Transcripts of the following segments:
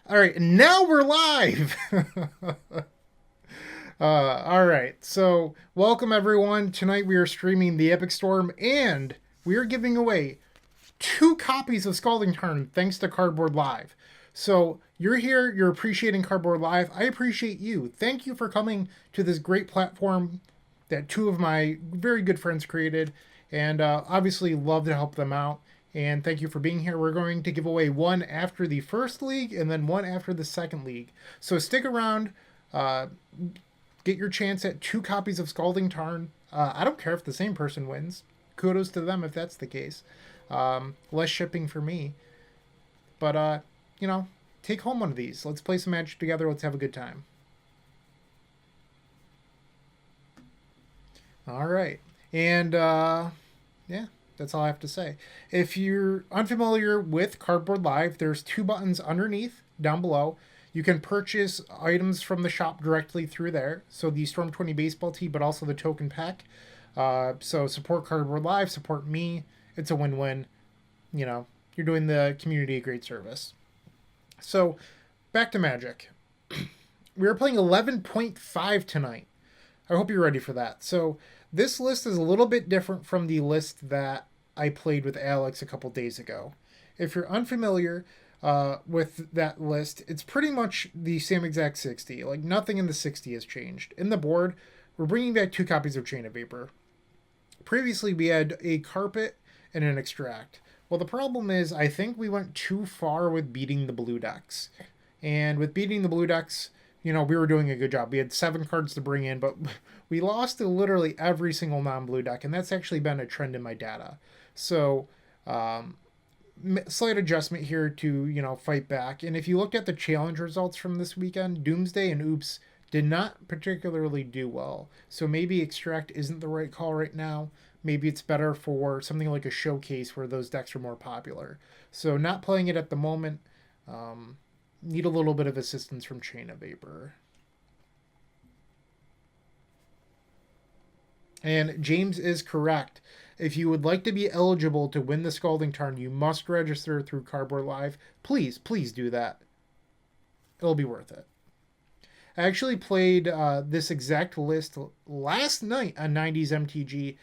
All right, now we're live. All right, so welcome everyone. Tonight we are streaming the EPIC Storm, and we are giving away 2 copies of Scalding Tarn thanks to Cardboard.Live. So you're here, you're appreciating Cardboard.Live. I appreciate you. Thank you for coming to this great platform that 2 of my very good friends created, and obviously love to help them out. And thank you for being here. We're going to give away one after the first league and then one after the second league. So stick around. Uh, get your chance at 2 copies of Scalding Tarn. I don't care if the same person wins. Kudos to them if that's the case. Less shipping for me. But, you know, take home one of these. Let's play some Magic together. Let's have a good time. All right. And, yeah, that's all I have to say. If you're unfamiliar with Cardboard.Live, there's 2 buttons underneath, down below. You can purchase items from the shop directly through there. So the Storm 20 baseball tee, but also the token pack. So support Cardboard.Live, support me. It's a win-win. You know, you're doing the community a great service. So back to Magic. We are playing 11.5 tonight. I hope you're ready for that. So this list is a little bit different from the list that I played with Alex a couple days ago. If you're unfamiliar with that list, it's pretty much the same exact 60. Like nothing in the 60 has changed. In the board, we're bringing back 2 copies of Chain of Vapor. Previously, we had a carpet and an extract. Well, the problem is, I think we went too far with beating the blue decks. And with beating the blue decks, you know, we were doing a good job. We had 7 cards to bring in, but we lost to literally every single non-blue deck, and that's actually been a trend in my data. So, slight adjustment here to, you know, fight back. And if you look at the challenge results from this weekend, Doomsday and Oops did not particularly do well. So maybe Extract isn't the right call right now. Maybe it's better for something like a Showcase where those decks are more popular. So not playing it at the moment. Need a little bit of assistance from Chain of Vapor. And James is correct. If you would like to be eligible to win the Scalding Tarn, you must register through Cardboard.Live. Please, please do that. It'll be worth it. I actually played this exact list last night on 90s MTG.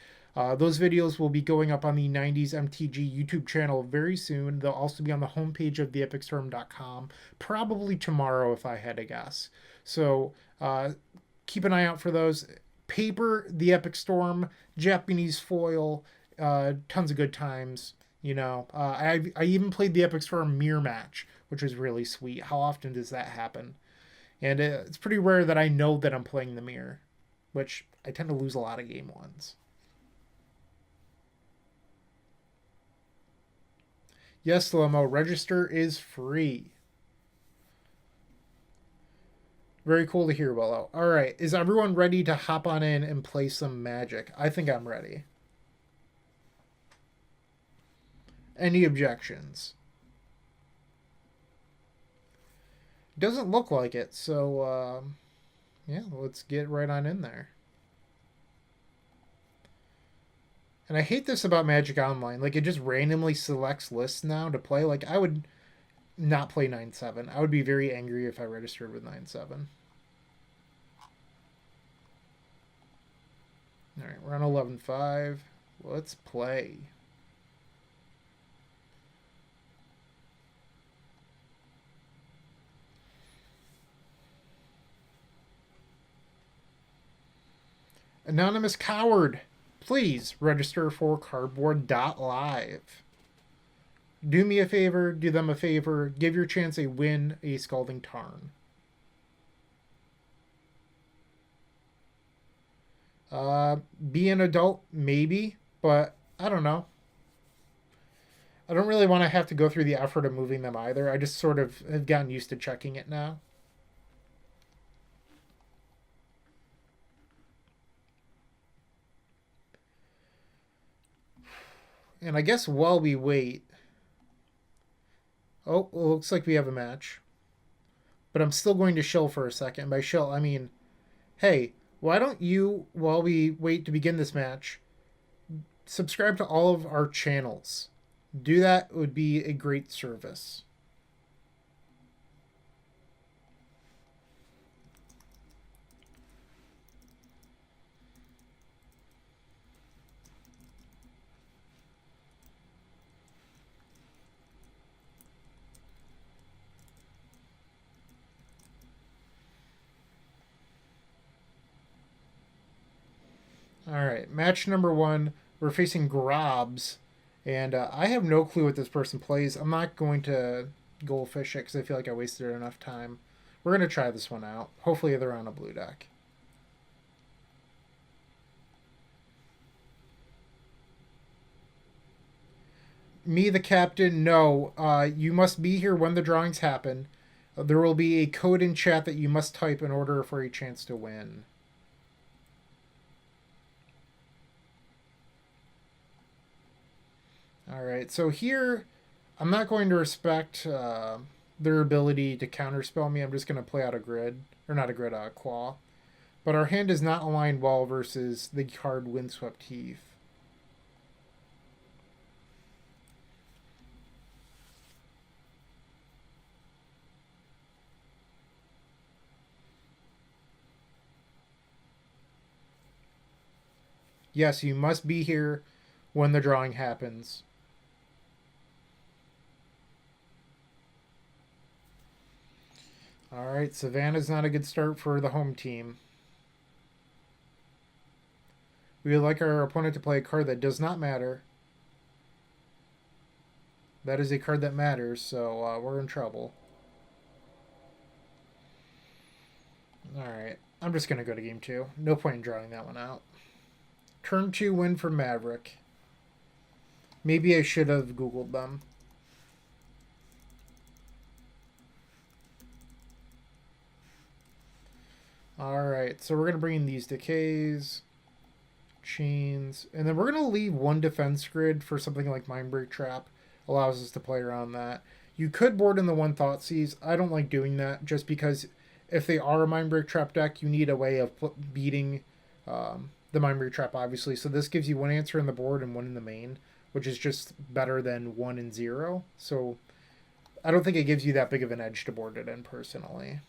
Those videos will be going up on the 90s MTG YouTube channel very soon. They'll also be on the homepage of theepicstorm.com probably tomorrow if I had to guess. So keep an eye out for those. Paper, the Epic Storm, Japanese foil, tons of good times. You know, I even played the Epic Storm mirror match, which was really sweet. How often does that happen? And it's pretty rare that I know that I'm playing the mirror, which I tend to lose a lot of game ones. Yes, Lomo, register is free. Very cool to hear, Willow. All right, is everyone ready to hop on in and play some Magic? I think I'm ready. Any objections? Doesn't look like it, so yeah, let's get right on in there. And I hate this about Magic Online. Like, it just randomly selects lists now to play. Like, I would not play 9-7. I would be very angry if I registered with 9-7. All right, we're on 11-5. Let's play. Anonymous Coward, please register for Cardboard.Live. Do me a favor, do them a favor, give your chance a win a Scalding Tarn. Be an adult, maybe, but I don't know. I don't really want to have to go through the effort of moving them either. I just sort of have gotten used to checking it now. And I guess while we wait. Oh, looks like we have a match. But I'm still going to shill for a second. By shill, I mean, hey, why don't you, while we wait to begin this match, subscribe to all of our channels? Do that would be a great service. All right, match number one. We're facing Grobs, and I have no clue what this person plays. I'm not going to goldfish it because I feel like I wasted enough time. We're going to try this one out. Hopefully they're on a blue deck. Me, the captain, no. You must be here when the drawings happen. There will be a code in chat that you must type in order for a chance to win. Alright, so here, I'm not going to respect their ability to counterspell me. I'm just going to play out a grid. Or not a grid, a claw. But our hand is not aligned well versus the card Windswept Heath. Yes, you must be here when the drawing happens. Alright, Savannah's not a good start for the home team. We would like our opponent to play a card that does not matter. That is a card that matters, so we're in trouble. Alright, I'm just going to go to game 2. No point in drawing that one out. Turn 2 win for Maverick. Maybe I should have Googled them. Alright, so we're going to bring in these decays, chains, and then we're going to leave one defense grid for something like Mindbreak Trap. Allows us to play around that. You could board in the one Thoughtseize. I don't like doing that just because if they are a Mindbreak Trap deck, you need a way of beating the Mindbreak Trap, obviously. So this gives you one answer in the board and one in the main, which is just better than 1 and 0. So I don't think it gives you that big of an edge to board it in, personally.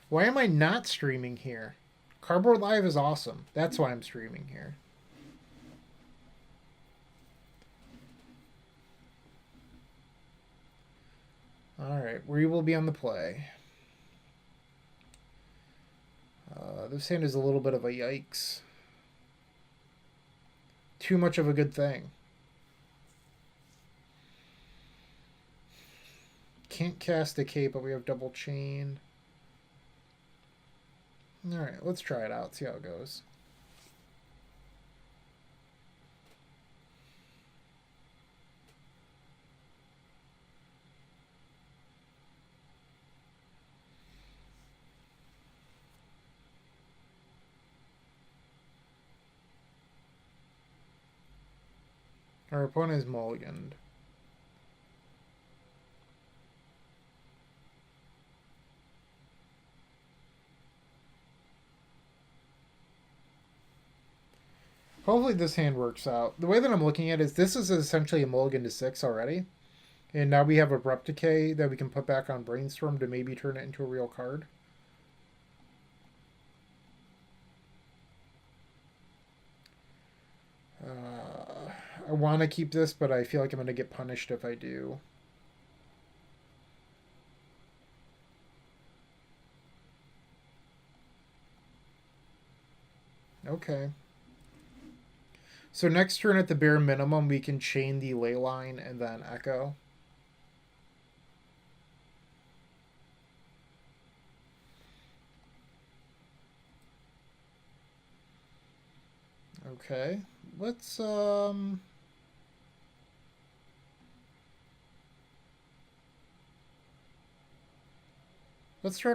Why am I not streaming here? Cardboard.Live is awesome. That's why I'm streaming here. Alright, we will be on the play. This hand is a little bit of a yikes. Too much of a good thing. Can't cast Decay, but we have double chain. Alright, let's try it out, see how it goes. Our opponent is mulliganed. Hopefully this hand works out. The way that I'm looking at it is this is essentially a mulligan to 6 already. And now we have Abrupt Decay that we can put back on Brainstorm to maybe turn it into a real card. I want to keep this, but I feel like I'm going to get punished if I do. Okay. So next turn at the bare minimum, we can chain the ley line and then echo. Okay. Let's start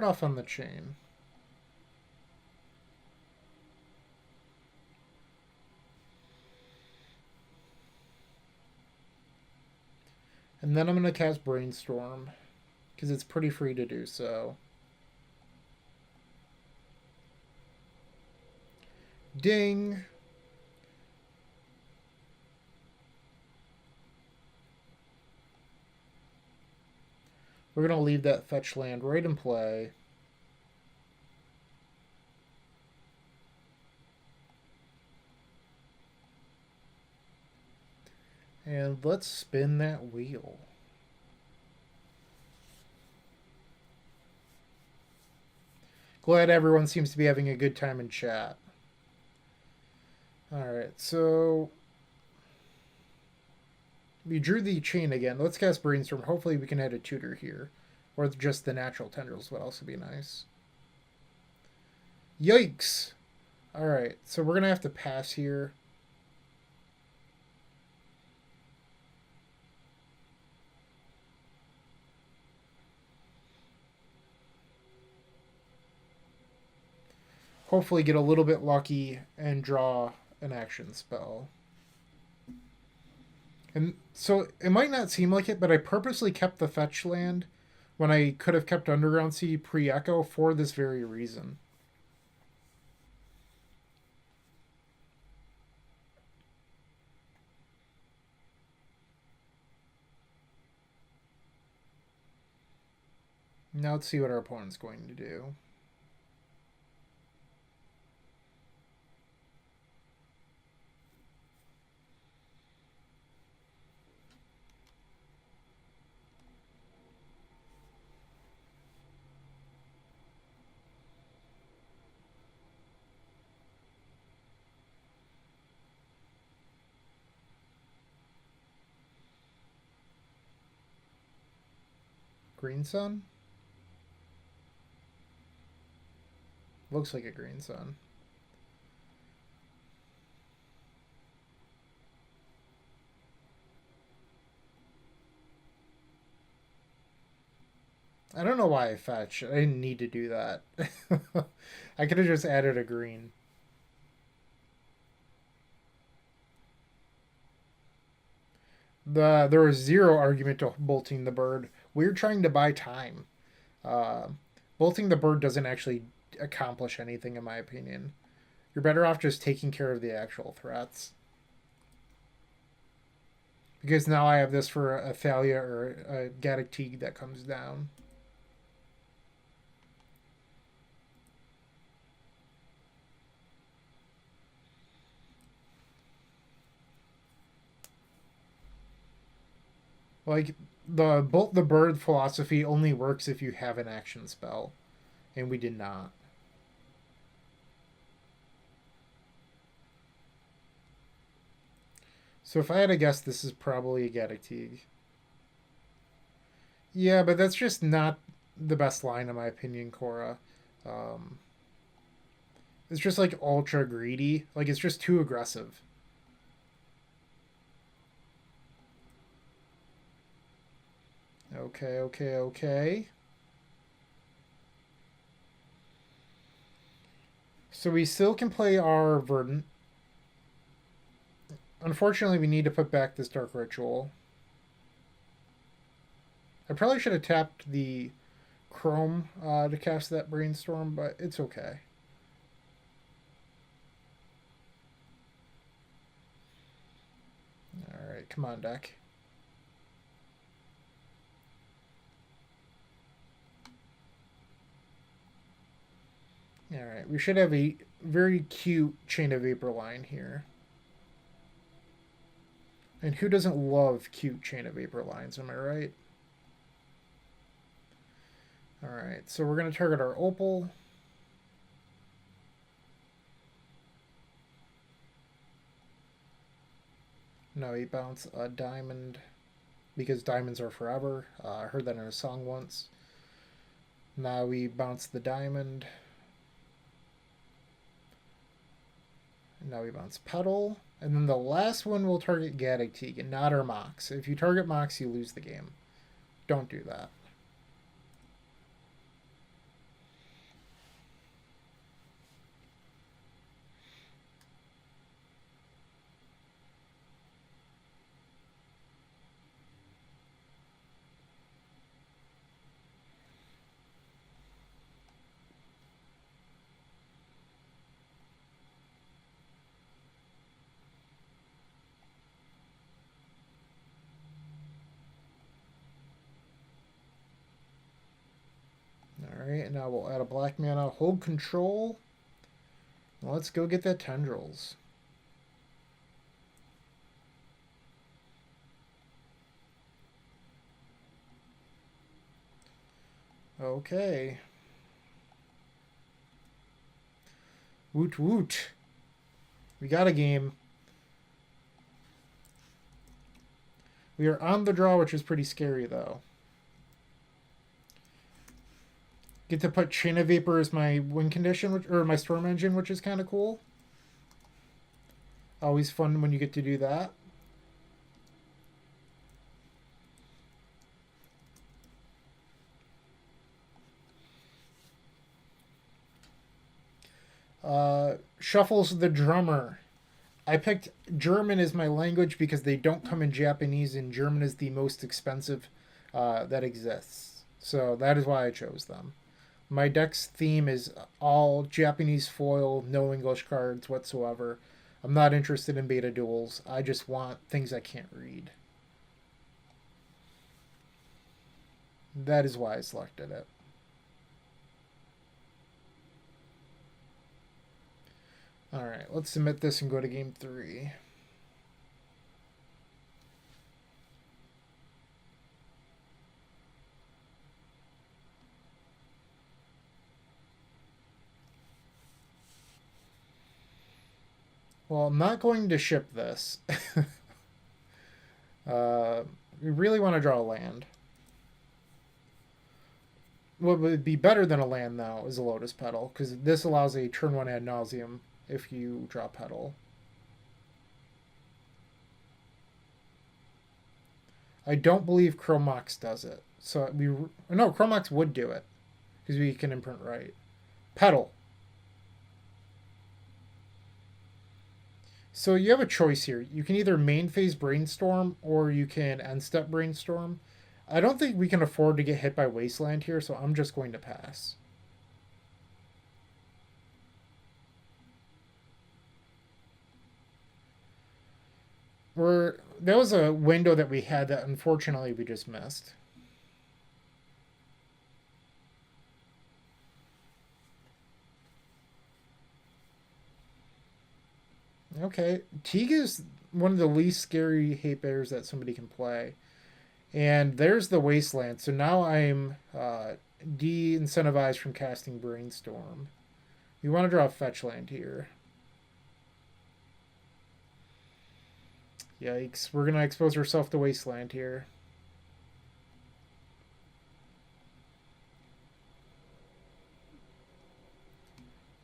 off on the chain. And then I'm going to cast Brainstorm, because it's pretty free to do so. Ding! We're going to leave that fetch land right in play. And let's spin that wheel. Glad everyone seems to be having a good time in chat. Alright, so we drew the chain again. Let's cast Brainstorm. Hopefully we can add a tutor here. Or just the natural tendrils would also be nice. Yikes! Alright, so we're going to have to pass here. Hopefully get a little bit lucky and draw an action spell. And so it might not seem like it, but I purposely kept the fetch land when I could have kept Underground Sea pre-Echo for this very reason. Now let's see what our opponent's going to do. Green Sun? Looks like a Green Sun. I don't know why I fetched. I didn't need to do that. I could have just added a green. There was zero argument to bolting the bird. We were trying to buy time. Uh, Bolting the bird doesn't actually accomplish anything, in my opinion. You're better off just taking care of the actual threats. Because now I have this for a Thalia or a Gaddock Teague that comes down. Like, the bolt the bird philosophy only works if you have an action spell. And we did not. So if I had to guess, this is probably a Gaddock Teague. Yeah, but that's just not the best line, in my opinion, Cora. Um, it's just like ultra greedy. Like, it's just too aggressive. Okay, okay, okay. So we still can play our Verdant. Unfortunately, we need to put back this Dark Ritual. I probably should have tapped the Chrome to cast that Brainstorm, but it's okay. Alright, come on, deck. Alright, we should have a very cute Chain of Vapor line here. And who doesn't love cute Chain of Vapor lines, am I right? Alright, so we're going to target our Opal. No, he bounced a diamond because diamonds are forever. I heard that in a song once. Now we bounce the diamond. Now we bounce Petal. And then the last one will target Gaddock Teague and not our Mox. If you target Mox, you lose the game. Don't do that. Alright, now we'll add a black mana, hold control. Let's go get that Tendrils. Okay. Woot woot. We got a game. We are on the draw, which is pretty scary, though. Get to put Chain of Vapor as my win condition, or my storm engine, which is kind of cool. Always fun when you get to do that. Shuffles the Drummer. I picked German as my language because they don't come in Japanese, and German is the most expensive that exists. So that is why I chose them. My deck's theme is all Japanese foil, no English cards whatsoever. I'm not interested in beta duels. I just want things I can't read. That is why I selected it. Alright, let's submit this and go to game 3. Well, I'm not going to ship this. We really want to draw a land. What would be better than a land, though, is a Lotus Petal, because this allows a turn 1 ad nauseum if you draw Petal. I don't believe Chromox does it. So no, Chromox would do it, because we can imprint right. Petal. So you have a choice here. You can either main phase Brainstorm or you can end step Brainstorm. I don't think we can afford to get hit by Wasteland here, so I'm just going to pass. That was a window that we had that unfortunately we just missed. Okay, Teague is one of the least scary hate bears that somebody can play. And there's the Wasteland. So now I'm de-incentivized from casting Brainstorm. You want to draw a fetch land here. Yikes. We're going to expose ourselves to Wasteland here.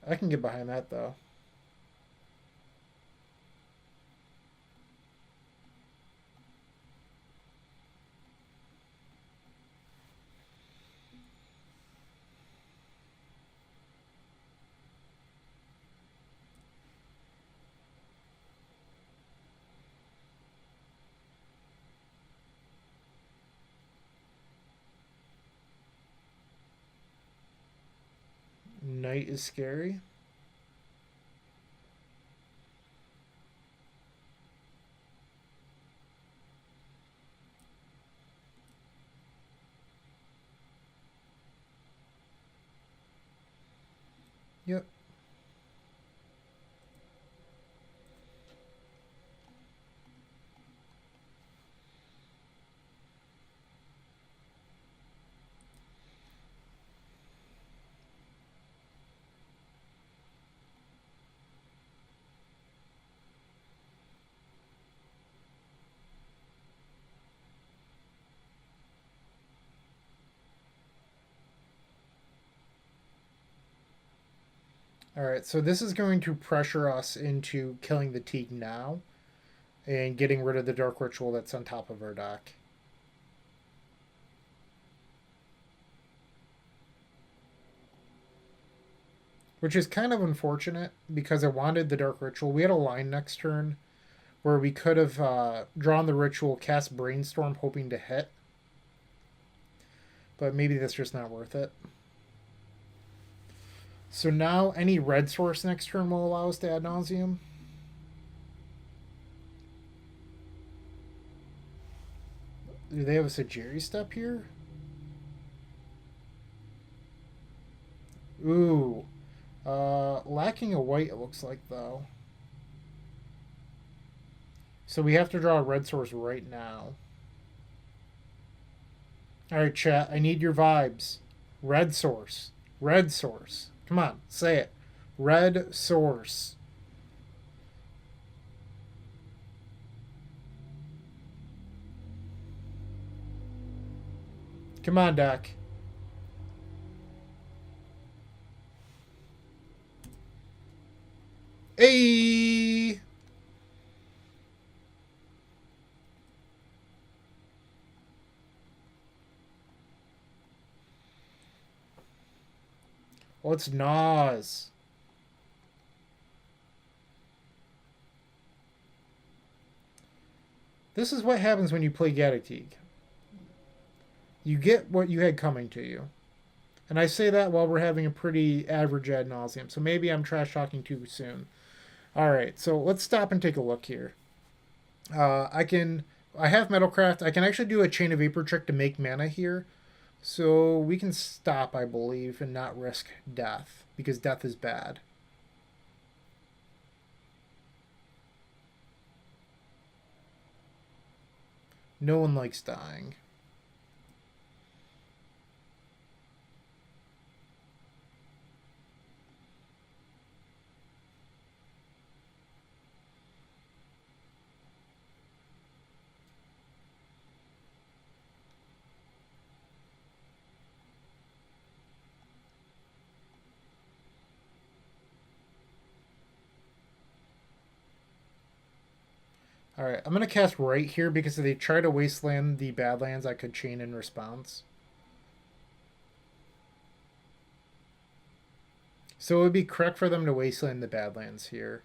I can get behind that, though. Night is scary. Yep. Alright, so this is going to pressure us into killing the Teague now and getting rid of the Dark Ritual that's on top of our deck. Which is kind of unfortunate because I wanted the Dark Ritual. We had a line next turn where we could have drawn the Ritual, cast Brainstorm hoping to hit. But maybe that's just not worth it. So now any red source next turn will allow us to ad nauseum. Do they have a Sajiri step here? Ooh. Lacking a white, it looks like, though. So we have to draw a red source right now. Alright, chat. I need your vibes. Red source. Red source. Come on, say it. Red source. Come on, deck. Hey! What's Nas? This is what happens when you play Gaddotig. You get what you had coming to you. And I say that while we're having a pretty average ad nauseum, so maybe I'm trash talking too soon. Alright, so let's stop and take a look here. I have Metalcraft. I can actually do a Chain of Vapor trick to make mana here. So we can stop, I believe, and not risk death, because death is bad. No one likes dying. Alright, I'm going to cast right here because if they try to wasteland the Badlands, I could chain in response. So it would be correct for them to wasteland the Badlands here.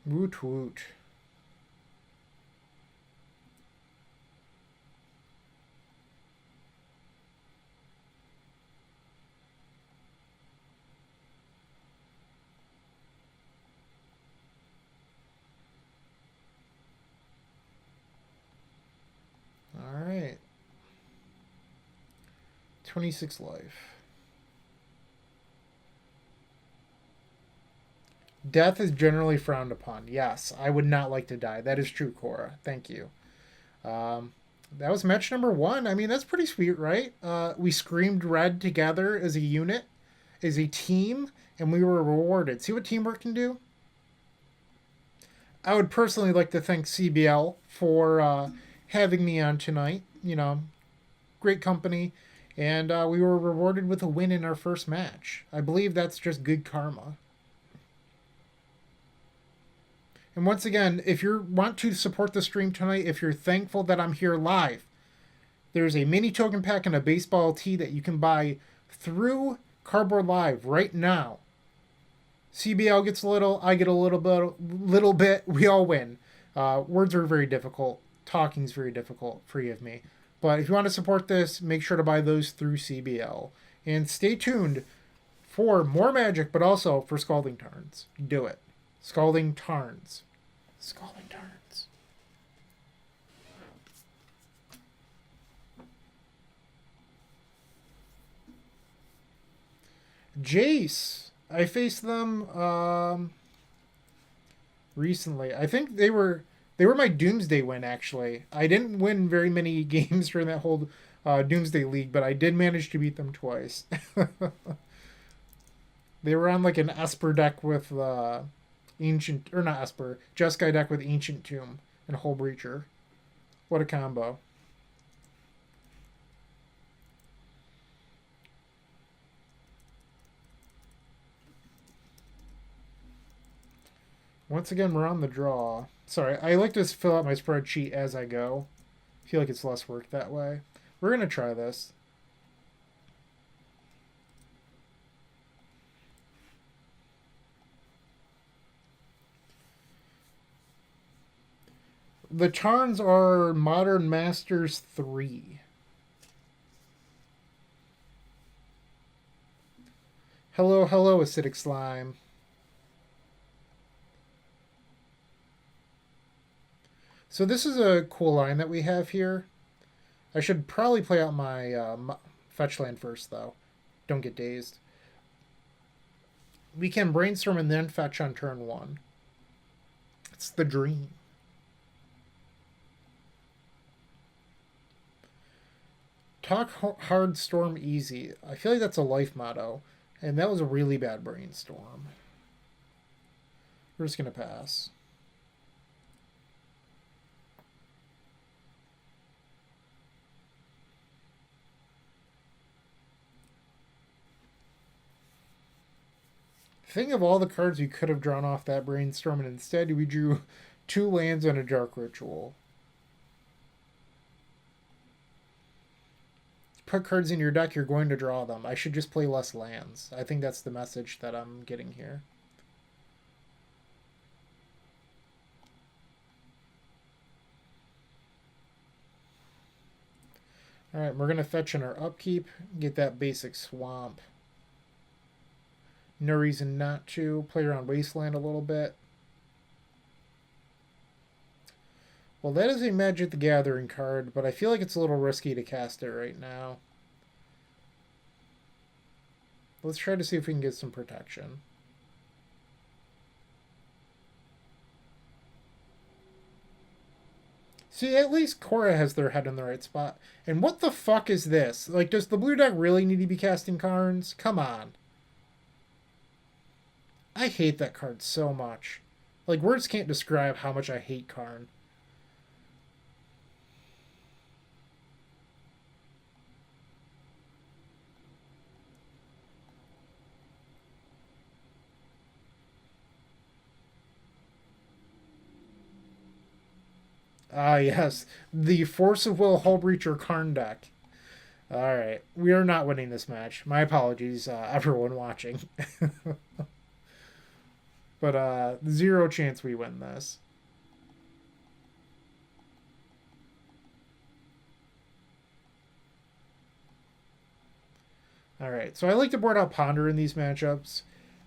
Woot woot. Alright. 26 life. Death is generally frowned upon. Yes, I would not like to die. That is true, Cora. Thank you. That was match number 1. I mean, that's pretty sweet, right? We screamed red together as a unit, as a team, and we were rewarded. See what teamwork can do? I would personally like to thank CBL for having me on tonight. You know, great company, and we were rewarded with a win in our first match. I believe that's just good karma. And once again, if you want to support the stream tonight, if you're thankful that I'm here live, there's a mini token pack and a baseball tee that you can buy through Cardboard.Live right now. CBL gets a little, I get a little bit. We all win. Words are very difficult. Talking's very difficult. Forgive me. But if you want to support this, make sure to buy those through CBL. And stay tuned for more Magic, but also for Scalding Tarns. Do it. Scalding Tarns. Scalding Tarns. Jace. I faced them recently. I think they were my Doomsday win, actually. I didn't win very many games during that whole Doomsday League, but I did manage to beat them twice. They were on like an Esper deck with Ancient, or not Esper, Jeskai deck with Ancient Tomb and Hull Breacher. What a combo. Once again, we're on the draw. Sorry, I like to fill out my spreadsheet as I go. I feel like it's less work that way. We're going to try this. The Tarns are Modern Masters 3. Hello, hello, Acidic Slime. So this is a cool line that we have here. I should probably play out my fetch land first, though. Don't get dazed. We can brainstorm and then fetch on turn 1. It's the dream. Talk hard, storm easy. I feel like that's a life motto. And that was a really bad brainstorm. We're just going to pass. Think of all the cards we could have drawn off that brainstorm, and instead we drew 2 lands and a dark ritual. Put cards in your deck, you're going to draw them. I should just play less lands. I think that's the message that I'm getting here. Alright, we're going to fetch in our upkeep, get that basic swamp. No reason not to. Play around Wasteland a little bit. Well, that is a Magic the Gathering card, but I feel like it's a little risky to cast it right now. Let's try to see if we can get some protection. See, at least Cora has their head in the right spot. And what the fuck is this? Like, does the blue deck really need to be casting Karns? Come on. I hate that card so much. Like, words can't describe how much I hate Karn. Ah, yes. The Force of Will Hullbreacher Karn deck. Alright. We are not winning this match. My apologies, everyone watching. But, 0 chance we win this. Alright, so I like to board out Ponder in these matchups.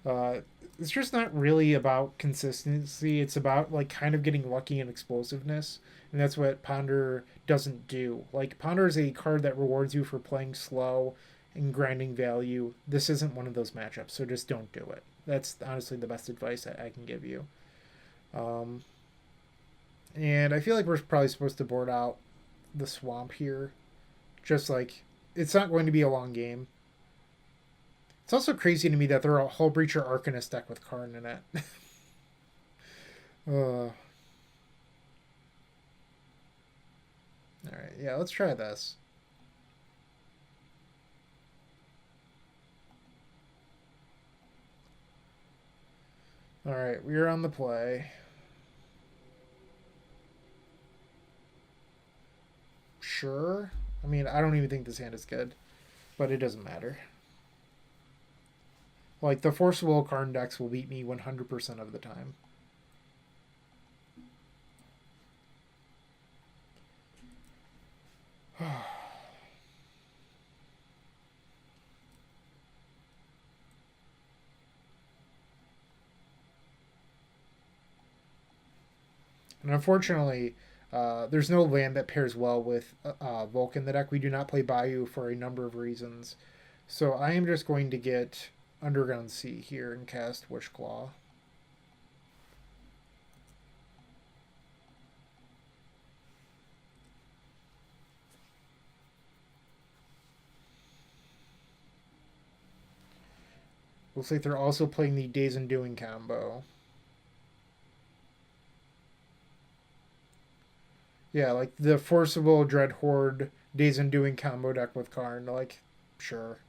It's just not really about consistency. It's about, like, kind of getting lucky and explosiveness. And that's what Ponder doesn't do. Like, Ponder is a card that rewards you for playing slow and grinding value. This isn't one of those matchups, so just don't do it. That's honestly the best advice I can give you. And I feel like we're probably supposed to board out the swamp here. Just like, it's not going to be a long game. It's also crazy to me that they're a Hullbreacher Arcanist deck with Karn in it. Alright, yeah, let's try this. Alright, we're on the play. Sure. I mean, I don't even think this hand is good. But it doesn't matter. Like, the Force of Will Karn decks will beat me 100% of the time. And unfortunately, there's no land that pairs well with Volk in the deck. We do not play Bayou for a number of reasons. So I am just going to get Underground Sea here and cast Wishclaw. Looks like they're also playing the Days Undoing combo. Yeah, like the Forcible Dread Horde Days Undoing combo deck with Karn. Like, sure.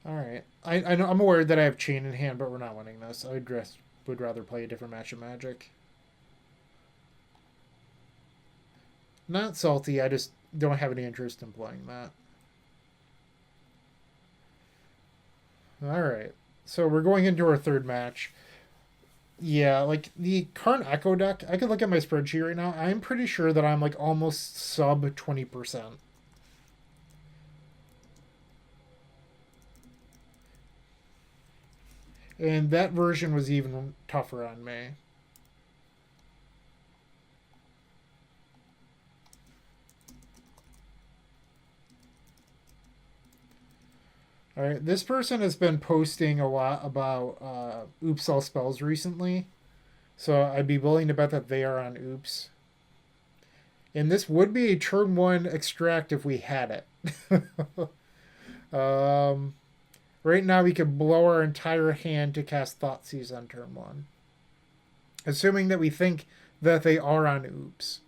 Alright. I know, I'm aware that I have Chain in hand, but we're not winning this. I would rather play a different match of Magic. Not salty, I just don't have any interest in playing that. Alright. So we're going into our third match. Yeah, like the current Echo deck, I could look at my spreadsheet right now. I'm pretty sure that I'm like almost sub 20%. And that version was even tougher on me. All right, this person has been posting a lot about Oops All Spells recently, so I'd be willing to bet that they are on Oops. And this would be a turn one extract if we had it. um, right now, we could blow our entire hand to cast Thoughtseize on turn one, assuming that we think that they are on Oops.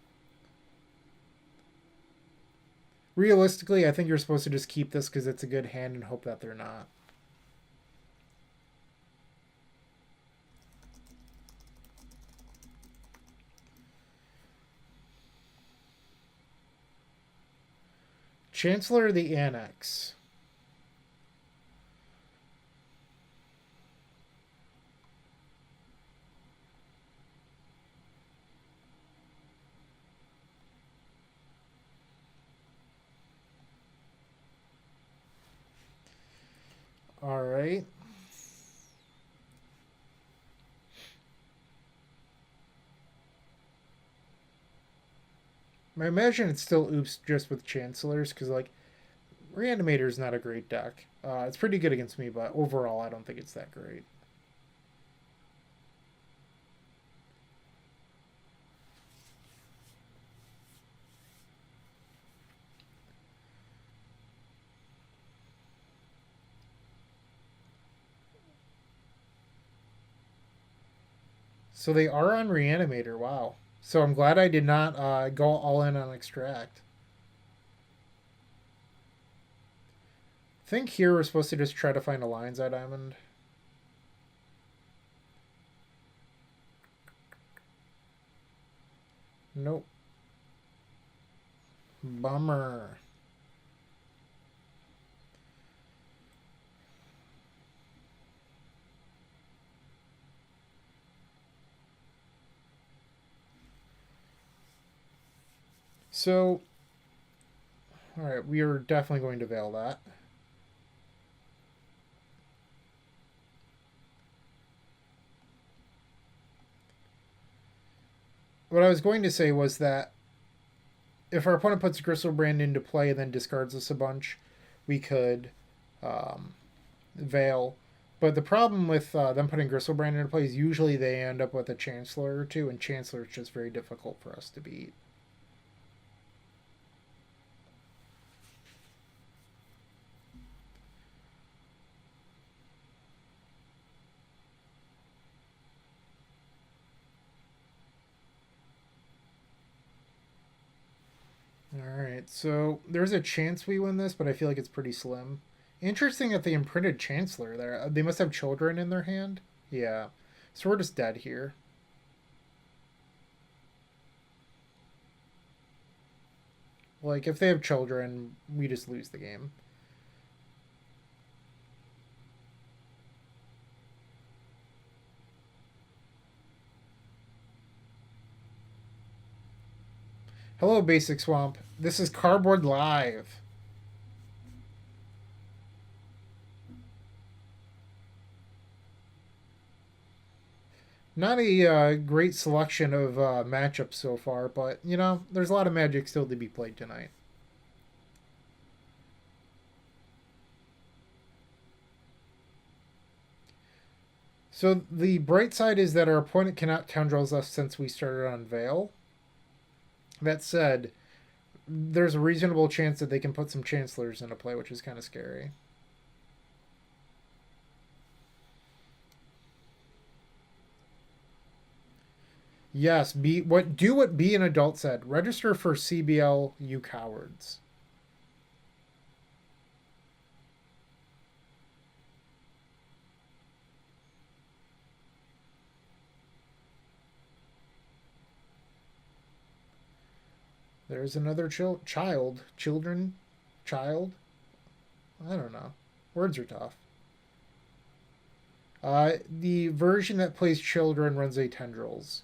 Realistically, I think you're supposed to just keep this because it's a good hand and hope that they're not. Chancellor of the Annex. All right. I imagine it's still Oops just with Chancellors because, like, Reanimator is not a great deck. It's pretty good against me, but overall, I don't think it's that great. So they are on Reanimator. Wow. So I'm glad I did not go all in on Extract. I think here we're supposed to just try to find a Lion's Eye Diamond. Nope. Bummer. So, alright, we are definitely going to veil that. What I was going to say was that if our opponent puts Gristlebrand into play and then discards us a bunch, we could veil. But the problem with them putting Gristlebrand into play is usually they end up with a Chancellor or two, and Chancellor is just very difficult for us to beat. Alright, so there's a chance we win this, but I feel like it's pretty slim. Interesting that they imprinted Chancellor there. They must have children in their hand? Yeah. So we're just dead here. Like, if they have children, we just lose the game. Hello, Basic Swamp. This is Cardboard.Live. Not a great selection of matchups so far, but, you know, there's a lot of Magic still to be played tonight. So the bright side is that our opponent cannot tendrils us since we started on Veil. That said, there's a reasonable chance that they can put some Chancellors into play, which is kind of scary. Yes, do what Be an Adult said. Register for CBL, you cowards. There's another child. Children? Child? I don't know. Words are tough. The version that plays children runs a tendrils.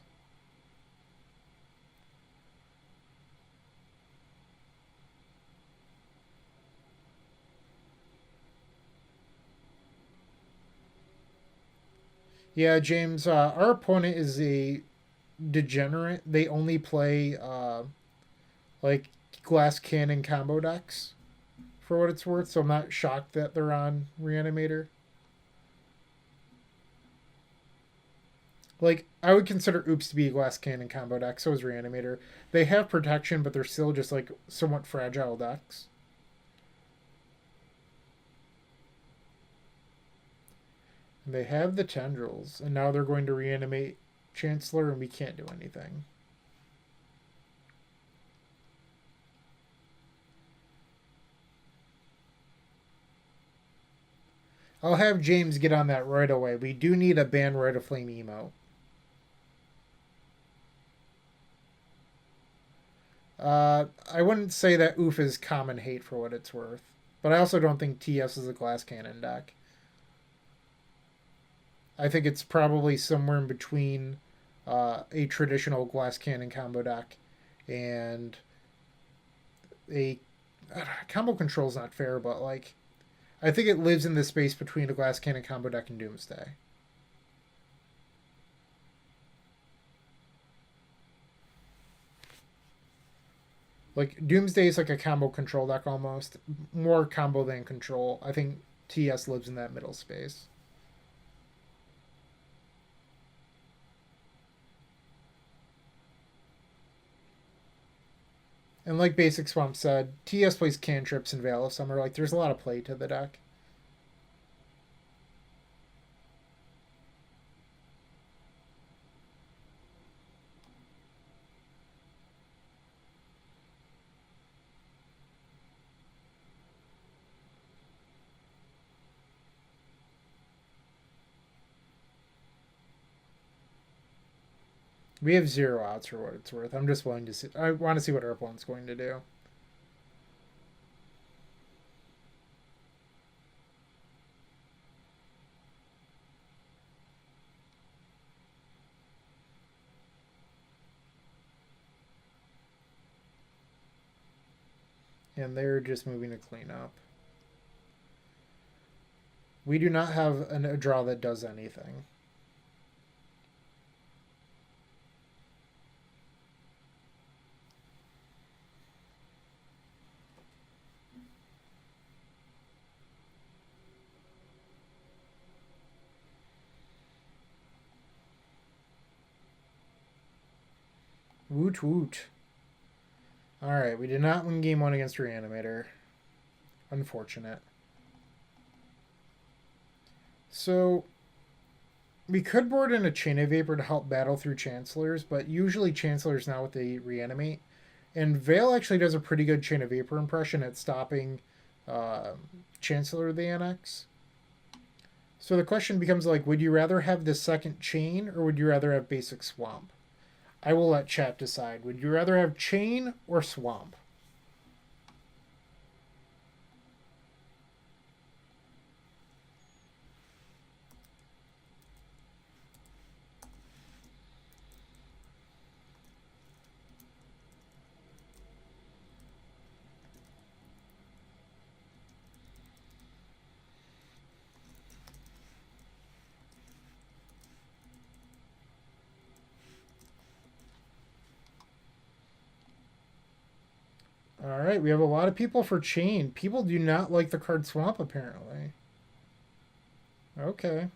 Yeah, James. Our opponent is a degenerate. They only play like glass cannon combo decks for what it's worth. So I'm not shocked that they're on Reanimator. Like I would consider Oops to be a glass cannon combo deck. So is Reanimator. They have protection, but they're still just like somewhat fragile decks. And they have the tendrils, and now they're going to reanimate Chancellor, and we can't do anything. I'll have James get on that right away. We do need a ban Rite of Flame emote. I wouldn't say that Oof is common hate for what it's worth. But I also don't think TS is a glass cannon deck. I think it's probably somewhere in between a traditional glass cannon combo deck and a combo control is not fair, but like I think it lives in the space between a glass cannon combo deck and Doomsday. Like Doomsday is like a combo control deck almost, more combo than control. I think TS lives in that middle space. And like Basic Swamp said, TS plays cantrips and Veil of Summer. Like there's a lot of play to the deck. We have 0 outs for what it's worth. I'm just willing to see. I want to see what our opponent's going to do. And they're just moving to clean up. We do not have a draw that does anything. Woot woot. Alright, we did not win game 1 against Reanimator. Unfortunate. So, we could board in a Chain of Vapor to help battle through Chancellors, but usually Chancellors now with the Reanimate. And Veil actually does a pretty good Chain of Vapor impression at stopping Chancellor of the Annex. So the question becomes like, would you rather have the second Chain or would you rather have Basic Swamp? I will let chat decide. Would you rather have Chain or Swamp? All right, we have a lot of people for Chain. People do not like the card Swamp, apparently. Okay.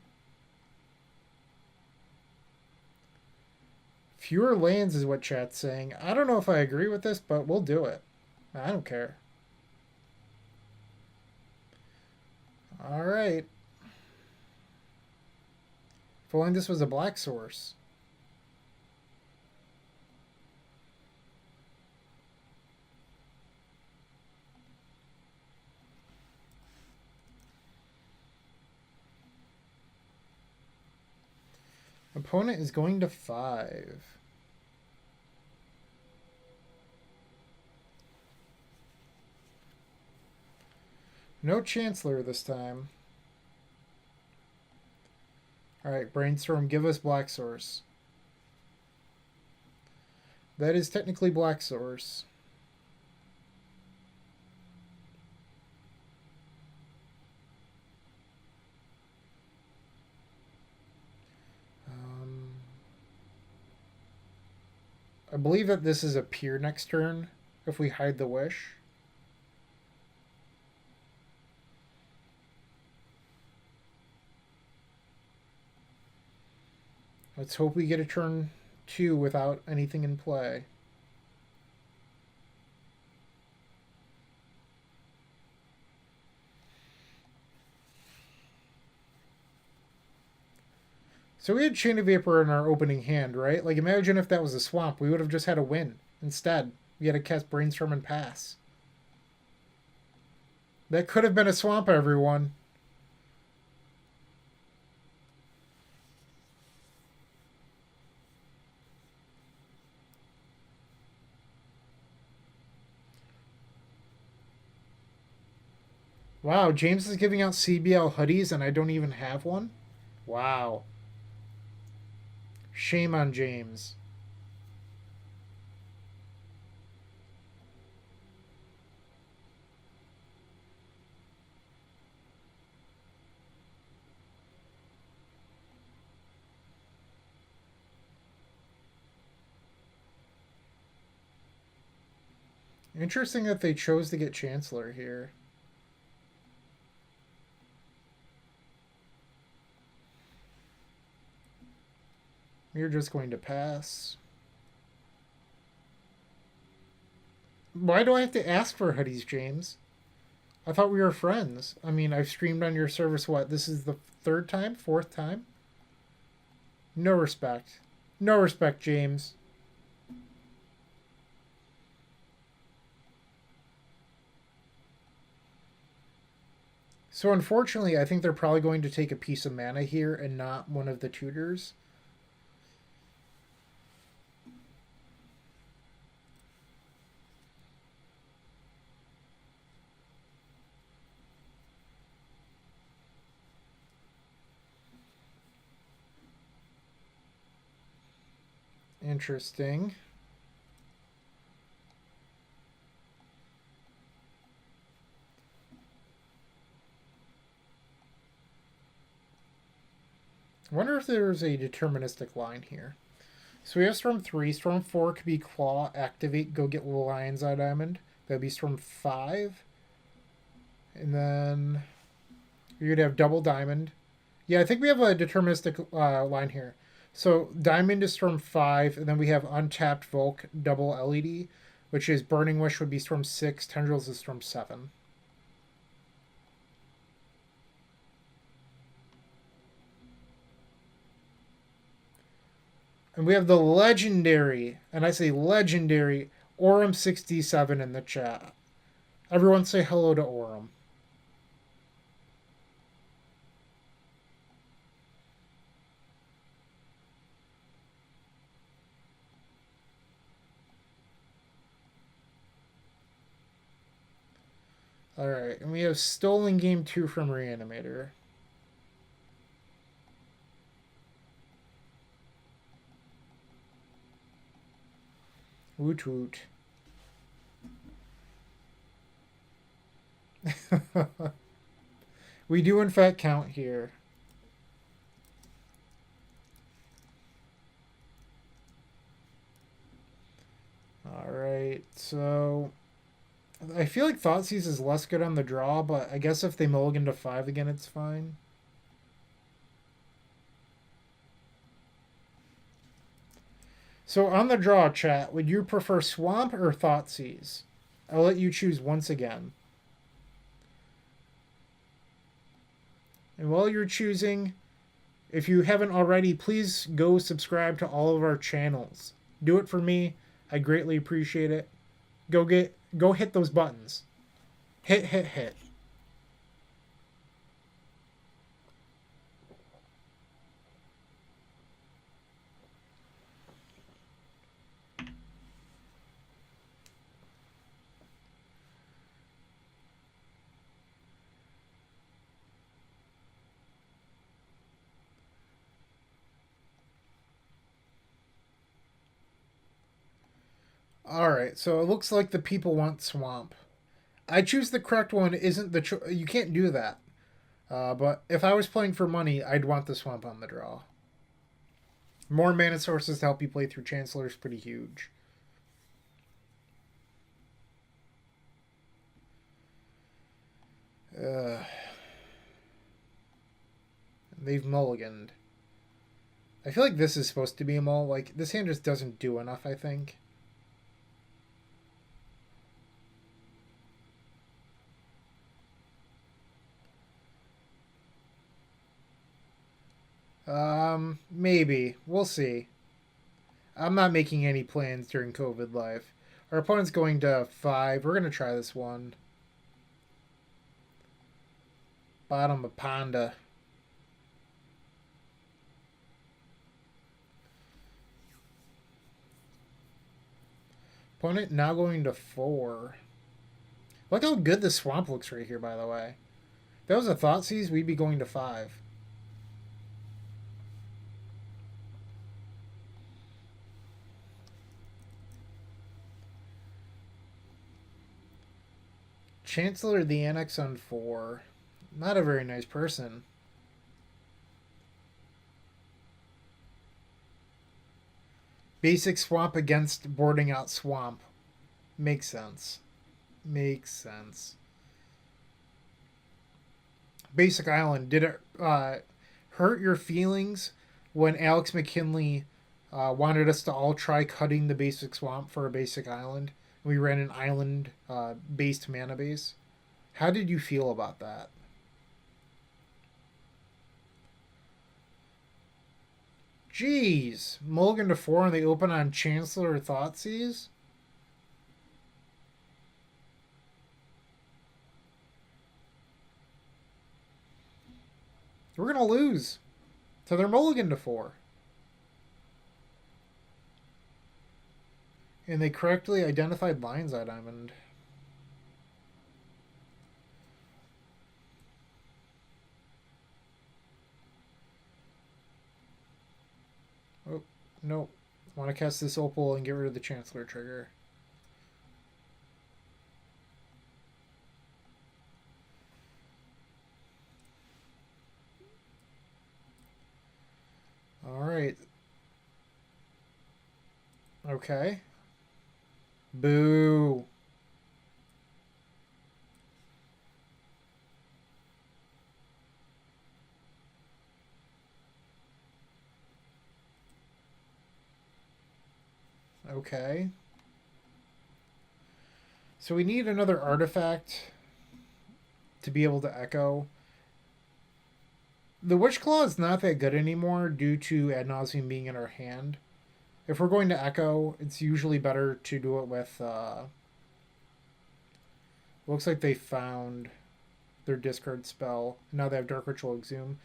Fewer lands is what chat's saying. I don't know if I agree with this, but we'll do it. I don't care. All right. If only this was a black source. Opponent is going to 5. No Chancellor this time. Alright, Brainstorm, give us Black Source. That is technically Black Source. I believe that this is a Pier next turn if we hide the Wish. Let's hope we get a turn 2 without anything in play. So we had Chain of Vapor in our opening hand, right? Like, imagine if that was a swamp. We would have just had a win. Instead, we had to cast Brainstorm and pass. That could have been a swamp, everyone. Wow, James is giving out CBL hoodies and I don't even have one? Wow. Shame on James. Interesting that they chose to get Chancellor here. We're just going to pass. Why do I have to ask for hoodies, James? I thought we were friends. I mean, I've streamed on your service, what? This is the third time? Fourth time? No respect. No respect, James. So unfortunately, I think they're probably going to take a piece of mana here and not one of the tutors. Interesting. I wonder if there's a deterministic line here. So we have Storm 3. Storm 4 could be Claw, Activate, go get Lion's Eye Diamond. That would be Storm 5. And then you're going to have Double Diamond. Yeah, I think we have a deterministic line here. So Diamond is Storm 5, and then we have Untapped Volk, Double LED, which is Burning Wish would be Storm 6, Tendrils is Storm 7. And we have the legendary, and I say legendary, Orum67 in the chat. Everyone say hello to Orum. Alright, and we have Stolen Game 2 from Reanimator. Woot woot. We do in fact count here. Alright, so I feel like Thoughtseize is less good on the draw, but I guess if they mulligan to 5 again, it's fine. So on the draw, chat, would you prefer Swamp or Thoughtseize? I'll let you choose once again. And while you're choosing, if you haven't already, please go subscribe to all of our channels. Do it for me. I greatly appreciate it. Go hit those buttons. Hit, hit, hit. Alright, so it looks like the people want swamp. I choose the correct one isn't the you can't do that. But if I was playing for money, I'd want the swamp on the draw. More mana sources to help you play through Chancellor is pretty huge. They've mulliganed. I feel like this is supposed to be a mull. Like, this hand just doesn't do enough, I think. Maybe. We'll see. I'm not making any plans during COVID live. Our opponent's going to 5. We're going to try this one. Bottom of Panda. Opponent now going to 4. Look how good the swamp looks right here, by the way. If that was a Thoughtseize, we'd be going to 5. Chancellor the Annex on 4. Not a very nice person. Basic swamp against boarding out swamp. Makes sense. Makes sense. Basic island. Did it hurt your feelings when Alex McKinley wanted us to all try cutting the basic swamp for a basic island? We ran an island based mana base. How did you feel about that? Jeez. Mulligan to 4 and they open on Chancellor or Thoughtseize? We're going to lose. So they're mulligan to 4. And they correctly identified Lion's Eye Diamond. Oh, no. Want to cast this Opal and get rid of the Chancellor trigger. Alright. Okay. Boo. Okay. So we need another artifact to be able to echo. The Witch Claw is not that good anymore due to Ad Nauseam being in our hand. If we're going to echo, it's usually better to do it with... looks like they found their discard spell. Now they have Dark Ritual Exhume.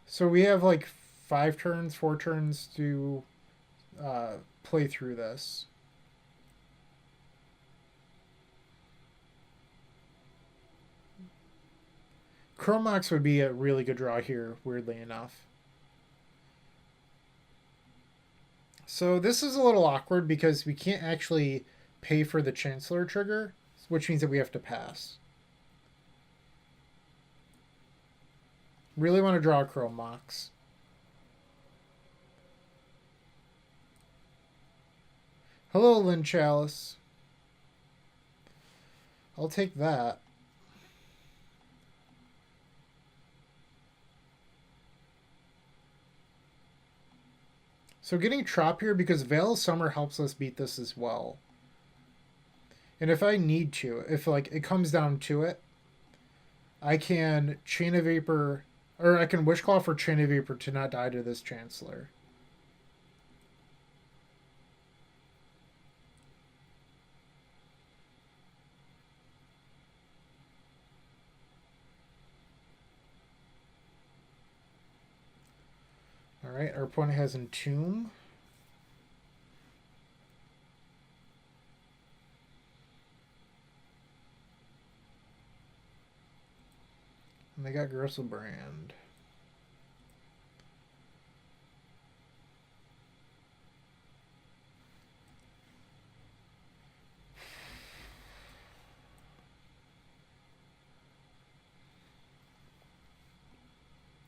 So we have like 4 turns to play through this. Chromox would be a really good draw here, weirdly enough. So this is a little awkward because we can't actually pay for the Chancellor trigger, which means that we have to pass. Really want to draw a Chromox. Hello, Lynn Chalice. I'll take that. So getting Trop here because Veil of Summer helps us beat this as well. And if I need to, if like it comes down to it, I can Chain of Vapor, or I can Wishclaw for Chain of Vapor to not die to this Chancellor. Alright, our opponent has Entomb. And they got Gristlebrand.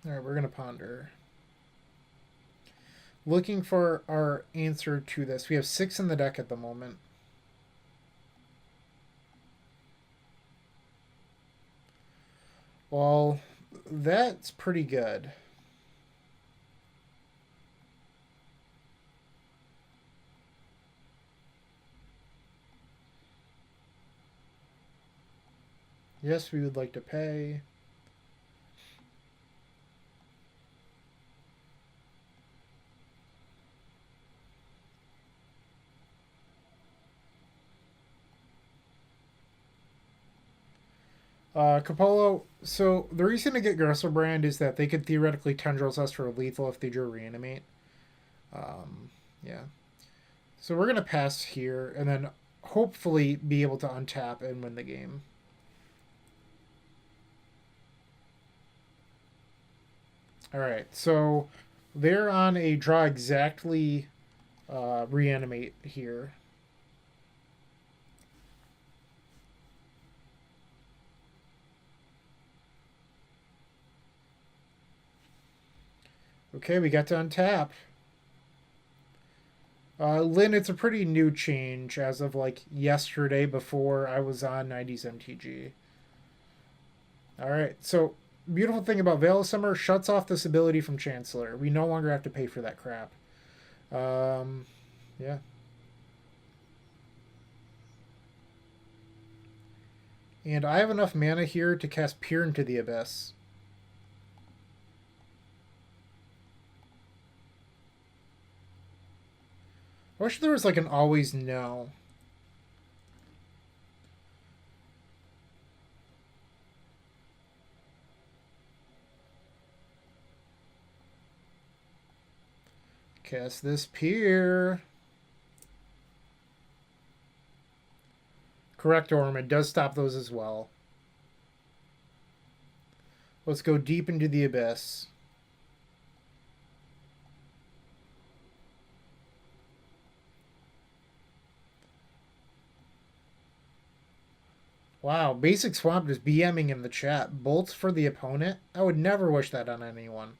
Alright, we're going to ponder. Looking for our answer to this. We have 6 in the deck at the moment. Well, that's pretty good. Yes, we would like to pay. Capolo, so the reason to get Gresslebrand is that they could theoretically Tendrils us for lethal if they drew Reanimate. Yeah. So we're going to pass here and then hopefully be able to untap and win the game. Alright, so they're on a draw exactly Reanimate here. Okay, we got to untap. Lynn, it's a pretty new change as of like yesterday before I was on 90s MTG. Alright, so beautiful thing about Veil of Summer, shuts off this ability from Chancellor. We no longer have to pay for that crap. Yeah. And I have enough mana here to cast Peer into the Abyss. I wish there was like an always no. Cast this Peer. Correct, Orm. It does stop those as well. Let's go deep into the Abyss. Wow, Basic Swamp just BMing in the chat. Bolts for the opponent? I would never wish that on anyone.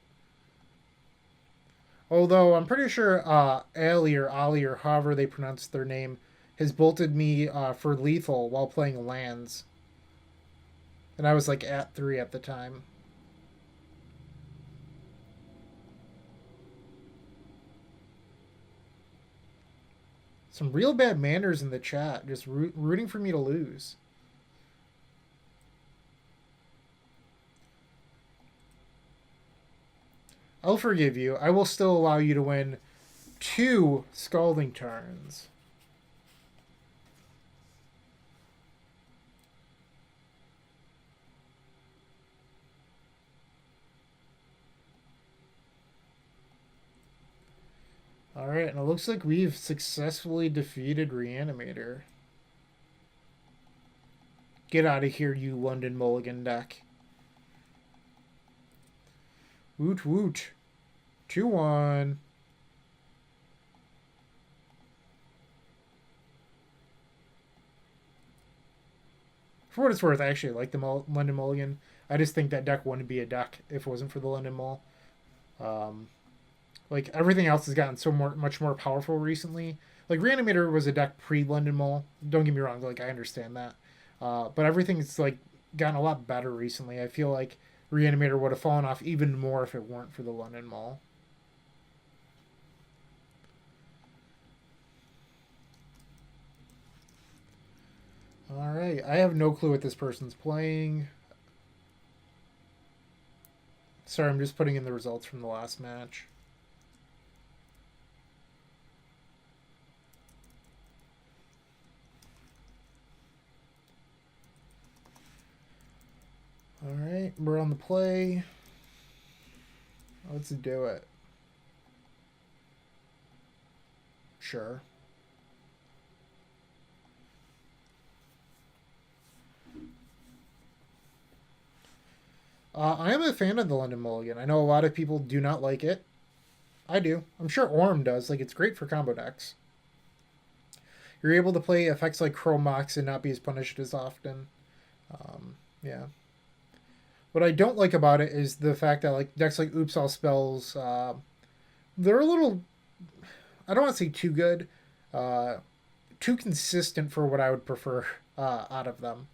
Although I'm pretty sure Ali or however they pronounce their name has bolted me for lethal while playing lands. And I was like at 3 at the time. Some real bad manners in the chat, just rooting for me to lose. I'll forgive you. I will still allow you to win 2 Scalding Tarns. Alright, and it looks like we've successfully defeated Reanimator. Get out of here, you London Mulligan deck. Woot woot. 2-1. For what it's worth, I actually like the London Mulligan. I just think that deck wouldn't be a deck if it wasn't for the London Mull. Like, everything else has gotten so much more powerful recently. Like, Reanimator was a deck pre-London Mull. Don't get me wrong, like, I understand that. But everything's, like, gotten a lot better recently. I feel like Reanimator would have fallen off even more if it weren't for the London Mull. Alright, I have no clue what this person's playing. Sorry, I'm just putting in the results from the last match. Alright, we're on the play. Let's do it. Sure. I am a fan of the London Mulligan. I know a lot of people do not like it. I do. I'm sure Orm does. Like, it's great for combo decks. You're able to play effects like Chromox and not be as punished as often. Yeah. What I don't like about it is the fact that like decks like Oops All Spells, they're a little, I don't want to say too good, uh, too consistent for what I would prefer out of them.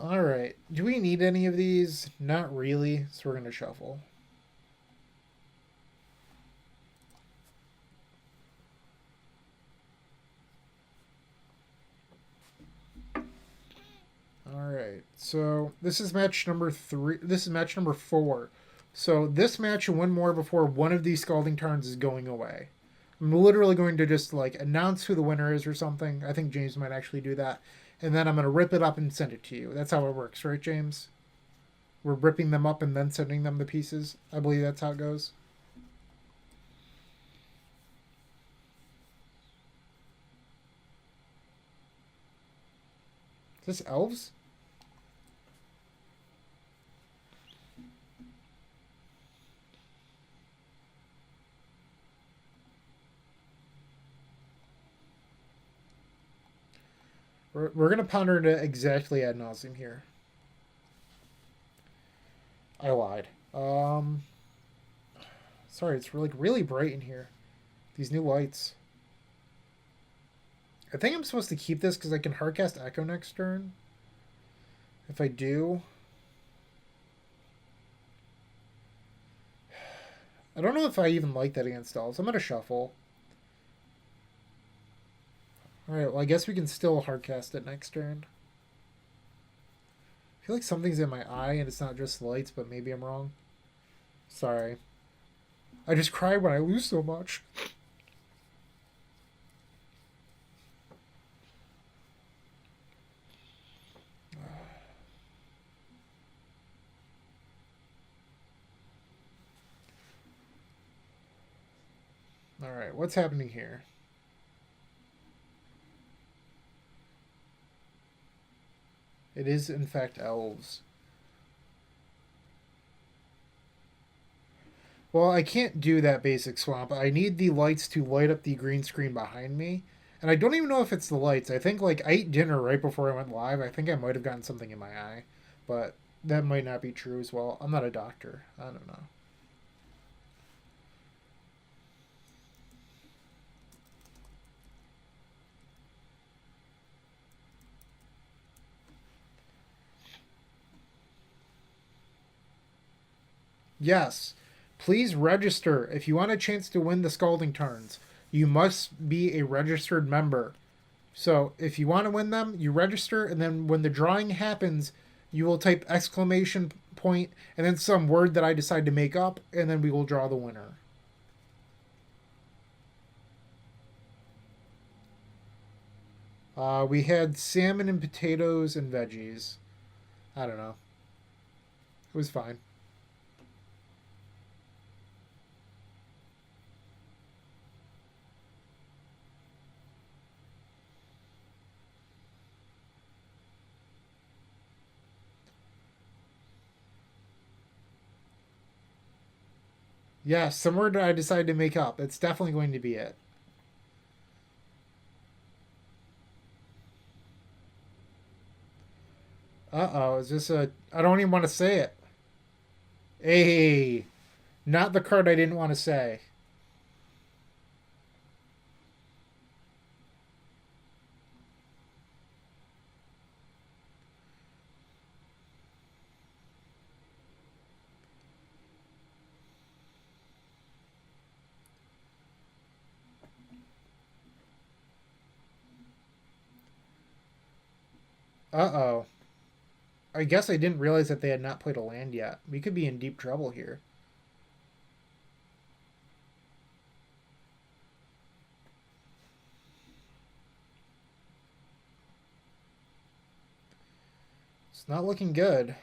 All right. Do we need any of these? Not really. So we're going to shuffle. All right. So this is match number 3. This is match number 4. So this match and one more before one of these Scalding Tarns is going away. I'm literally going to just like announce who the winner is or something. I think James might actually do that. And then I'm going to rip it up and send it to you. That's how it works, right, James? We're ripping them up and then sending them the pieces. I believe that's how it goes. Is this elves? We're going to ponder it exactly ad nauseum here. I lied. Sorry, it's really bright in here. These new lights. I think I'm supposed to keep this because I can hardcast Echo next turn. If I do, I don't know if I even like that against elves. I'm gonna shuffle. All right. Well, I guess we can still hardcast it next turn. I feel like something's in my eye and it's not just lights, but maybe I'm wrong. Sorry. I just cry when I lose so much. All right, what's happening here? It is, in fact, elves. Well, I can't do that basic swamp. I need the lights to light up the green screen behind me. And I don't even know if it's the lights. I think, like, I ate dinner right before I went live. I think I might have gotten something in my eye. But that might not be true as well. I'm not a doctor. I don't know. Yes. Please register if you want a chance to win the Scalding Tarns. You must be a registered member. So if you want to win them, you register, and then when the drawing happens, you will type exclamation point and then some word that I decide to make up, and then we will draw the winner. We had salmon and potatoes and veggies. I don't know. It was fine. Yeah, some word I decided to make up. It's definitely going to be it. Uh-oh, is this a... I don't even want to say it. Hey, not the card I didn't want to say. Uh-oh. I guess I didn't realize that they had not played a land yet. We could be in deep trouble here. It's not looking good.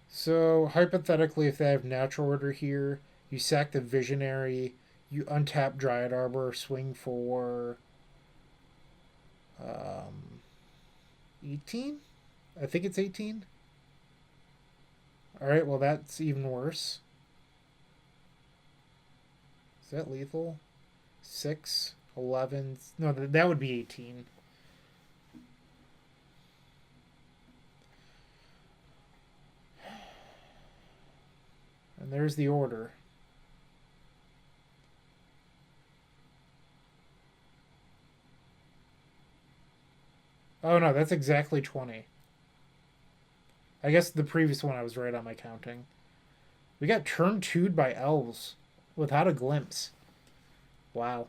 So, hypothetically, if they have natural order here, you sack the visionary, you untap Dryad Arbor, swing for Um, 18? I think it's 18. All right, well, that's even worse. Is that lethal? 6, 11. No, that would be 18. And there's the order. Oh, no, that's exactly 20. I guess the previous one I was right on my counting. We got turn 2'd by elves without a glimpse. Wow.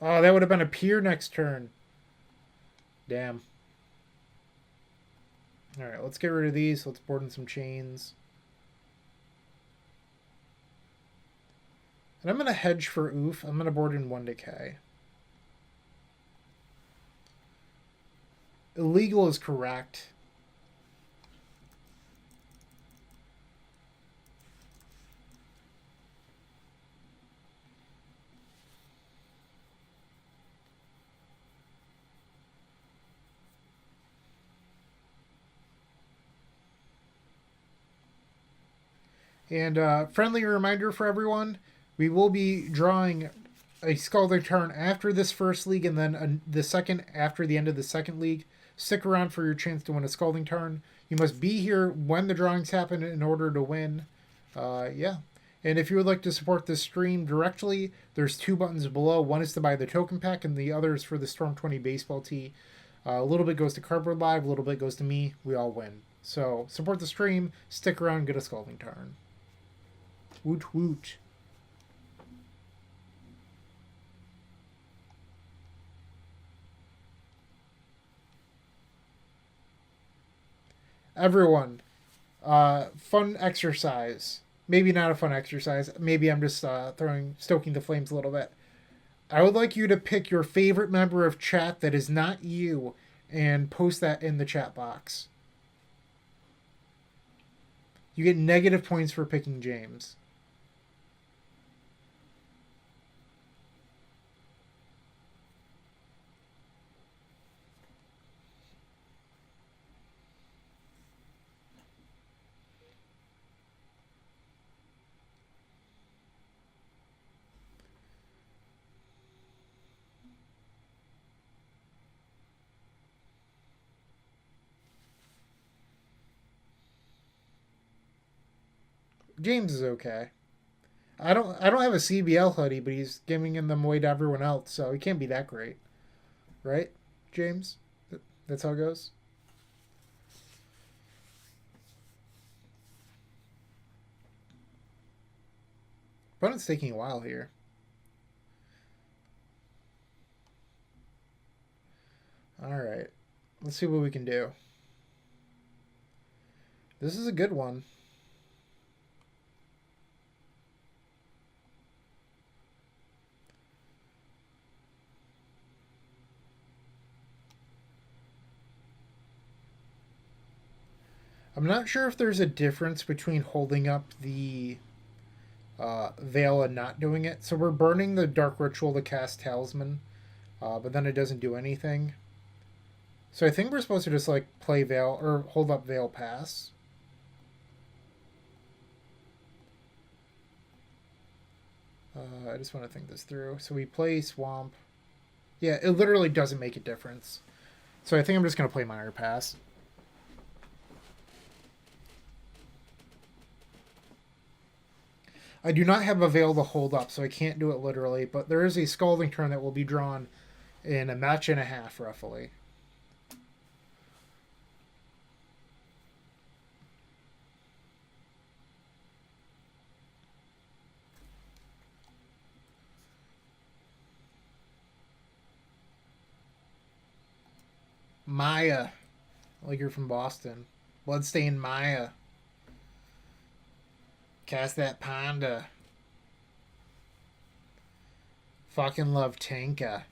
Oh, that would have been a pier next turn. Damn. Alright, let's get rid of these. Let's board in some chains. And I'm going to hedge for oof. I'm going to board in 1 decay. Illegal is correct. And friendly reminder for everyone, we will be drawing a Scalding Tarn after this first league and then the second after the end of the second league. Stick around for your chance to win a Scalding Tarn. You must be here when the drawings happen in order to win. Yeah. And if you would like to support this stream directly, there's 2 buttons below. One is to buy the token pack, and the other is for the Storm 20 baseball tee. A little bit goes to Cardboard.Live, a little bit goes to me. We all win. So support the stream, stick around, get a Scalding Tarn. Woot woot. Everyone, fun exercise. Maybe not a fun exercise. Maybe I'm just stoking the flames a little bit. I would like you to pick your favorite member of chat that is not you and post that in the chat box. You get negative points for picking James. James is okay. I don't have a CBL hoodie, but he's giving them away to everyone else, so he can't be that great. Right, James? That's how it goes? But it's taking a while here. Alright. Let's see what we can do. This is a good one. I'm not sure if there's a difference between holding up the veil and not doing it. So we're burning the Dark Ritual to cast Talisman, but then it doesn't do anything. So I think we're supposed to just like play Veil or hold up Veil Pass. I just want to think this through. So we play Swamp. Yeah, it literally doesn't make a difference. So I think I'm just going to play Mire Pass. I do not have a Veil to hold up, so I can't do it literally, but there is a Scalding Tarn that will be drawn in a match and a half, roughly. Maya. Like you're from Boston. Bloodstained Maya. Cast that Panda. Fucking love Tanka.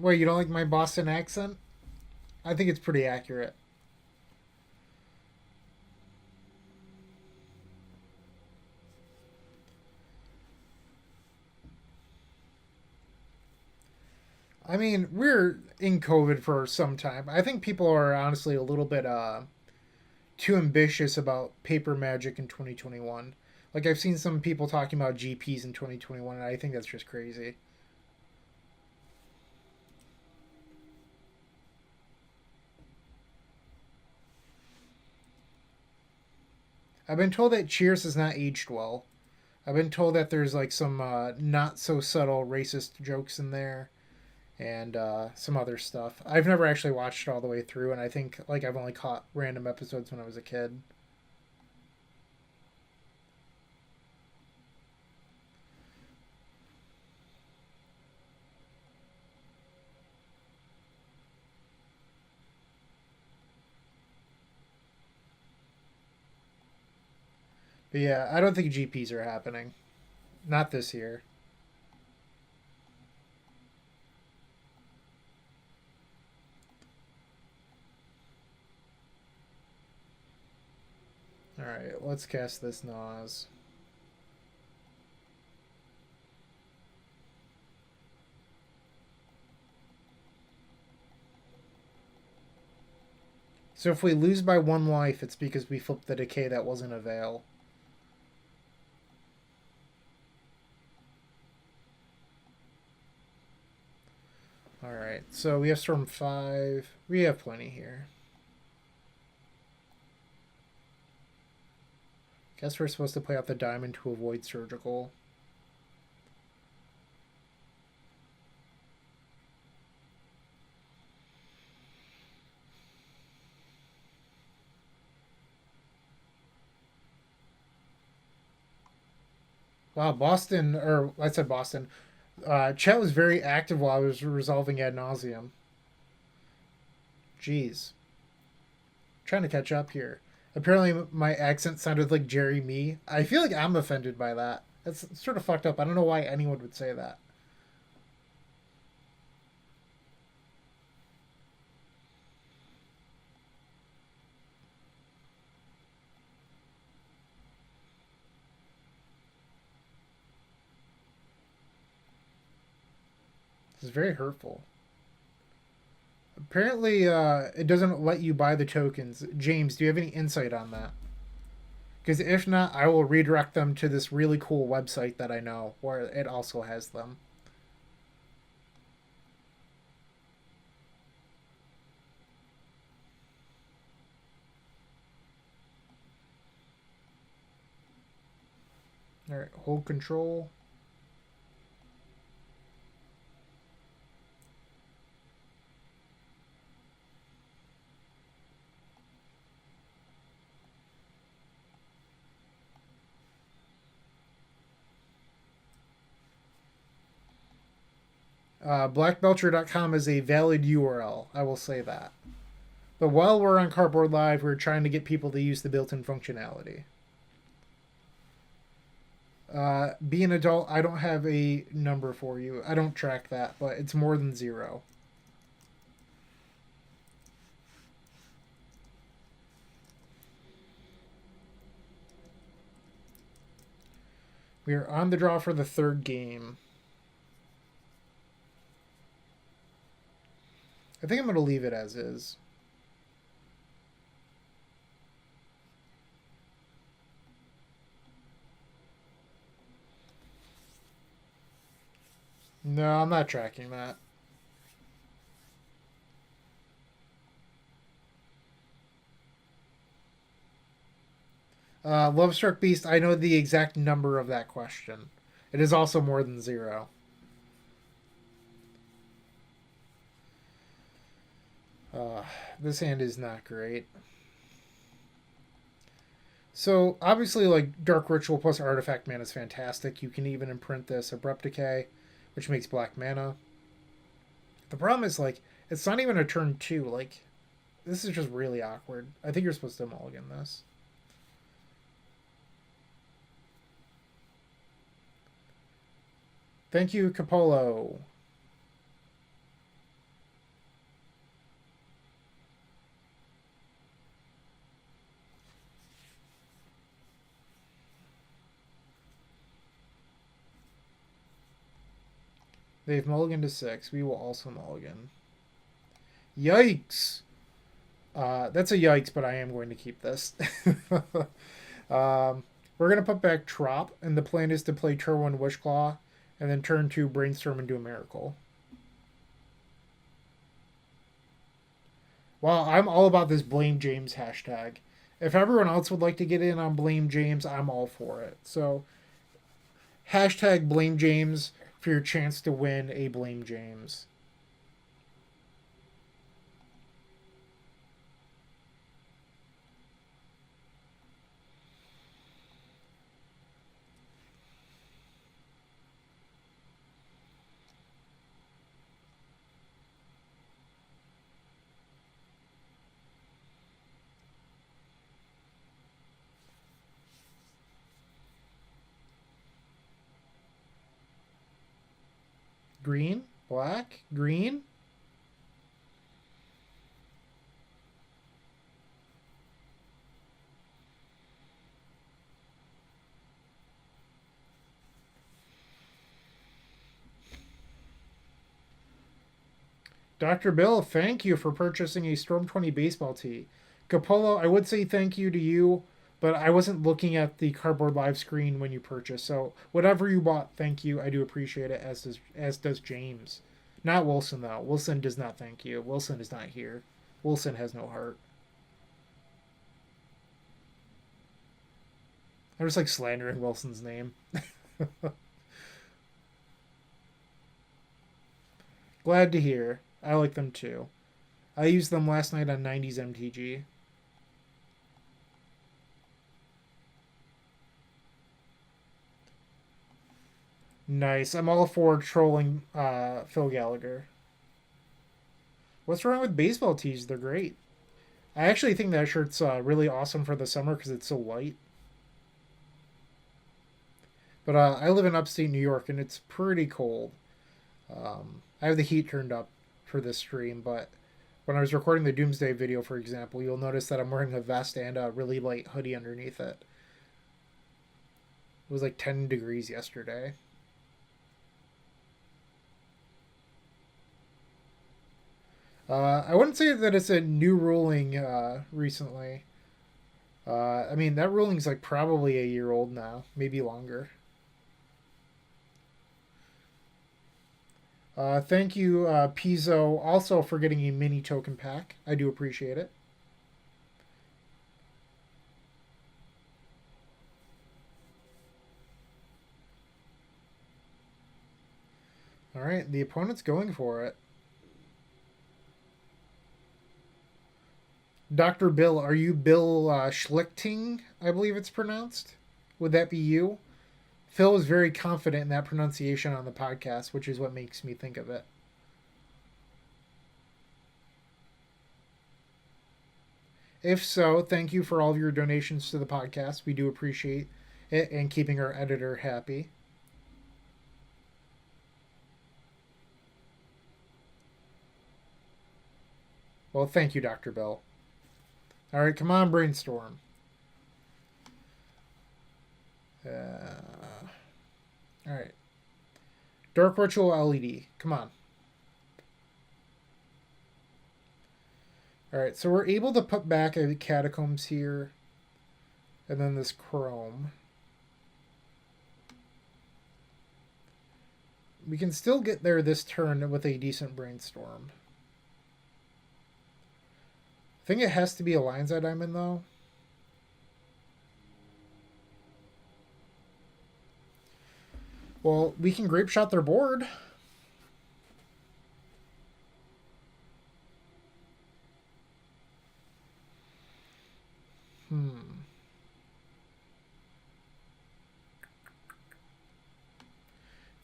Wait, you don't like my Boston accent? I think it's pretty accurate. I mean, we're in COVID for some time. I think people are honestly a little bit too ambitious about paper magic in 2021. Like I've seen some people talking about GPs in 2021, and I think that's just crazy. I've been told that Cheers has not aged well. I've been told that there's like some not so subtle racist jokes in there and some other stuff. I've never actually watched it all the way through, and I think like I've only caught random episodes when I was a kid. But yeah, I don't think GPs are happening. Not this year. All right, let's cast this Nas. So if we lose by 1 life, it's because we flipped the decay that wasn't a veil. Alright, so we have Storm 5. We have plenty here. Guess we're supposed to play out the diamond to avoid surgical. Wow, Boston, or I said Boston. Chet was very active while I was resolving ad nauseum. Jeez. Trying to catch up here. Apparently, my accent sounded like Jerry Me. I feel like I'm offended by that. That's sort of fucked up. I don't know why anyone would say that. This is very hurtful. Apparently, it doesn't let you buy the tokens. James, do you have any insight on that? Because if not, I will redirect them to this really cool website that I know where it also has them. All right, hold control. Blackbelcher.com is a valid URL. I will say that. But while we're on Cardboard Live, we're trying to get people to use the built-in functionality. Be an adult. I don't have a number for you. I don't track that, but it's more than 0. We are on the draw for the third game. I think I'm going to leave it as is. No, I'm not tracking that. Lovestruck Beast, I know the exact number of that question. It is also more than 0. This hand is not great. So, obviously, like, Dark Ritual plus Artifact Mana is fantastic. You can even imprint this Abrupt Decay, which makes black mana. The problem is, like, it's not even a turn 2. Like, this is just really awkward. I think you're supposed to mulligan this. Thank you, Capolo. They've mulliganed to 6. We will also mulligan. Yikes! That's a yikes, but I am going to keep this. We're going to put back Trop, and the plan is to play turn 1 Wishclaw, and then turn 2 Brainstorm and do a Miracle. Well, I'm all about this Blame James hashtag. If everyone else would like to get in on Blame James, I'm all for it. So, hashtag Blame James for your chance to win a Blame James. Green? Black? Green? Dr. Bill, thank you for purchasing a Storm 20 baseball tee. Capolo, I would say thank you to you, but I wasn't looking at the Cardboard.Live screen when you purchased. So whatever you bought, thank you. I do appreciate it, as does James. Not Wilson though. Wilson does not thank you. Wilson is not here. Wilson has no heart. I'm just like slandering Wilson's name. Glad to hear. I like them too. I used them last night on 90s MTG. Nice. I'm all for trolling Phil Gallagher. What's wrong with baseball tees? They're great. I actually think that shirt's really awesome for the summer because it's so light. But I live in upstate New York and it's pretty cold. I have the heat turned up for this stream, but when I was recording the Doomsday video, for example, you'll notice that I'm wearing a vest and a really light hoodie underneath it. It was like 10 degrees yesterday. I wouldn't say that it's a new ruling recently. I mean, that ruling's like probably a year old now, maybe longer. Thank you, Pizzo, also for getting a mini token pack. I do appreciate it. All right, the opponent's going for it. Dr. Bill, are you Bill Schlichting? I believe it's pronounced. Would that be you? Phil was very confident in that pronunciation on the podcast, which is what makes me think of it. If so, thank you for all of your donations to the podcast. We do appreciate it and keeping our editor happy. Well, thank you, Dr. Bill. All right, come on, Brainstorm. All right. Dark Ritual LED. Come on. All right, so we're able to put back a Catacombs here. And then this Chrome. We can still get there this turn with a decent Brainstorm. I think it has to be a Lion's Eye Diamond, though. Well, we can Grape Shot their board.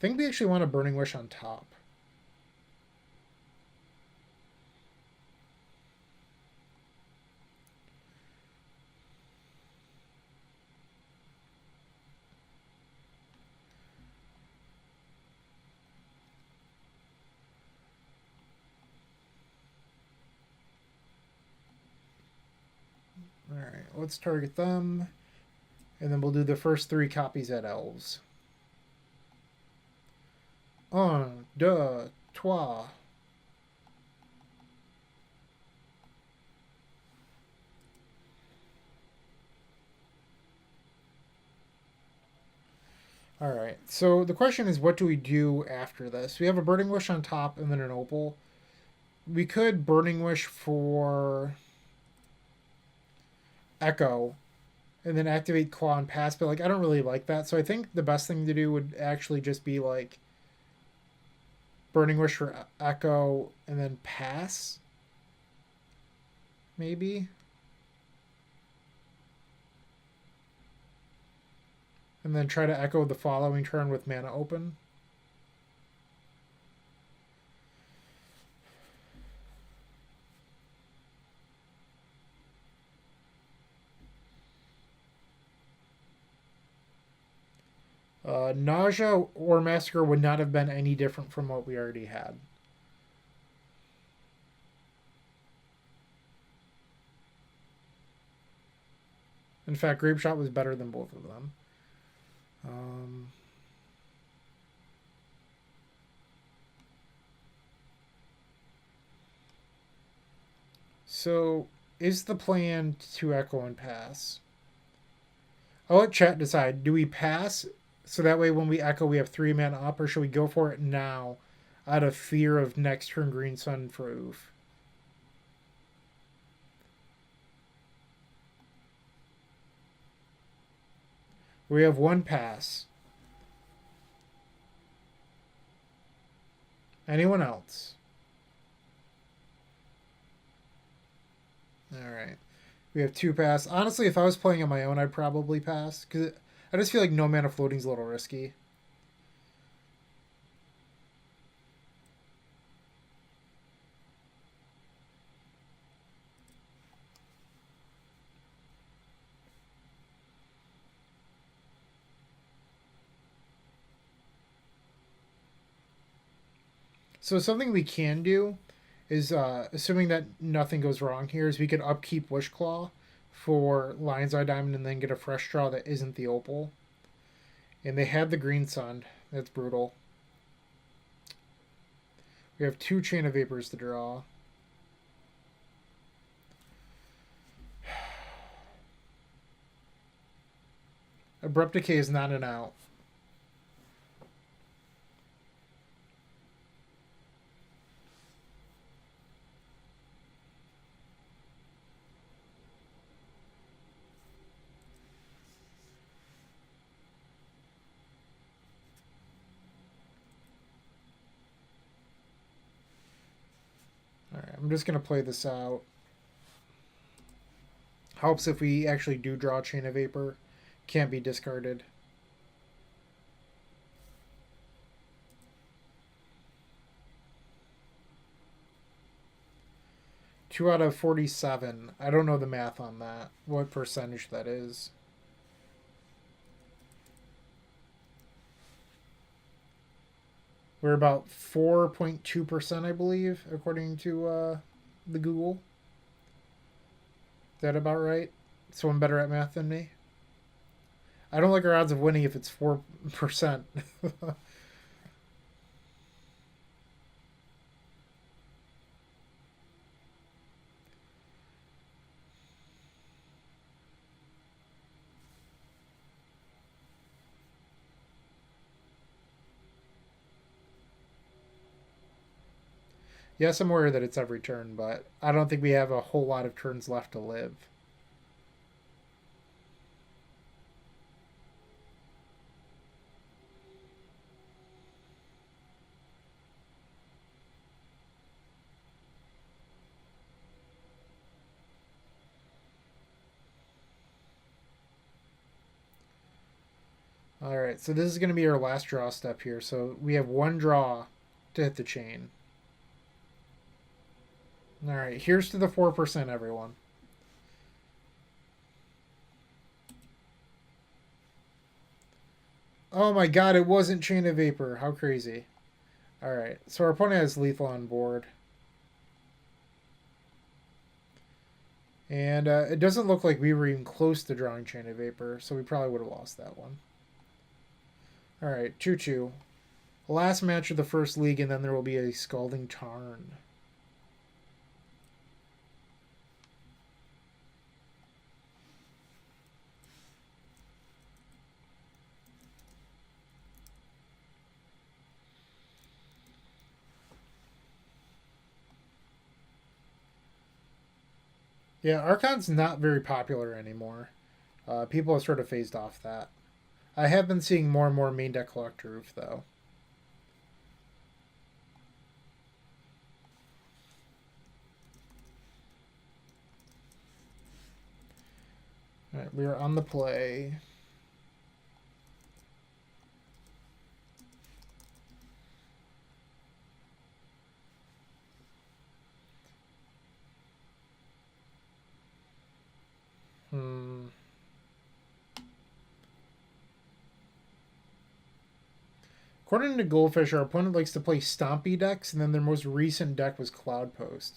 I think we actually want a Burning Wish on top. Alright, let's target them. And then we'll do the first 3 copies at Elves. Un, deux, trois. All right. So the question is, what do we do after this? We have a Burning Wish on top and then an Opal. We could Burning Wish for Echo and then activate Claw and pass, but like I don't really like that. So I think the best thing to do would actually just be like Burning Wish for Echo and then pass. Maybe. And then try to echo the following turn with mana open. Nausea or Massacre would not have been any different from what we already had. In fact, Grape Shot was better than both of them. So, is the plan to echo and pass? I'll let chat decide. Do we pass so that way when we echo we have 3 mana up, or should we go for it now out of fear of next turn Green Sun for oof? We have 1 pass. Anyone else? Alright. We have 2 pass. Honestly, if I was playing on my own, I'd probably pass. Because I just feel like no mana floating's a little risky. So something we can do is, assuming that nothing goes wrong here, is we could upkeep Wishclaw for Lion's Eye Diamond and then get a fresh draw that isn't the Opal. And they had the Green Sun. That's brutal. We have 2 Chain of Vapors to draw. Abrupt Decay is not an out. Alright, I'm just going to play this out. Helps if we actually do draw Chain of Vapor. Can't be discarded. Two out of 47. I don't know the math on that. What percentage that is. We're about 4.2%, I believe, according to the Google. Is that about right? Someone better at math than me? I don't like our odds of winning if it's 4%. Yes, I'm aware that it's every turn, but I don't think we have a whole lot of turns left to live. Alright, so this is going to be our last draw step here. So we have 1 draw to hit the chain. Alright, here's to the 4%, everyone. Oh my god, it wasn't Chain of Vapor. How crazy. Alright, so our opponent has lethal on board. And it doesn't look like we were even close to drawing Chain of Vapor, so we probably would have lost that one. Alright, 2-2. last match of the first league, and then there will be a Scalding Tarn. Yeah, Archon's not very popular anymore. People have sort of phased off that. I have been seeing more and more main deck collector roof, though. Alright, we are on the play. According to Goldfish, our opponent likes to play Stompy decks, and then their most recent deck was Cloudpost.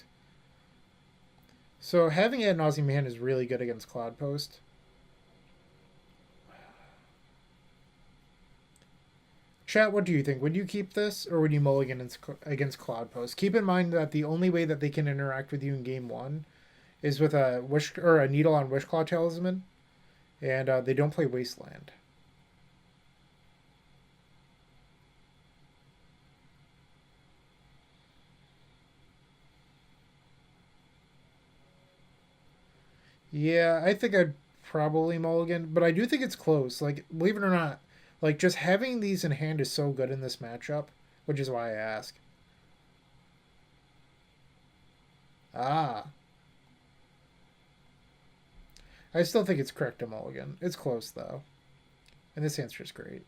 So having Ad Nauseam hand is really good against Cloudpost. Chat, what do you think? Would you keep this, or would you mulligan against Cloudpost? Keep in mind that the only way that they can interact with you in game one is with a wish or a Needle on Wishclaw Talisman, and they don't play Wasteland. Yeah, I think I'd probably mulligan, but I do think it's close. Like, believe it or not, like just having these in hand is so good in this matchup, which is why I ask. Ah, I still think it's correct to mulligan. It's close though, and this answer is great.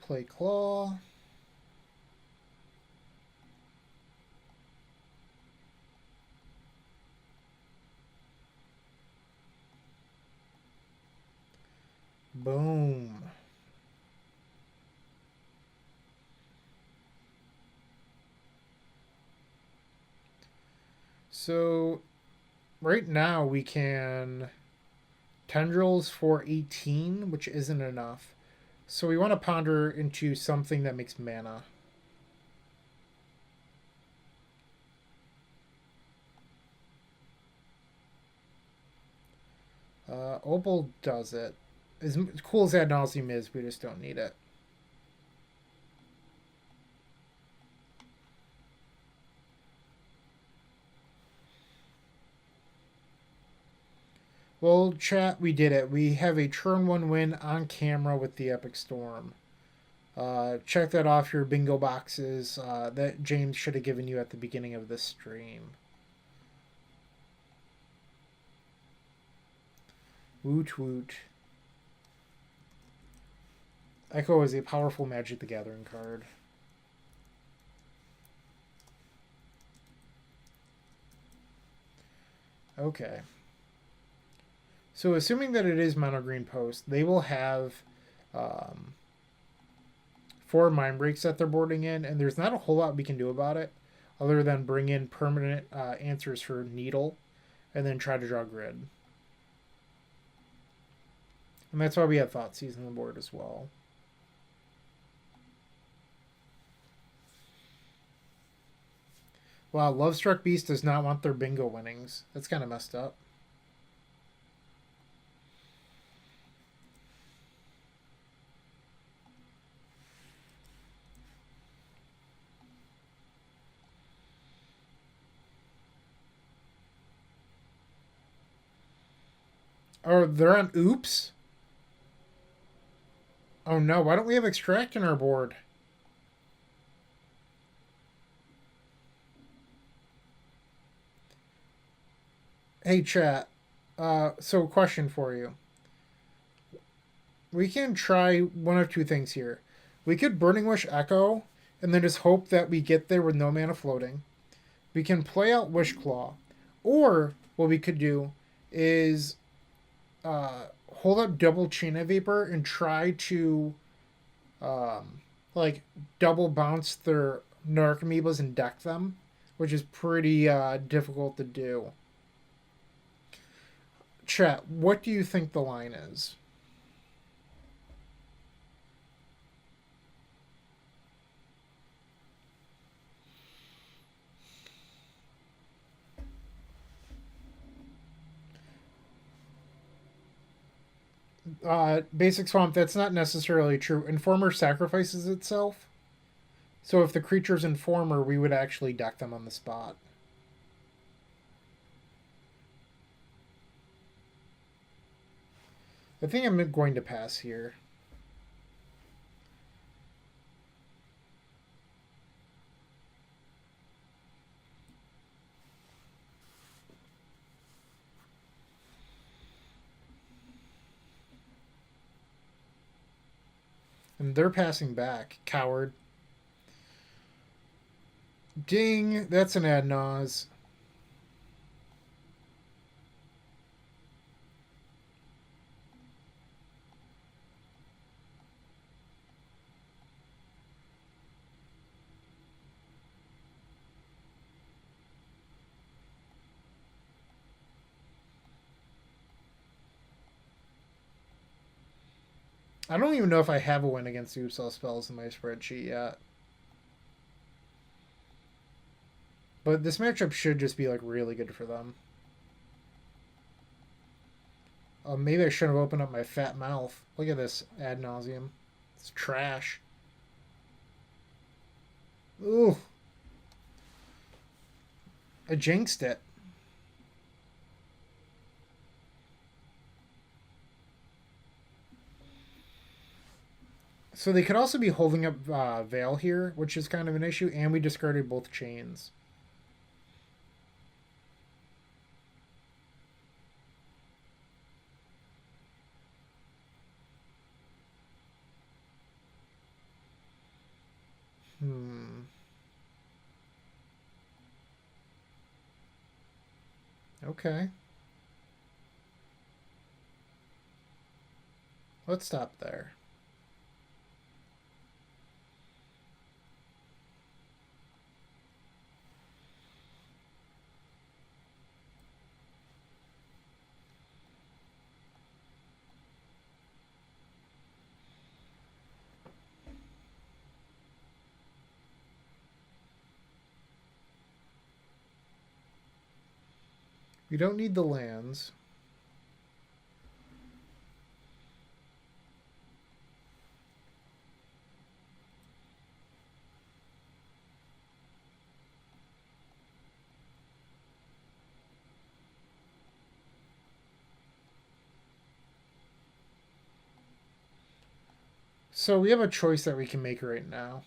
Play Claw. Boom. So right now we can Tendrils for 18, which isn't enough. So we want to ponder into something that makes mana. Opal does it. As cool as Ad Nauseam is, we just don't need it. Well, chat, we did it. We have a turn one win on camera with the EPIC Storm. Check that off your bingo boxes that James should have given you at the beginning of this stream. Woot woot. Echo is a powerful Magic the Gathering card. Okay. So assuming that it is mono green post, they will have 4 mind breaks that they're boarding in, and there's not a whole lot we can do about it other than bring in permanent answers for Needle and then try to draw grid. And that's why we have Thoughtseize on the board as well. Wow, Lovestruck Beast does not want their bingo winnings. That's kind of messed up. Oh, they're on Oops? Oh no, why don't we have Extract in our board? Hey, chat. So, question for you. We can try one of two things here. We could Burning Wish Echo and then just hope that we get there with no mana floating. We can play out Wish Claw, or what we could do is hold up double Chain of Vapor and try to um, like double bounce their Narc Amoebas and deck them, which is pretty difficult to do. Chat, what do you think the line is? Basic Swamp, that's not necessarily true. Informer sacrifices itself. So if the creature's Informer, we would actually deck them on the spot. I think I'm going to pass here. And they're passing back. Coward. Ding. That's an ad nause. I don't even know if I have a win against Upsell spells in my spreadsheet yet. But this matchup should just be like really good for them. Maybe I shouldn't have opened up my fat mouth. Look at this ad nauseum. It's trash. Ooh. I jinxed it. So they could also be holding up Veil here, which is kind of an issue, and we discarded both chains. Okay. Let's stop there. We don't need the lands. So we have a choice that we can make right now.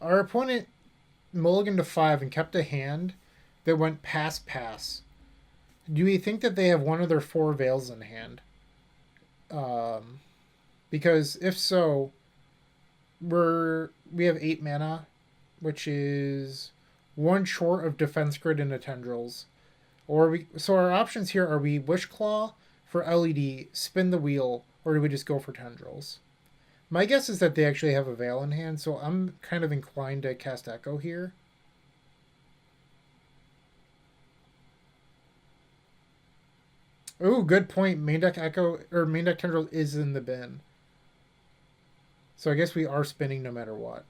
Our opponent mulliganed to 5 and kept a hand that went pass. Do we think that they have one of their 4 Veils in hand? Because if so, we have 8 mana, which is 1 short of Defense Grid and a Tendrils. So our options here are we Wish Claw for LED, spin the wheel, or do we just go for Tendrils? My guess is that they actually have a Veil in hand, so I'm kind of inclined to cast Echo here. Oh, good point. Main deck Echo or main deck Tendril is in the bin. So I guess we are spinning no matter what.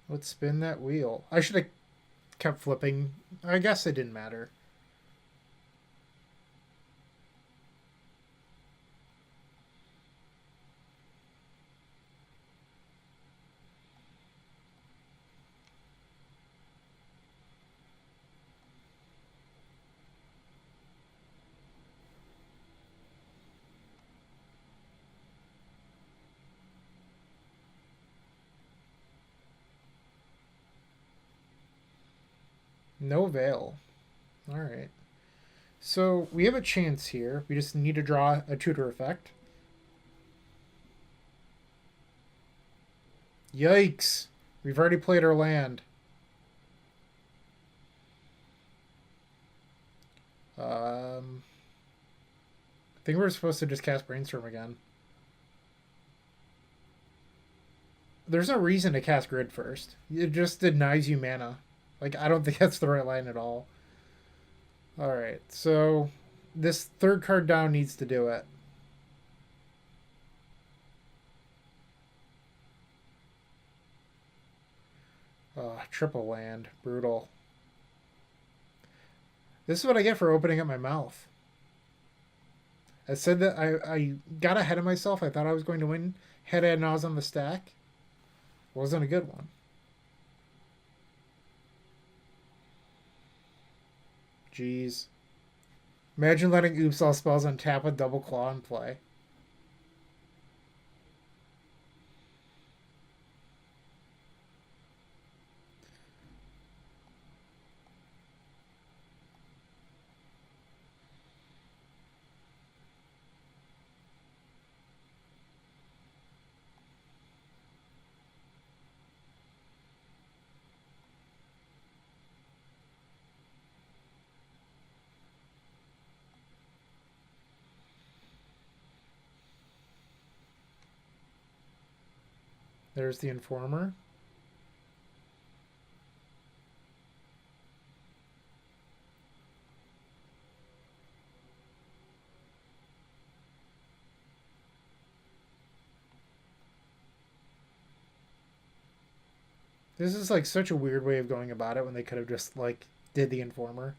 Let's spin that wheel. I should have kept flipping. I guess it didn't matter. No Veil. All right. So we have a chance here. We just need to draw a tutor effect. Yikes! We've already played our land. I think we're supposed to just cast Brainstorm again. There's no reason to cast Grid first. It just denies you mana. Like, I don't think that's the right line at all. Alright, so this third card down needs to do it. Triple land. Brutal. This is what I get for opening up my mouth. I said that I got ahead of myself. I thought I was going to win. Had ad Naz on the stack. Wasn't a good one. Jeez. Imagine letting Oops All Spells on tap with Double Claw in play. There's the Informer. This is like such a weird way of going about it when they could have just like did the Informer.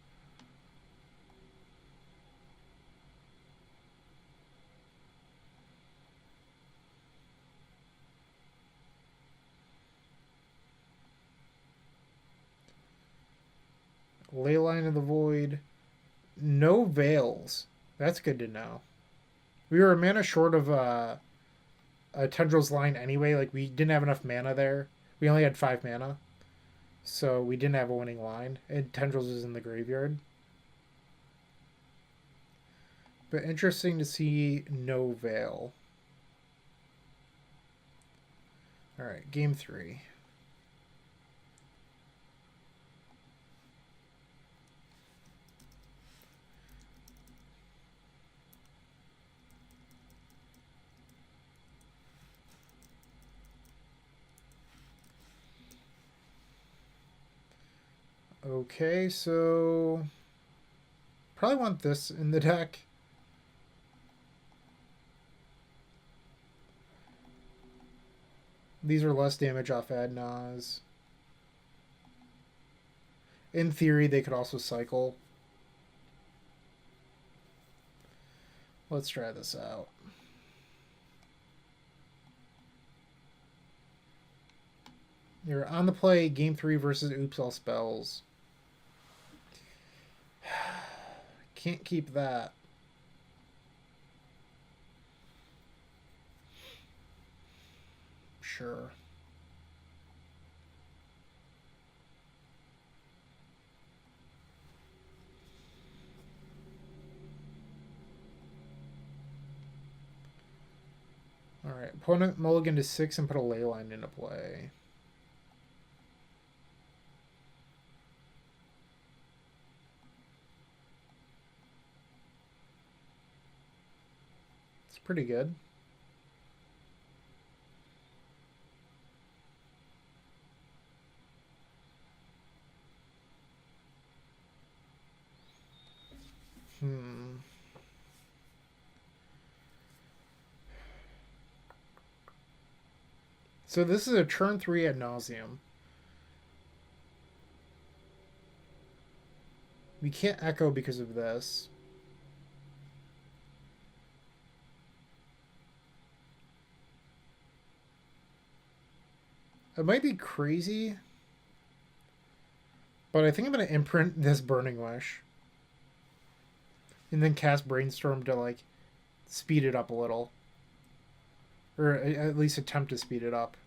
Leyline of the Void. No Veils. That's good to know. We were a mana short of a Tendrils line anyway. Like, we didn't have enough mana there. We only had 5 mana. So we didn't have a winning line. And Tendrils was in the graveyard. But interesting to see no Veil. Alright, game 3. Okay, so probably want this in the deck. These are less damage off Adnaz. In theory, they could also cycle. Let's try this out. You're on the play, game 3 versus Oops All Spells. Can't keep that. Sure. Alright, opponent mulligan to 6 and put a Leyline into play. It's pretty good. So this is a turn 3 ad nauseum. We can't echo because of this. It might be crazy, but I think I'm going to imprint this Burning Wish. And then cast Brainstorm to, like, speed it up a little. Or at least attempt to speed it up.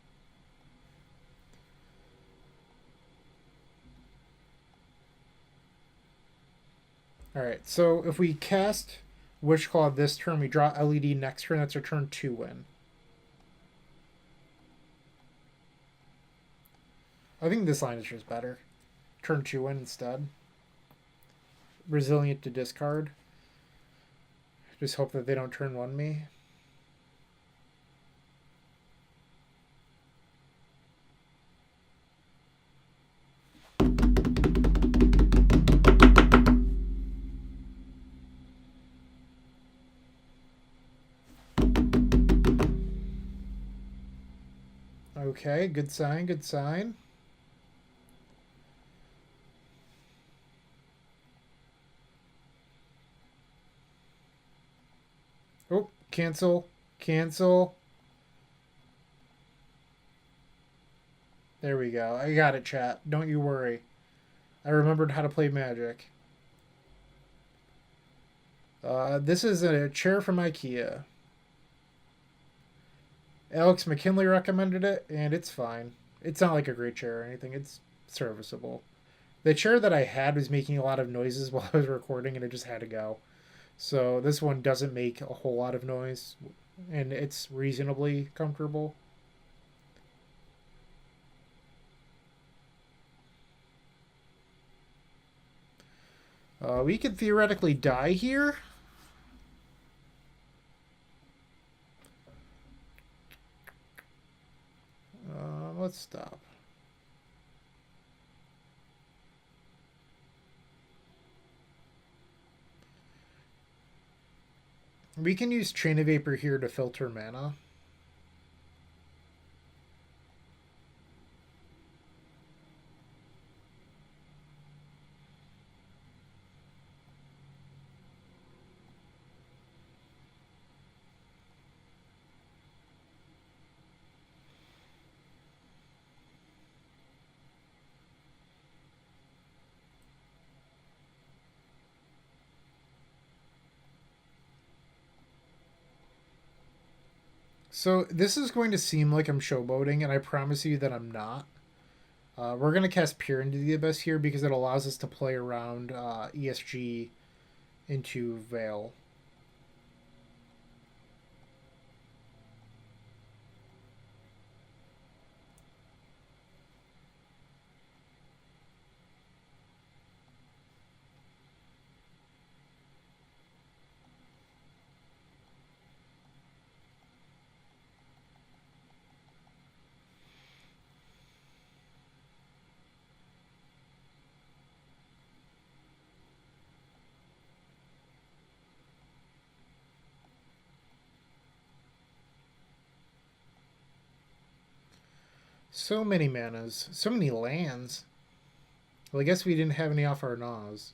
Alright, so if we cast Wish Claw this turn, we draw LED next turn, that's our turn 2 win. I think this line is just better. Turn 2 win instead. Resilient to discard. Just hope that they don't turn 1 me. Okay, good sign, good sign. Oh, cancel, cancel. There we go. I got it, chat. Don't you worry. I remembered how to play Magic. This is a chair from IKEA. Alex McKinley recommended it, and it's fine. It's not like a great chair or anything. It's serviceable. The chair that I had was making a lot of noises while I was recording, and it just had to go. So this one doesn't make a whole lot of noise, and it's reasonably comfortable. We could theoretically die here. Let's stop. We can use Chain of Vapor here to filter mana. So this is going to seem like I'm showboating, and I promise you that I'm not. We're going to cast Peer into the Abyss here because it allows us to play around ESG into Veil. So many manas. So many lands. Well, I guess we didn't have any off our Nas.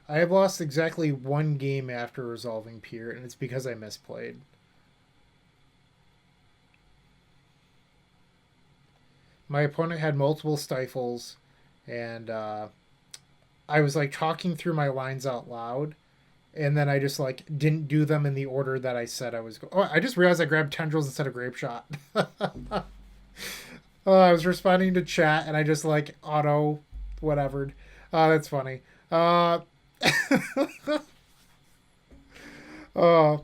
I have lost exactly one game after resolving Peer, and it's because I misplayed. My opponent had multiple stifles, and I was like talking through my lines out loud, and then I just like didn't do them in the order that I said I was going. Oh, I just realized I grabbed tendrils instead of grape shot. I was responding to chat, and I just like auto whatevered. That's funny. Uh, uh,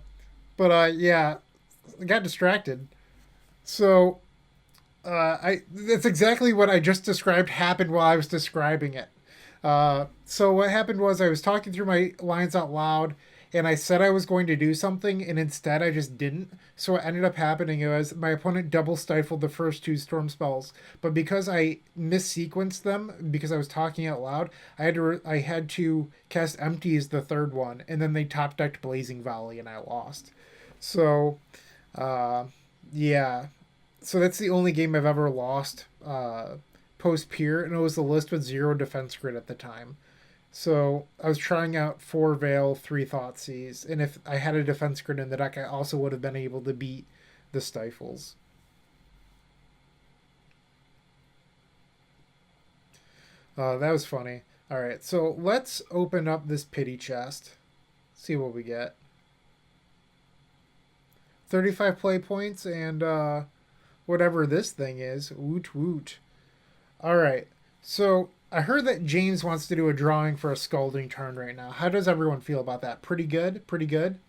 but yeah, I got distracted. So I that's exactly what I just described happened while I was describing it. So what happened was I was talking through my lines out loud, and I said I was going to do something, and instead I just didn't. So what ended up happening was my opponent double stifled the first two storm spells, but because I missequenced them because I was talking out loud, I had to cast Empty as the third one, and then they top decked Blazing Volley, and I lost. So, uh, yeah, so that's the only game I've ever lost post Peer, and it was the list with 0 defense grid at the time. So I was trying out 4 Veil, 3 Thoughtseize, and if I had a defense grid in the deck, I also would have been able to beat the Stifles. That was funny. All right, so let's open up this pity chest. See what we get. 35 play points and whatever this thing is. Woot woot. All right. So I heard that James wants to do a drawing for a Scalding Tarn right now. How does everyone feel about that? Pretty good? Pretty good?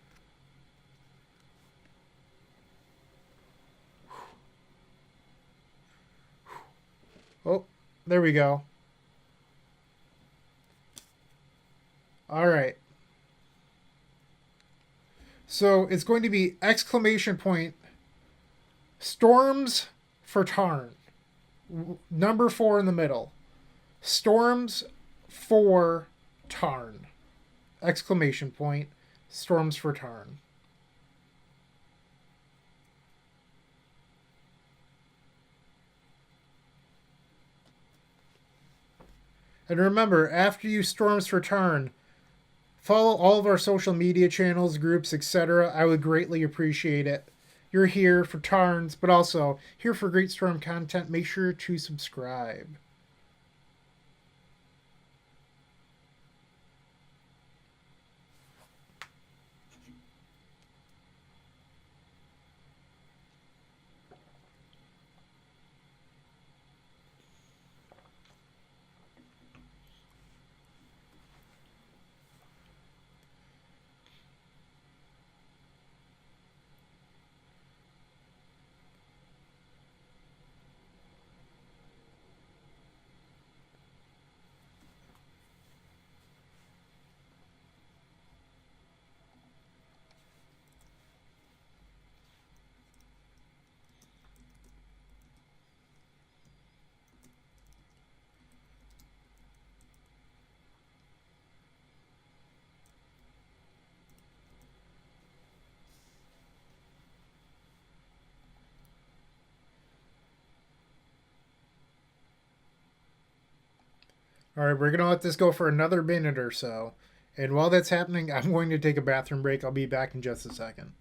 Oh, there we go. All right. So it's going to be exclamation point Storms for Tarn. Number 4 in the middle. Storms for Tarn. Exclamation point. Storms for Tarn. And remember, after you Storms for Tarn, follow all of our social media channels, groups, etc. I would greatly appreciate it. You're here for Tarns, but also here for great Storm content. Make sure to subscribe. All right, we're going to let this go for another minute or so. And while that's happening, I'm going to take a bathroom break. I'll be back in just a second.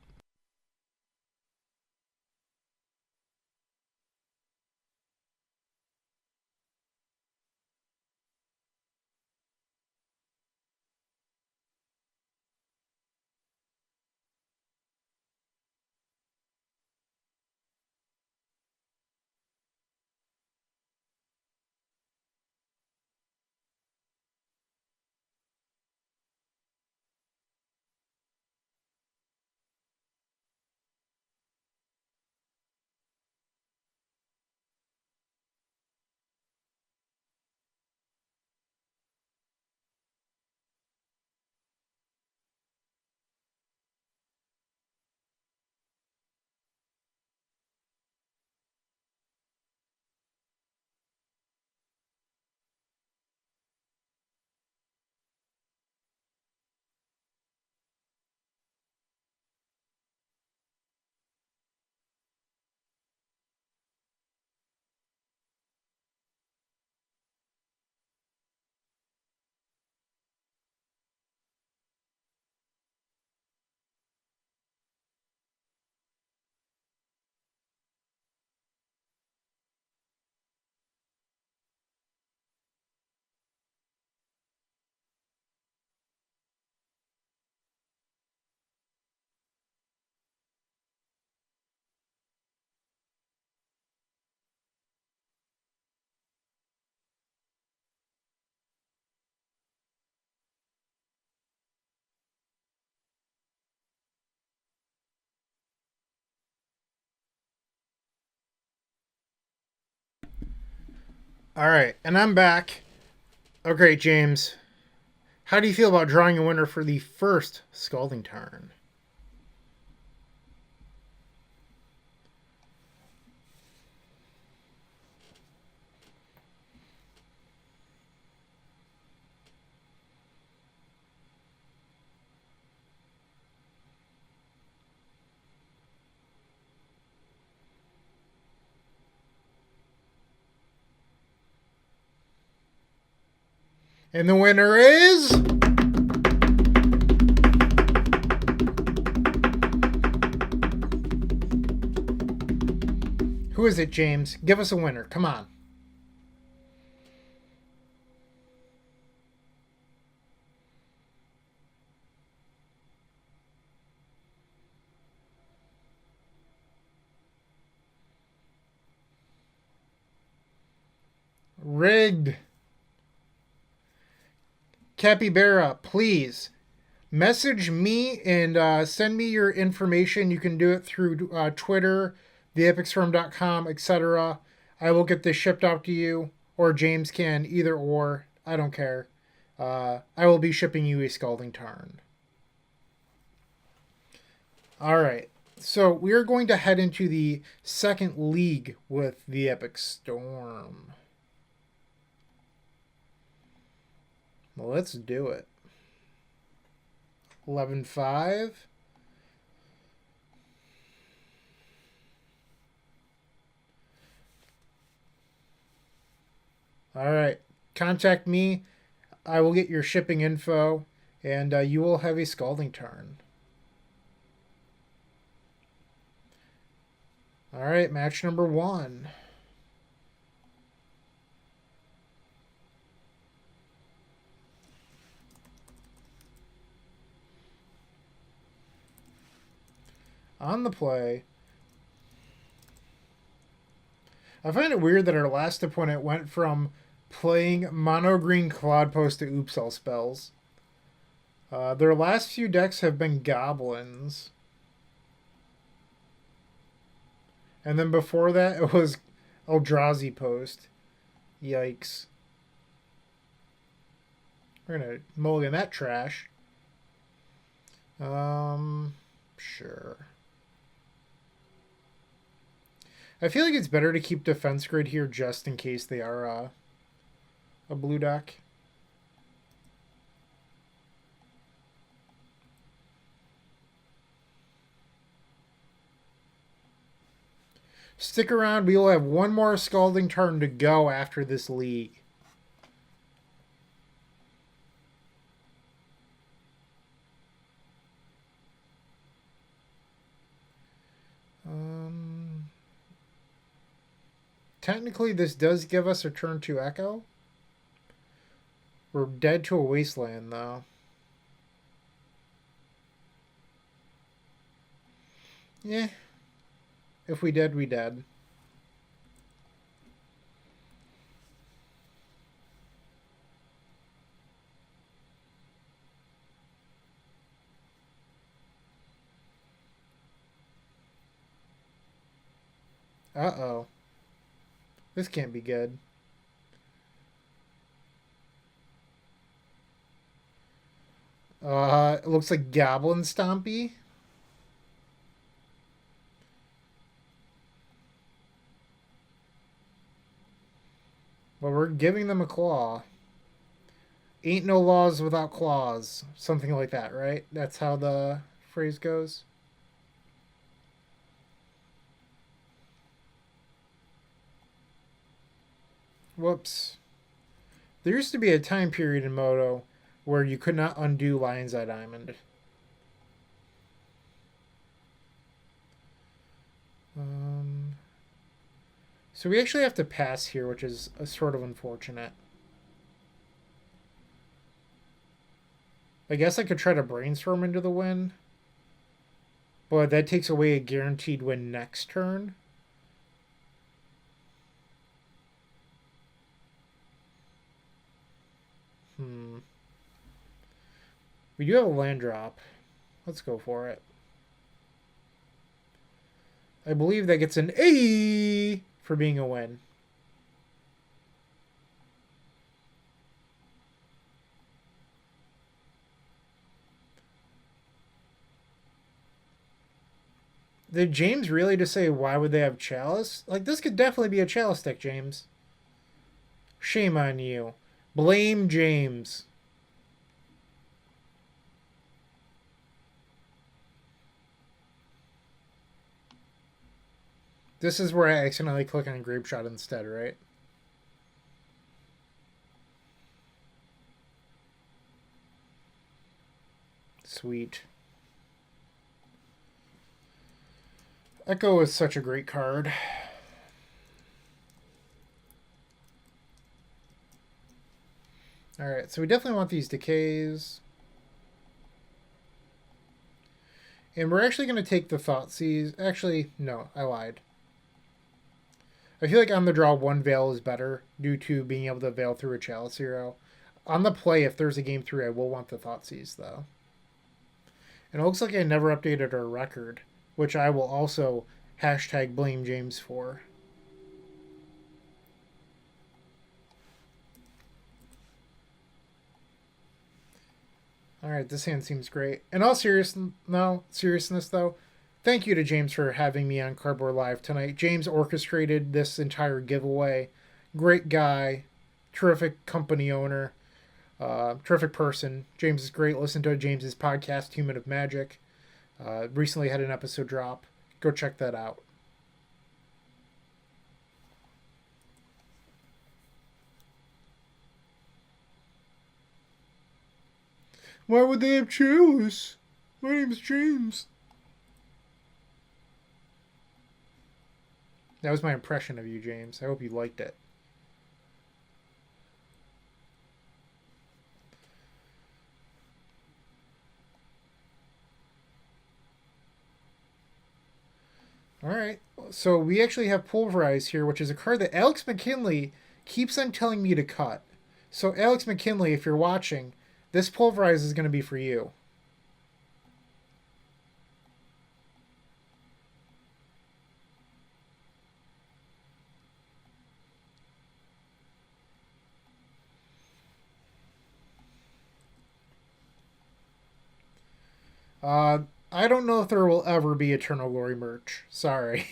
All right, and I'm back. Okay, James. How do you feel about drawing a winner for the first Scalding Tarn? And the winner is... Who is it, James? Give us a winner. Come on. Rigged. Capybara, please message me and send me your information. You can do it through Twitter, theepicstorm.com, etc. I will get this shipped out to you, or James can, either or. I don't care. I will be shipping you a Scalding Tarn. All right. So we are going to head into the second league with the EPIC Storm. Well, let's do it. 11-5. All right. Contact me. I will get your shipping info, and you will have a Scalding Tarn. All right, match number 1. On the play. I find it weird that our last opponent went from playing mono green Cloudpost to Oops All Spells. Their last few decks have been Goblins. And then before that, it was Eldrazi Post. Yikes. We're going to mulligan that trash. Sure. I feel like it's better to keep Defense Grid here just in case they are a blue deck. Stick around. We will have one more Scalding Tarn to go after this league. Technically, this does give us a turn 2 Echo. We're dead to a Wasteland, though. Yeah. If we did, we dead. Uh-oh. This can't be good. It looks like Goblin Stompy. Well, we're giving them a claw. Ain't no laws without claws. Something like that, right? That's how the phrase goes. Whoops. There used to be a time period in Moto where you could not undo Lion's Eye Diamond. So we actually have to pass here, which is a sort of unfortunate. I guess I could try to brainstorm into the win. But that takes away a guaranteed win next turn. We do have a land drop. Let's go for it. I believe that gets an A for being a win. Did James really just say, why would they have Chalice? Like, this could definitely be a Chalice deck, James. Shame on you. Blame James. This is where I accidentally click on Grape Shot instead, right? Sweet. Echo is such a great card. Alright, so we definitely want these decays. And we're actually going to take the Thoughtseize. Actually, no, I lied. I feel like on the draw, one veil is better due to being able to veil through a Chalice Hero. On the play, if there's a game 3, I will want the Thoughtseize, though. And it looks like I never updated our record, which I will also hashtag blame James for. All right, this hand seems great. In all seriousness though, thank you to James for having me on Cardboard.Live tonight. James orchestrated this entire giveaway. Great guy, terrific company owner, terrific person. James is great. Listen to James's podcast, Human of Magic. Recently had an episode drop. Go check that out. Why would they have Chalice? My name's James. That was my impression of you, James. I hope you liked it. All right. So we actually have Pulverize here, which is a card that Alex McKinley keeps on telling me to cut. So Alex McKinley, if you're watching, this Pulverize is going to be for you. I don't know if there will ever be Eternal Glory merch. Sorry.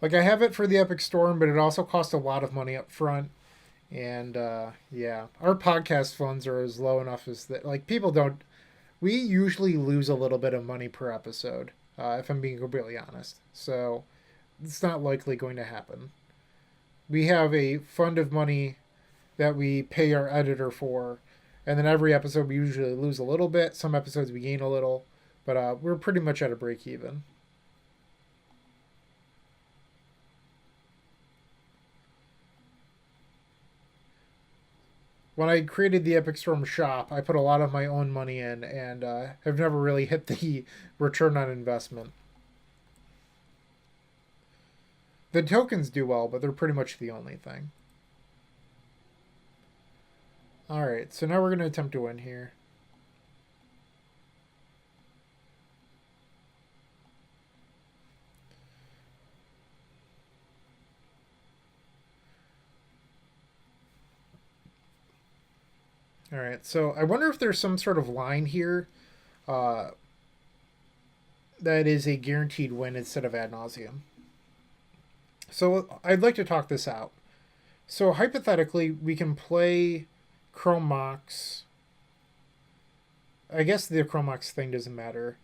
Like, I have it for the EPIC Storm, but it also costs a lot of money up front. And, yeah, our podcast funds are as low enough as that. Like, people don't. We usually lose a little bit of money per episode, if I'm being completely honest. So, it's not likely going to happen. We have a fund of money that we pay our editor for, and then every episode we usually lose a little bit. Some episodes we gain a little, but we're pretty much at a break even. When I created the EPIC Storm shop, I put a lot of my own money in, and have never really hit the return on investment. The tokens do well, but they're pretty much the only thing. Alright, so now we're going to attempt to win here. Alright, so I wonder if there's some sort of line here uh, that is a guaranteed win instead of ad nauseum. So I'd like to talk this out. So hypothetically, we can play Chrome Mox. I guess the Chrome Mox thing doesn't matter.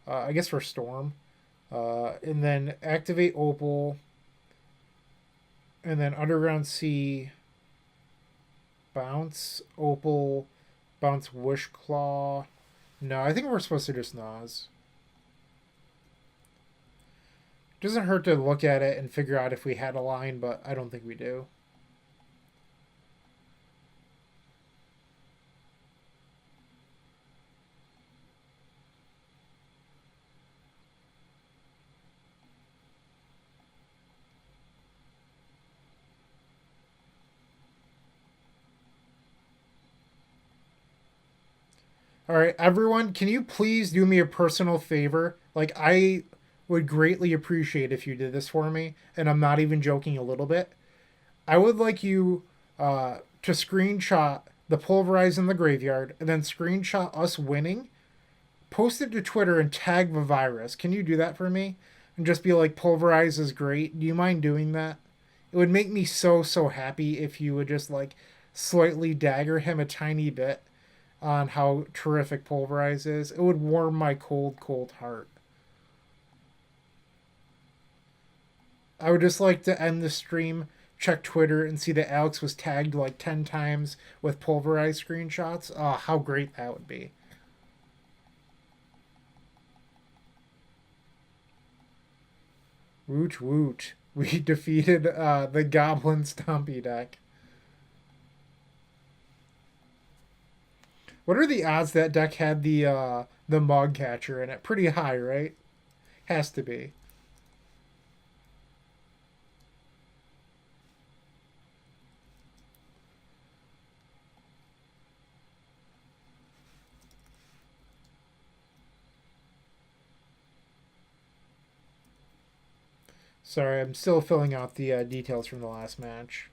I guess for Storm. And then activate Opal. And then Underground Sea. Bounce Opal. Bounce Wishclaw. No, I think we're supposed to just Naz. Doesn't hurt to look at it and figure out if we had a line, but I don't think we do. All right, everyone, can you please do me a personal favor? Like, I would greatly appreciate if you did this for me, and I'm not even joking a little bit. I would like you to screenshot the Pulverize in the graveyard, and then screenshot us winning, post it to Twitter, and tag the virus. Can you do that for me? And just be like, Pulverize is great. Do you mind doing that? It would make me so, so happy if you would just, like, slightly dagger him a tiny bit on how terrific Pulverize is. It would warm my cold, cold heart. I would just like to end the stream, check Twitter, and see that Alex was tagged like 10 times with Pulverize screenshots. Oh, how great that would be. Woot woot. We defeated the Goblin Stompy deck. What are the odds that deck had the Mog Catcher in it? Pretty high, right? Has to be. Sorry, I'm still filling out the details from the last match.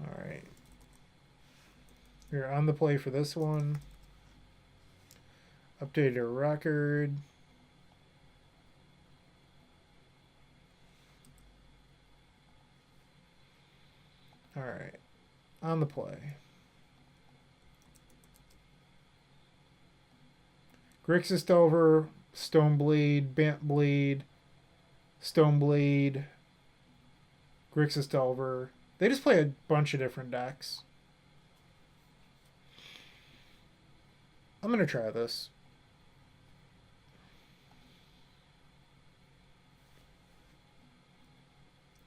Alright. We're on the play for this one. Updated a record. Alright. On the play. Grixis Delver, Stoneblade, Bantblade, Stoneblade, Grixis Delver. They just play a bunch of different decks. I'm going to try this.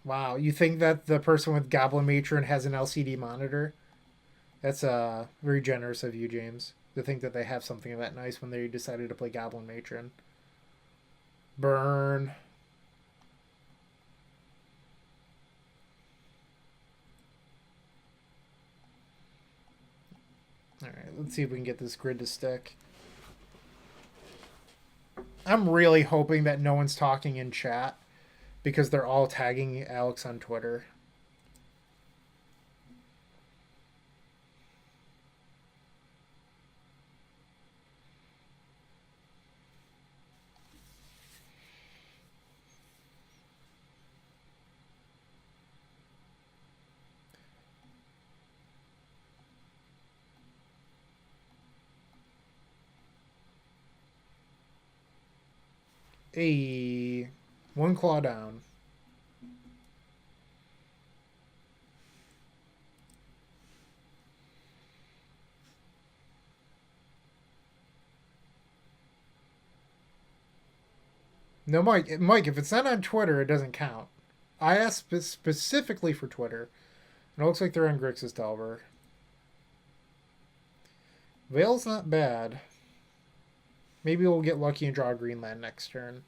Wow, you think that the person with Goblin Matron has an LCD monitor? That's very generous of you, James, to think that they have something that nice when they decided to play Goblin Matron. Burn. Alright, let's see if we can get this grid to stick. I'm really hoping that no one's talking in chat because they're all tagging Alex on Twitter. Hey, one claw down. No, Mike, if it's not on Twitter, it doesn't count. I asked specifically for Twitter. And it looks like they're on Grixis Delver. Veil's not bad. Maybe we'll get lucky and draw a green land next turn.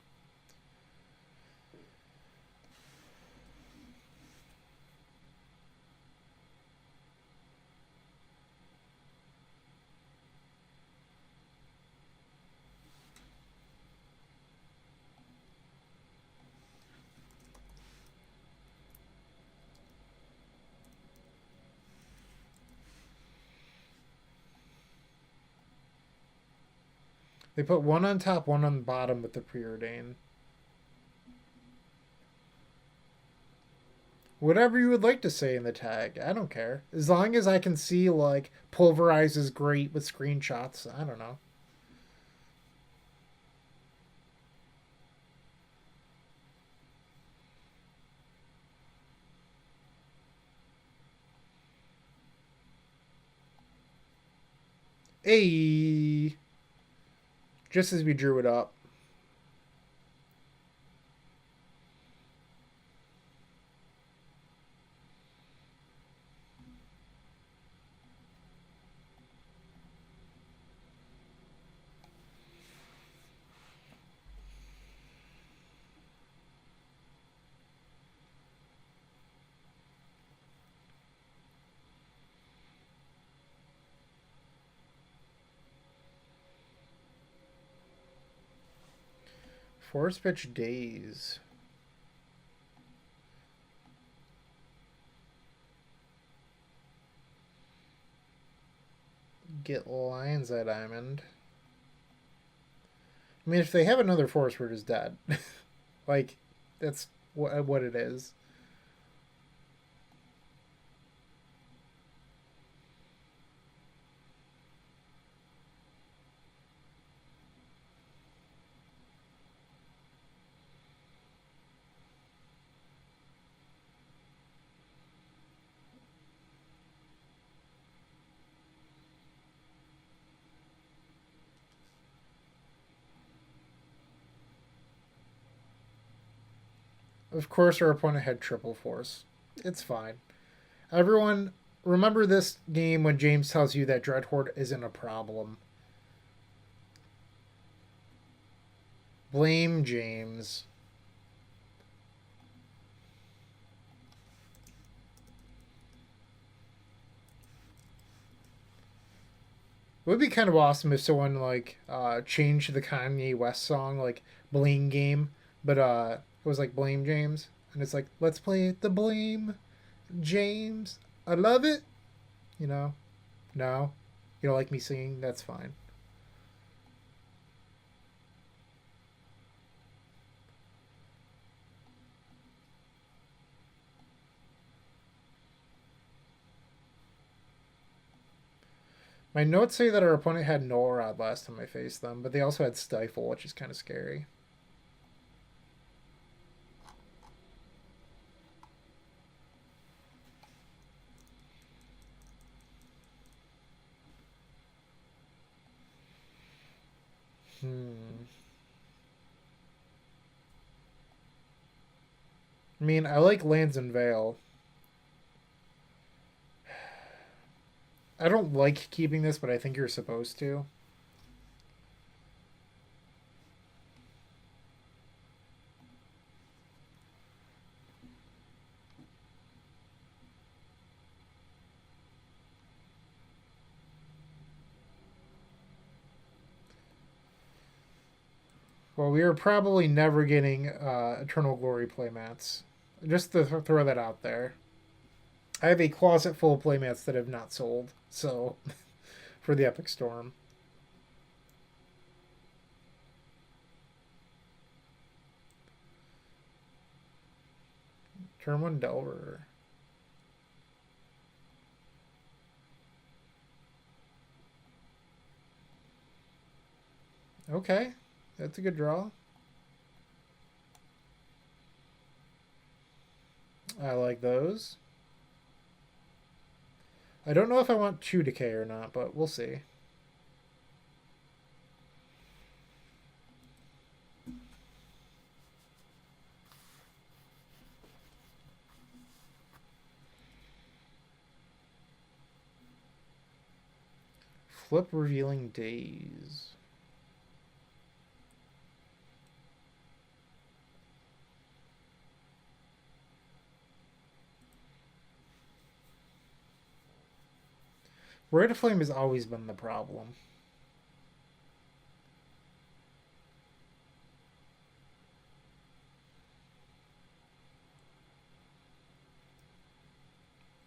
They put one on top, one on the bottom with the preordain. Whatever you would like to say in the tag, I don't care. As long as I can see, like, Pulverize is great with screenshots, I don't know. Hey! Just as we drew it up. Force pitch days. Get Lions at Diamond. I mean, if they have another force, we're just dead. Like, that's what it is. Of course, our opponent had triple force. It's fine. Everyone, remember this game when James tells you that Dreadhorde isn't a problem. Blame James. would be kind of awesome if someone like changed the Kanye West song like Blame Game, but it was like Blame James, and it's like let's play the Blame James. I love it. You know, no, you don't like me singing. That's fine. My notes say that our opponent had NORAD last time I faced them, but they also had Stifle, which is kind of scary. Hmm. I mean, I like Lands and Vale. I don't like keeping this, but I think you're supposed to. Well, we are probably never getting Eternal Glory playmats. Just to throw that out there. I have a closet full of playmats that have not sold, so for the EPIC Storm. Turn 1 Delver. Okay, that's a good draw. I like those. I don't know if I want 2 Decay or not, but we'll see. Flip Revealing Days. Rite of Flame has always been the problem.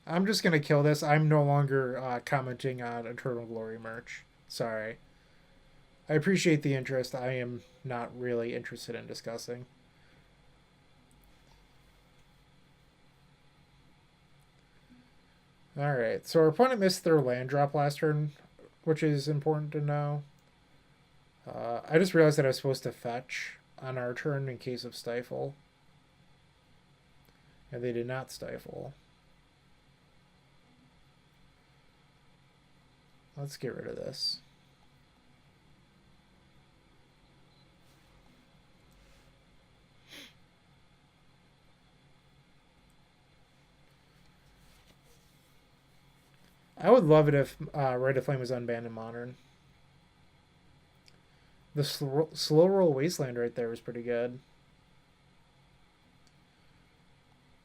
I'm just gonna kill this. I'm no longer commenting on Eternal Glory merch. Sorry. I appreciate the interest. I am not really interested in discussing. Alright, so our opponent missed their land drop last turn, which is important to know. I just realized that I was supposed to fetch on our turn in case of Stifle. And they did not Stifle. Let's get rid of this. I would love it if Rite of Flame was unbanned in Modern. The slow roll Wasteland right there was pretty good.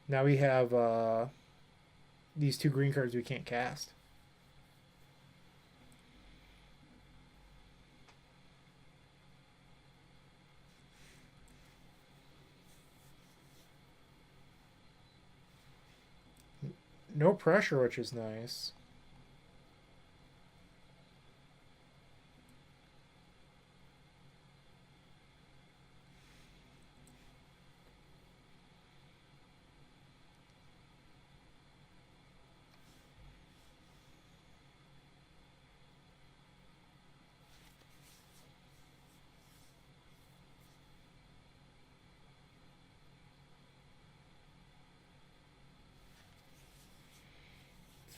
Now we have these 2 green cards we can't cast. No pressure, which is nice.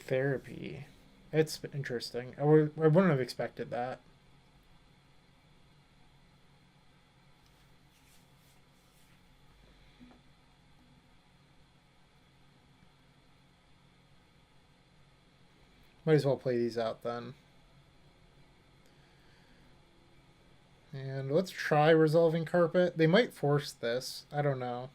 Therapy. It's interesting. I wouldn't have expected that. Might as well play these out then. And let's try Resolving Carpet. They might force this. I don't know.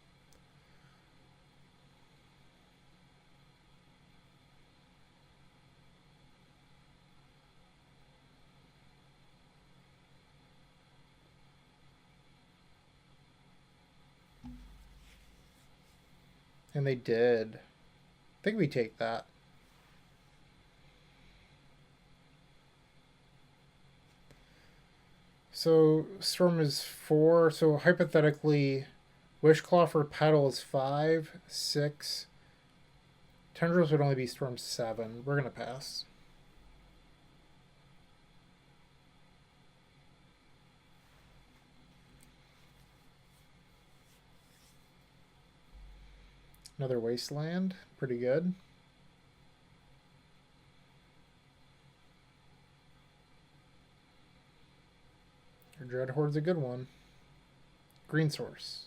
And they did. I think we take that. So Storm is 4. So hypothetically, Wishclaw for Petal is 5, 6. Tendrils would only be Storm 7. We're going to pass. Another Wasteland. Pretty good. Your Dreadhoard's a good one. Green Source.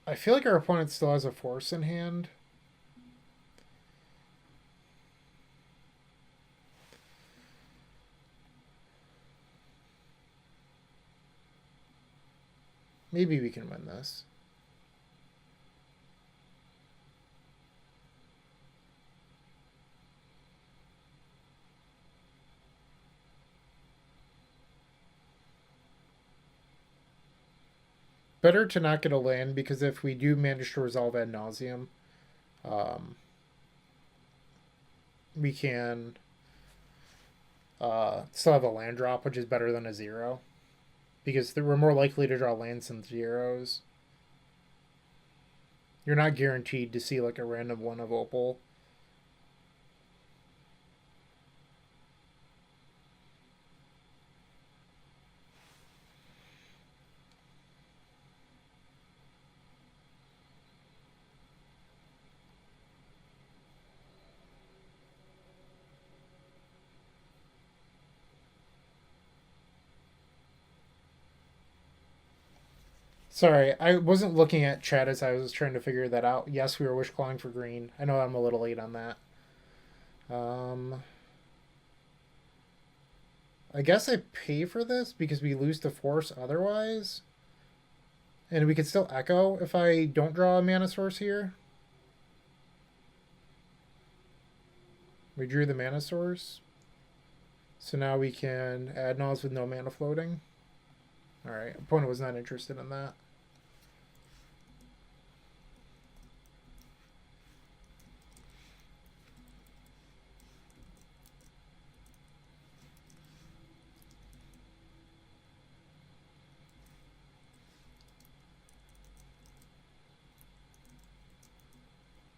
I feel like our opponent still has a Force in hand. Maybe we can win this. Better to not get a land, because if we do manage to resolve ad nauseum, we can still have a land drop, which is better than a 0. Because we're more likely to draw lands than 0s. You're not guaranteed to see like a random one of Opal. Sorry, I wasn't looking at chat as I was trying to figure that out. Yes, we were wish clawing for green. I know I'm a little late on that. I guess I pay for this because we lose to Force otherwise. And we could still Echo if I don't draw a mana source here. We drew the mana source. So now we can add Nas with no mana floating. Alright, opponent was not interested in that.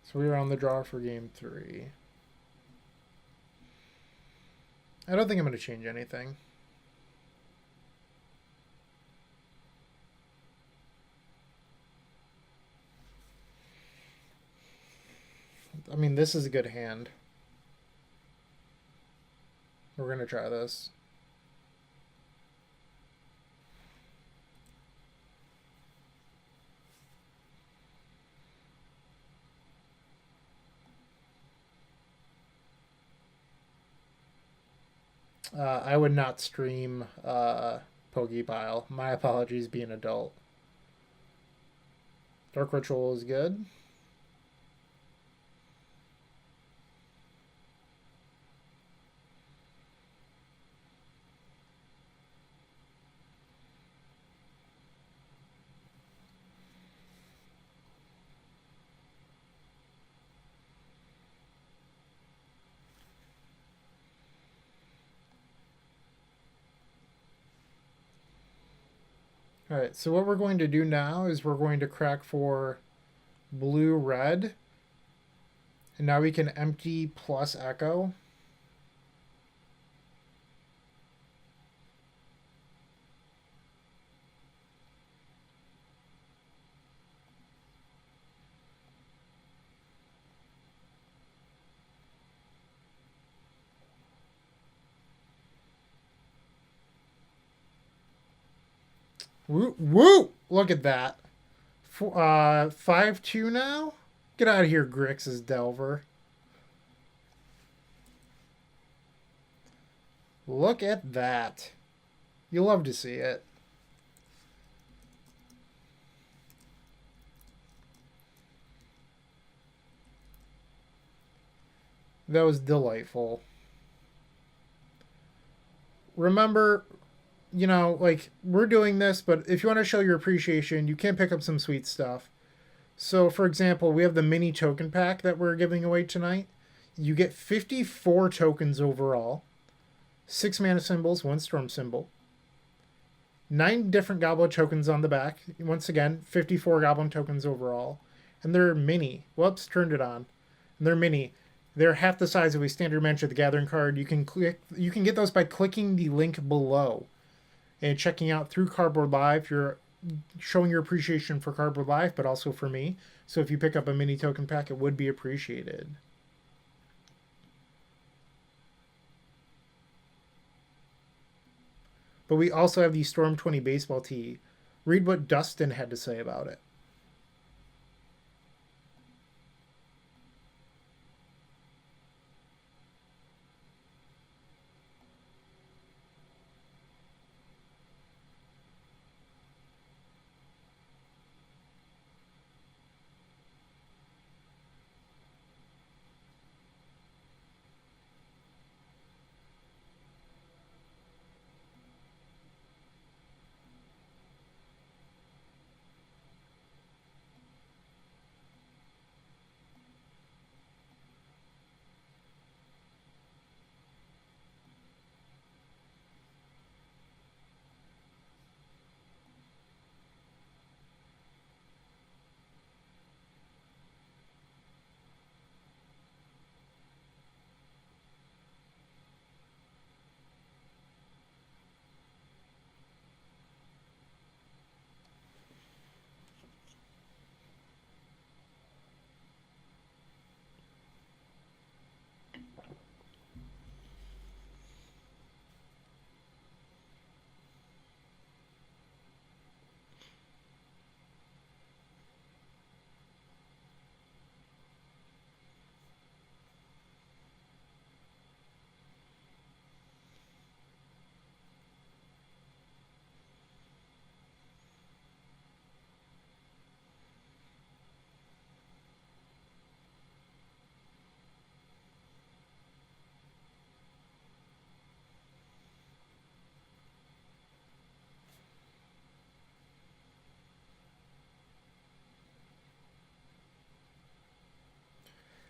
So we were on the draw for game 3. I don't think I'm going to change anything. I mean, this is a good hand. We're going to try this. I would not stream Pokepile. My apologies, being adult. Dark Ritual is good. Alright, so what we're going to do now is we're going to crack for blue-red. And now we can empty plus Echo. Woo! Woo! Look at that. 5-2 now? Get out of here, Grix's Delver. Look at that. You love to see it. That was delightful. Remember, like we're doing this, but if you want to show your appreciation, you can pick up some sweet stuff. So, for example, we have the mini token pack that we're giving away tonight. You get 54 tokens overall, 6 mana symbols, 1 storm symbol, 9 different goblin tokens on the back. Once again, 54 goblin tokens overall. And they're mini. Whoops, turned it on. And they're mini. They're half the size of a standard Magic the Gathering card. You can get those by clicking the link below and checking out through Cardboard.Live. You're showing your appreciation for Cardboard.Live, but also for me. So if you pick up a mini token pack, it would be appreciated. But we also have the Storm 20 baseball tee. Read what Dustin had to say about it.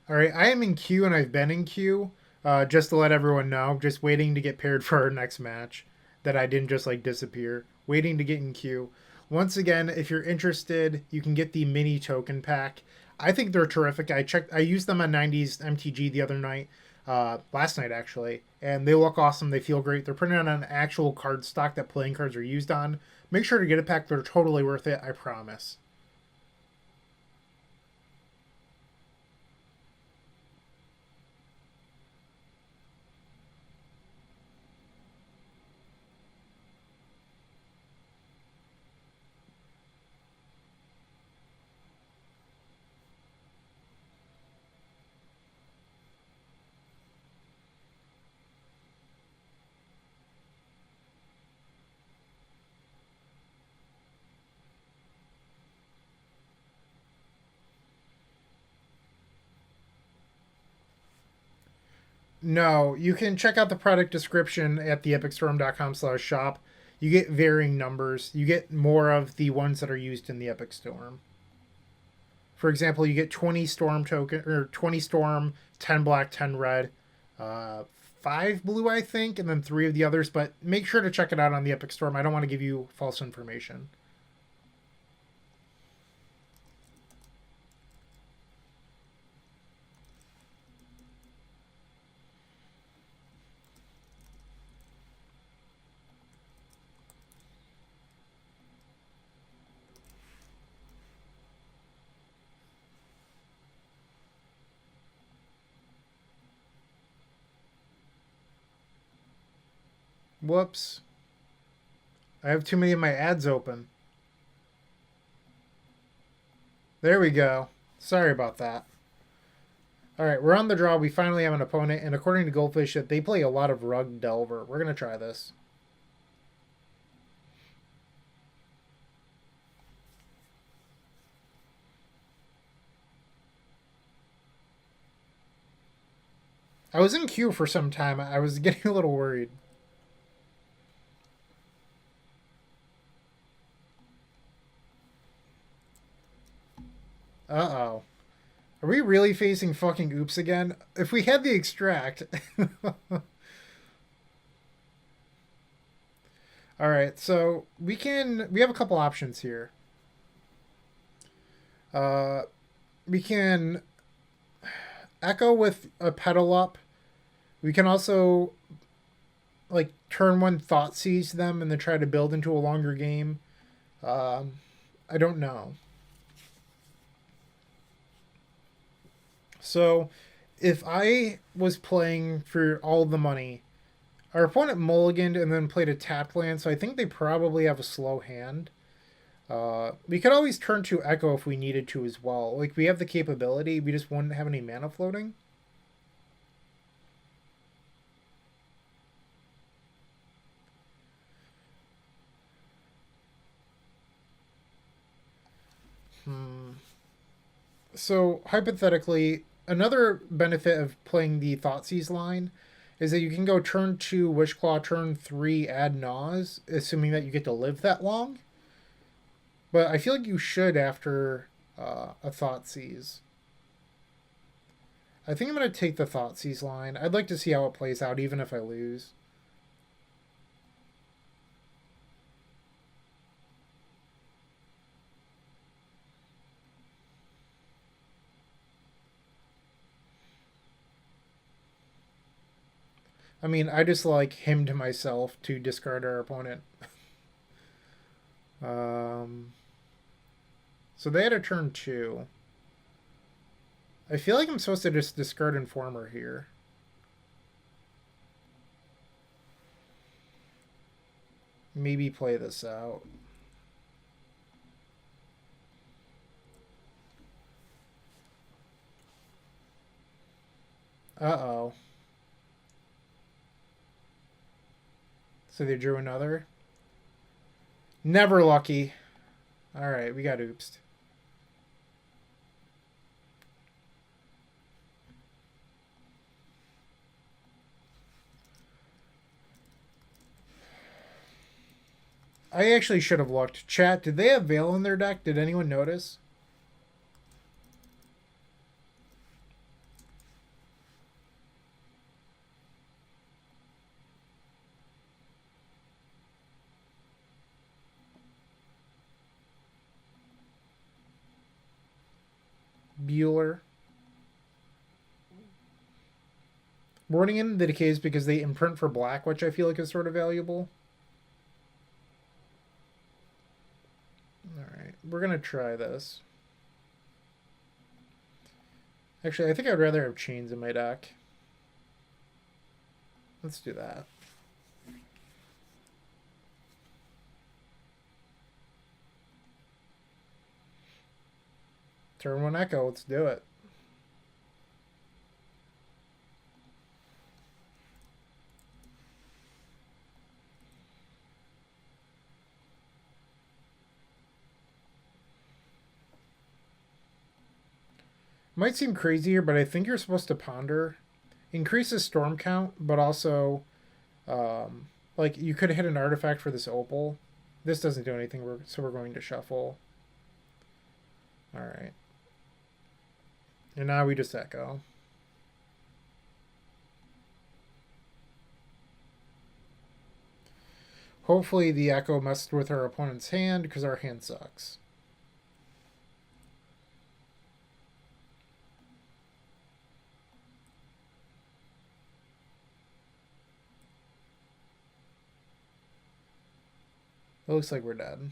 All right, I am in queue and I've been in queue. Just to let everyone know, just waiting to get paired for our next match. That I didn't just like disappear. Waiting to get in queue. Once again, if you're interested, you can get the mini token pack. I think they're terrific. I used them on 90s MTG the other night, last night actually, and they look awesome. They feel great. They're printed on an actual card stock that playing cards are used on. Make sure to get a pack. They're totally worth it. I promise. No, you can check out the product description at the epicstorm.com/shop. You get varying numbers. You get more of the ones that are used in the Epic Storm. For example, you get 20 storm token or 20 storm, 10 black, 10 red, uh, 5 blue, I think, and then 3 of the others. But make sure to check it out on the Epic Storm. I don't want to give you false information. Whoops. I have too many of my ads open. There we go. Sorry about that. All right, we're on the draw. We finally have an opponent, and according to Goldfish, they play a lot of Rug Delver. We're gonna try this. I was in queue for some time. I was getting a little worried. Uh-oh. Are we really facing fucking oops again? If we had the extract... Alright, so we have a couple options here. We can echo with a pedal up. We can also like turn one thought seize them and then try to build into a longer game. I don't know. So if I was playing for all the money, our opponent mulliganed and then played a tapped land, so I think they probably have a slow hand. We could always turn to Echo if we needed to as well. Like, we have the capability, we just wouldn't have any mana floating. So, hypothetically, another benefit of playing the Thoughtseize line is that you can go turn 2, Wishclaw, turn 3, add Gnaws, assuming that you get to live that long. But I feel like you should after a Thoughtseize. I think I'm going to take the Thoughtseize line. I'd like to see how it plays out, even if I lose. I mean, I just like him to myself to discard our opponent. So they had a turn 2. I feel like I'm supposed to just discard Informer here. Maybe play this out. Uh-oh. So they drew another. Never lucky. Alright, we got oopsed. I actually should have looked. Chat, did they have Veil in their deck? Did anyone notice? Bueller. Warning in the decays because they imprint for black, which I feel like is sort of valuable. Alright, we're going to try this. Actually, I think I'd rather have chains in my deck. Let's do that. Turn 1 Echo, let's do it. Might seem crazy here, but I think you're supposed to ponder. Increase the storm count, but also, like, you could hit an artifact for this opal. This doesn't do anything, so we're going to shuffle. Alright. And now we just echo. Hopefully the echo messed with our opponent's hand, because our hand sucks. It looks like we're dead.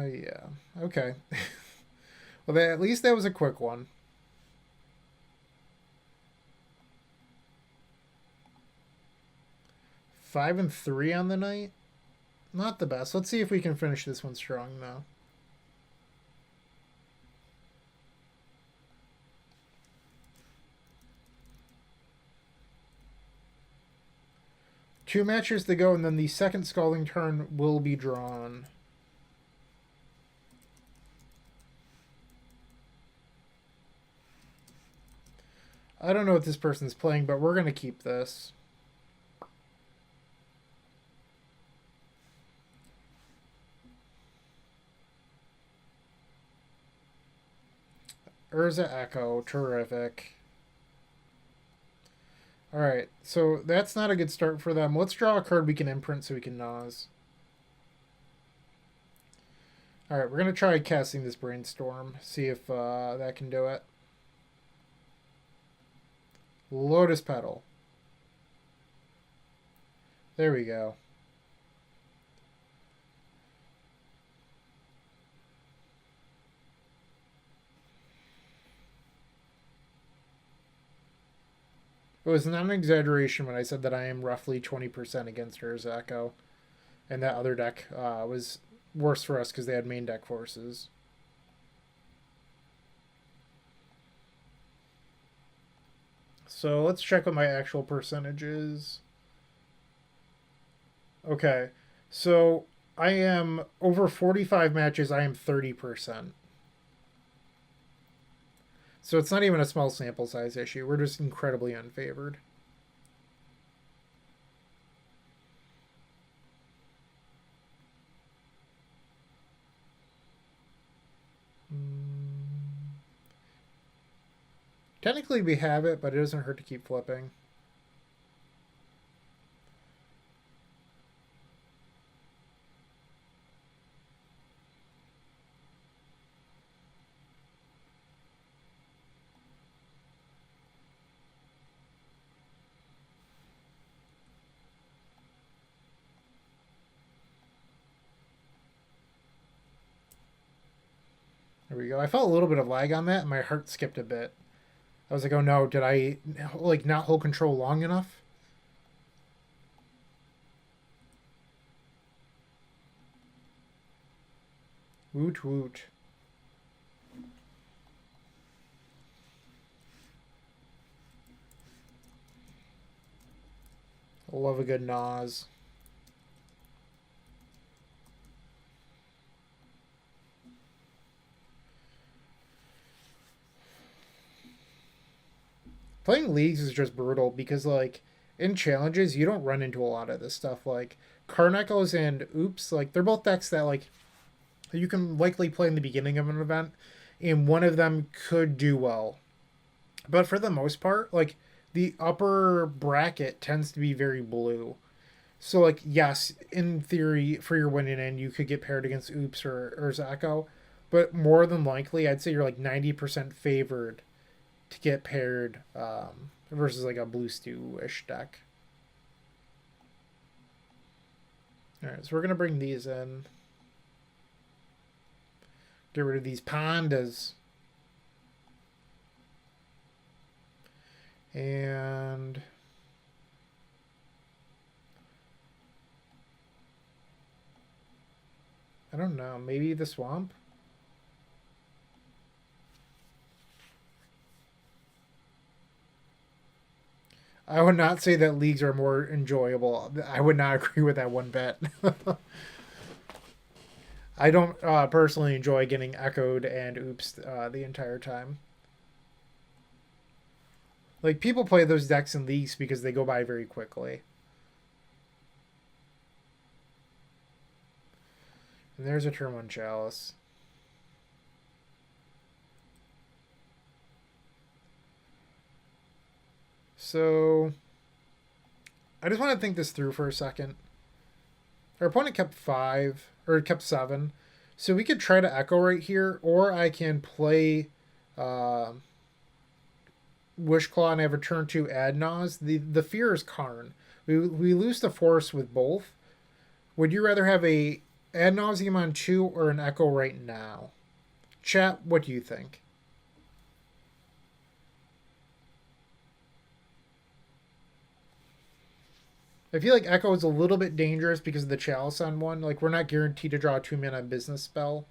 Yeah. Okay. Well, at least that was a quick one. Five and 3 on the night. Not the best. Let's see if we can finish this one strong now. Two matches to go, and then the second Scalding Tarn will be drawn. I don't know what this person's playing, but we're going to keep this. Urza Echo. Terrific. Alright, so that's not a good start for them. Let's draw a card we can imprint so we can Nas. Alright, we're going to try casting this Brainstorm. See if that can do it. Lotus Petal. There we go. It was not an exaggeration when I said that I am roughly 20% against Urza Echo. And that other deck was worse for us because they had main deck forces. So let's check what my actual percentage is. Okay, so I am over 45 matches, I am 30%. So it's not even a small sample size issue. We're just incredibly unfavored. Technically we have it, but it doesn't hurt to keep flipping. There we go. I felt a little bit of lag on that, and my heart skipped a bit. I was like, oh no, did I like not hold control long enough? Woot woot. I love a good Nas. Playing leagues is just brutal because, like, in challenges, you don't run into a lot of this stuff. Like, Karn Echoes and Oops, like, they're both decks that, like, you can likely play in the beginning of an event, and one of them could do well. But for the most part, like, the upper bracket tends to be very blue. So, like, yes, in theory, for your winning end, you could get paired against Oops or Echo, but more than likely, I'd say you're like 90% favored to get paired versus like a blue stew-ish deck. Alright, so we're going to bring these in. Get rid of these pandas. And I don't know, maybe the swamp? I would not say that leagues are more enjoyable. I would not agree with that one bit. I don't personally enjoy getting echoed and oops the entire time. Like, people play those decks in leagues because they go by very quickly. And there's a turn 1 chalice. So I just want to think this through for a second. Our opponent kept 5, or kept 7. So we could try to echo right here, or I can play Wishclaw and have a turn 2 Adnaz. The fear is Karn. We lose the force with both. Would you rather have a Ad Nauseam on 2 or an Echo right now? Chat, what do you think? I feel like Echo is a little bit dangerous because of the Chalice on 1. Like, we're not guaranteed to draw a 2-mana business spell.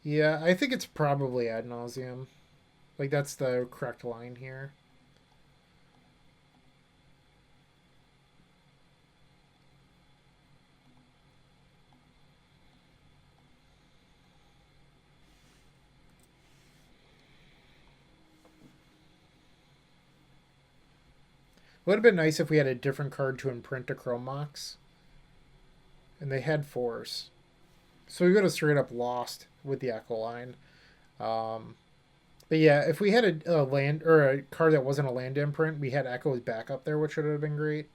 Yeah, I think it's probably Ad Nauseam. Like, that's the correct line here. Would have been nice if we had a different card to imprint to Chrome Mox. And they had force. So we would have straight up lost with the Echo line. But yeah, if we had a land or a card that wasn't a land imprint, we had Echo's back up there, which would have been great.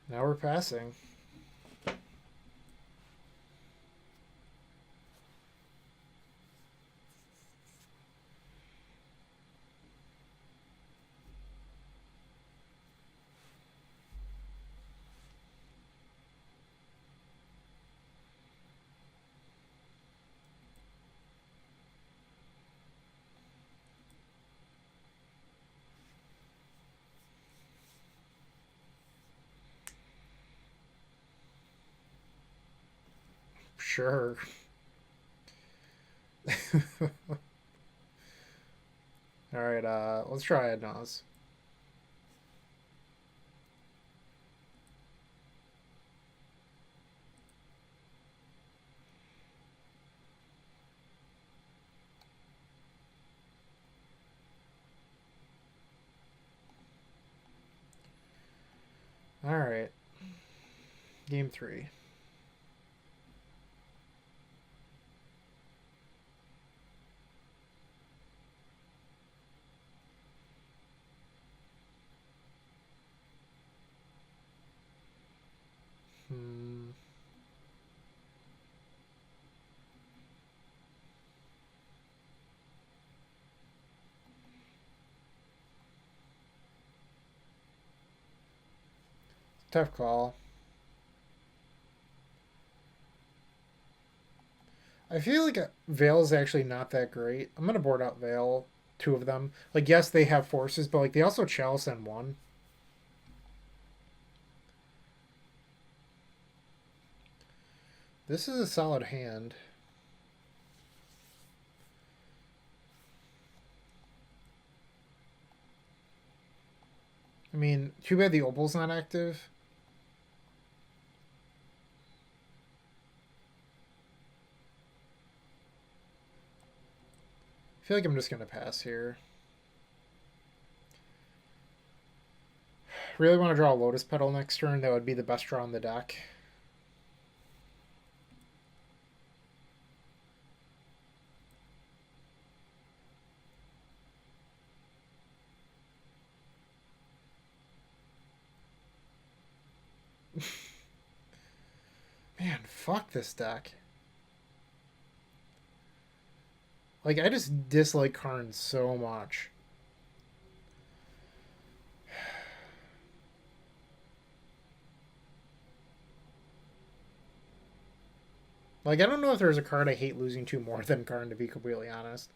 Now we're passing. Sure. All right, let's try it, Nas. All right. Game 3. Hmm. Tough call. I feel like Veil is actually not that great. I'm gonna board out Veil, two of them. Like, yes, they have forces, but like they also chalice and one. This is a solid hand. I mean, too bad the Opal's not active. I feel like I'm just gonna pass here. Really want to draw a Lotus Petal next turn. That would be the best draw on the deck. Man, fuck this deck. Like, I just dislike Karn so much. Like, I don't know if there's a card I hate losing to more than Karn, to be completely honest.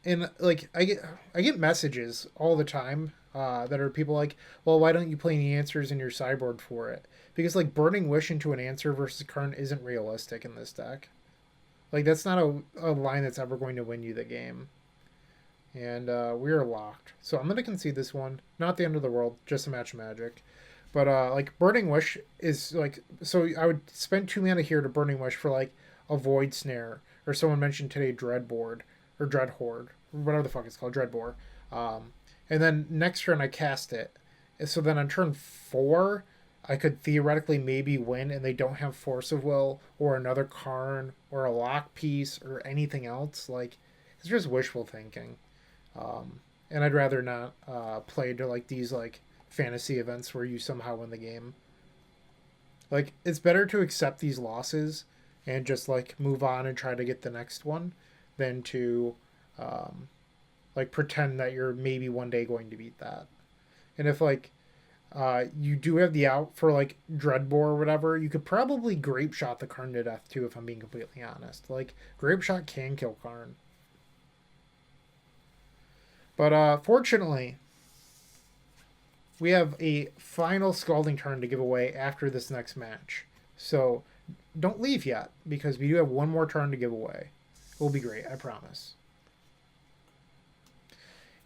And like, I get messages all the time that are people like, well, why don't you play any answers in your sideboard for it? Because like burning wish into an answer versus Karn isn't realistic in this deck. Like that's not a line that's ever going to win you the game. And we are locked. So I'm gonna concede this one. Not the end of the world, just a match of magic. But like Burning Wish is like, so I would spend 2 mana here to Burning Wish for like a Void Snare, or someone mentioned today Dreadboard or Dread Horde, whatever the fuck it's called, Dreadbore. And then next turn I cast it. And so then on turn 4, I could theoretically maybe win, and they don't have Force of Will or another Karn or a lock piece or anything else. Like it's just wishful thinking. And I'd rather not play to like these like fantasy events where you somehow win the game. Like it's better to accept these losses and just like move on and try to get the next one than to um, like pretend that you're maybe one day going to beat that. And if like you do have the out for like Dreadbore or whatever, you could probably Grape Shot the Karn to death too, if I'm being completely honest. Like Grape Shot can kill Karn. But fortunately, we have a final Scalding Tarn to give away after this next match. So don't leave yet, because we do have one more turn to give away. It will be great, I promise.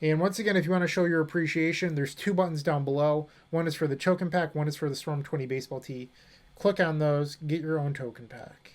And once again, if you want to show your appreciation, there's 2 buttons down below. One is for the token pack, one is for the Storm 20 baseball tee. Click on those, get your own token pack.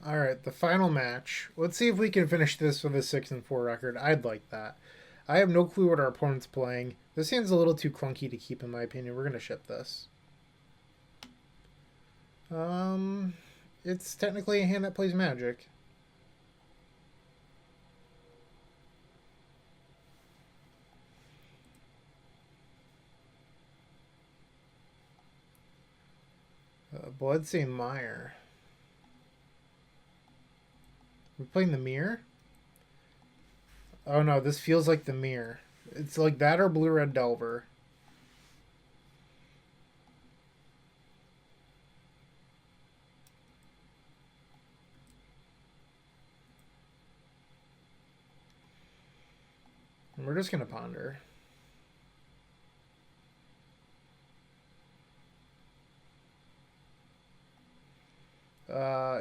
All right, the final match. Let's see if we can finish this with a 6-4 record. I'd like that. I have no clue what our opponent's playing. This hand's a little too clunky to keep, in my opinion. We're gonna ship this. It's technically a hand that plays Magic. Bloodstained Mire. We're playing the Mirror? Oh no, this feels like the Mirror. It's like that or Blue Red Delver. And we're just gonna ponder.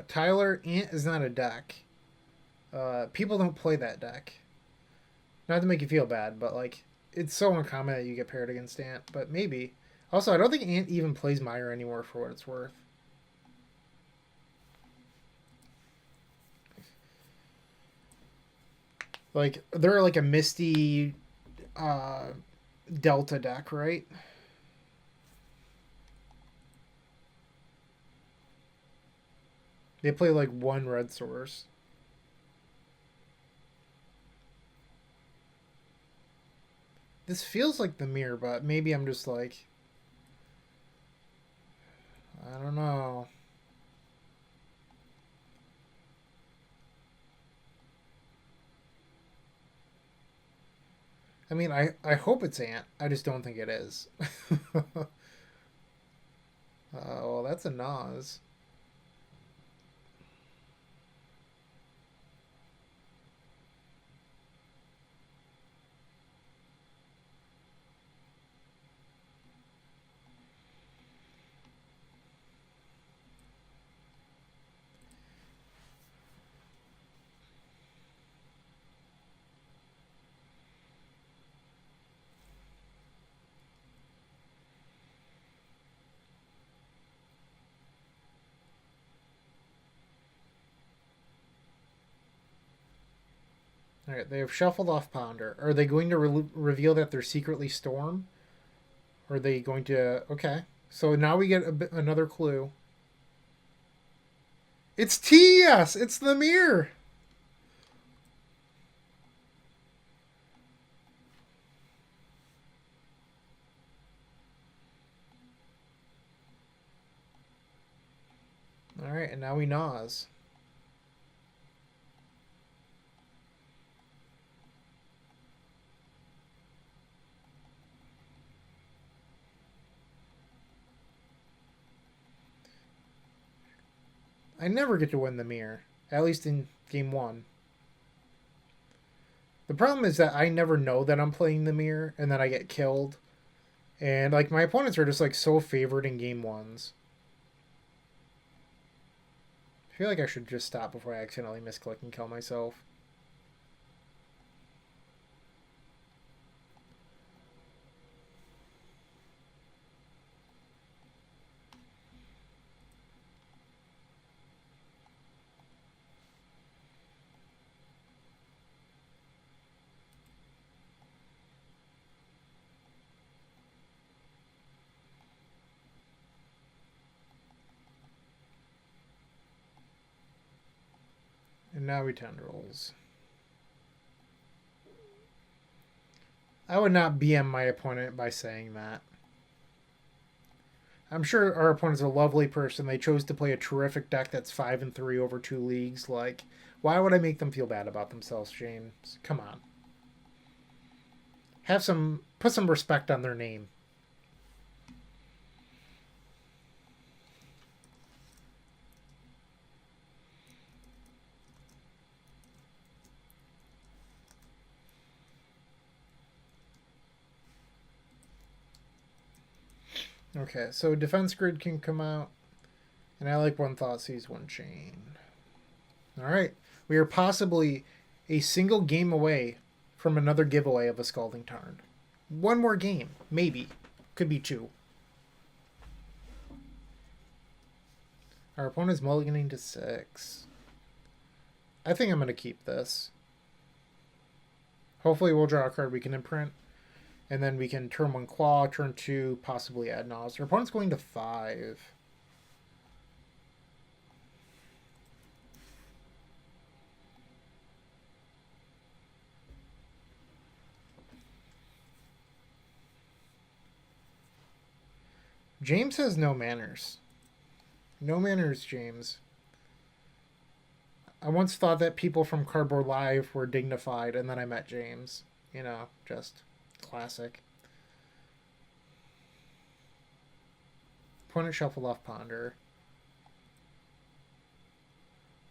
Tyler, Ant is not a deck. People don't play that deck. Not to make you feel bad, but like it's so uncommon that you get paired against Ant. But maybe. Also, I don't think Ant even plays Mire anymore for what it's worth. Like they're like a Misty Delta deck, right? They play like one red source. This feels like the Mirror, but maybe I'm just like, I don't know. I mean, I hope it's Ant. I just don't think it is. Well, that's a Nas. All right, they have shuffled off Ponder. Are they going to reveal that they're secretly Storm? Or are they going to? Okay, so now we get another clue. It's TES. It's the Mirror. All right, and now we Nas. I never get to win the Mirror, at least in game 1. The problem is that I never know that I'm playing the Mirror, and then I get killed, And like my opponents are just like so favored in game ones. I feel like I should just stop before I accidentally misclick and kill myself. And now we tendrils. I would not BM my opponent by saying that. I'm sure our opponent's a lovely person. They chose to play a terrific deck that's 5-3 over 2 leagues. Like, why would I make them feel bad about themselves, James? Come on. Put some respect on their name. Okay, so defense grid can come out. And I like one thought sees one chain. Alright. We are possibly a single game away from another giveaway of a Scalding Tarn. One more game. Maybe. Could be 2. Our opponent's mulliganing to 6. I think I'm going to keep this. Hopefully we'll draw a card we can imprint. And then we can turn 1 claw, turn 2, possibly add Nos. Our opponent's going to 5. James has no manners. No manners, James. I once thought that people from Cardboard.Live were dignified, and then I met James. You know, just classic. Opponent shuffle off Ponder.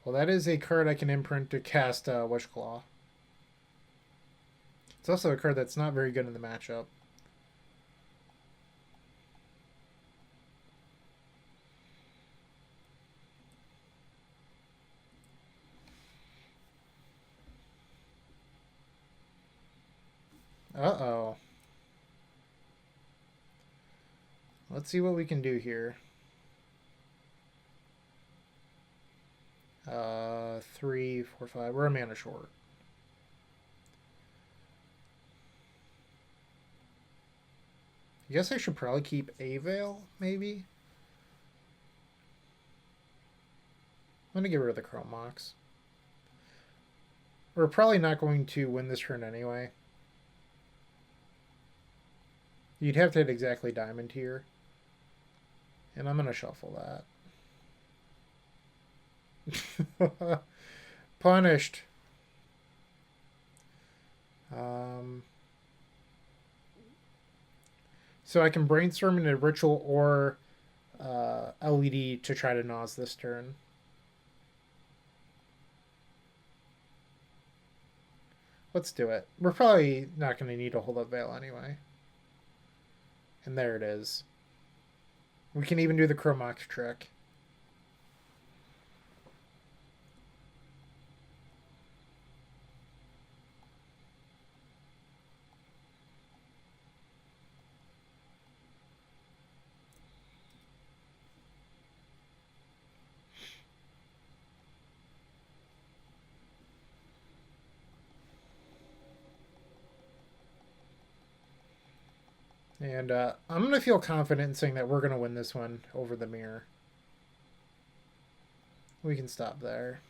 Well, that is a card I can imprint to cast Wishclaw. It's also a card that's not very good in the matchup. Uh-oh. Let's see what we can do here. 3, 4, 5. We're a mana short. I guess I should probably keep a Veil, maybe? I'm going to get rid of the Chrome Mox. We're probably not going to win this turn anyway. You'd have to hit exactly Diamond here. And I'm going to shuffle that. Punished. So I can brainstorm in a ritual or LED to try to Nos this turn. Let's do it. We're probably not going to need to hold up Veil anyway. And there it is. We can even do the Chromox trick. And I'm going to feel confident in saying that we're going to win this one over the mirror. We can stop there.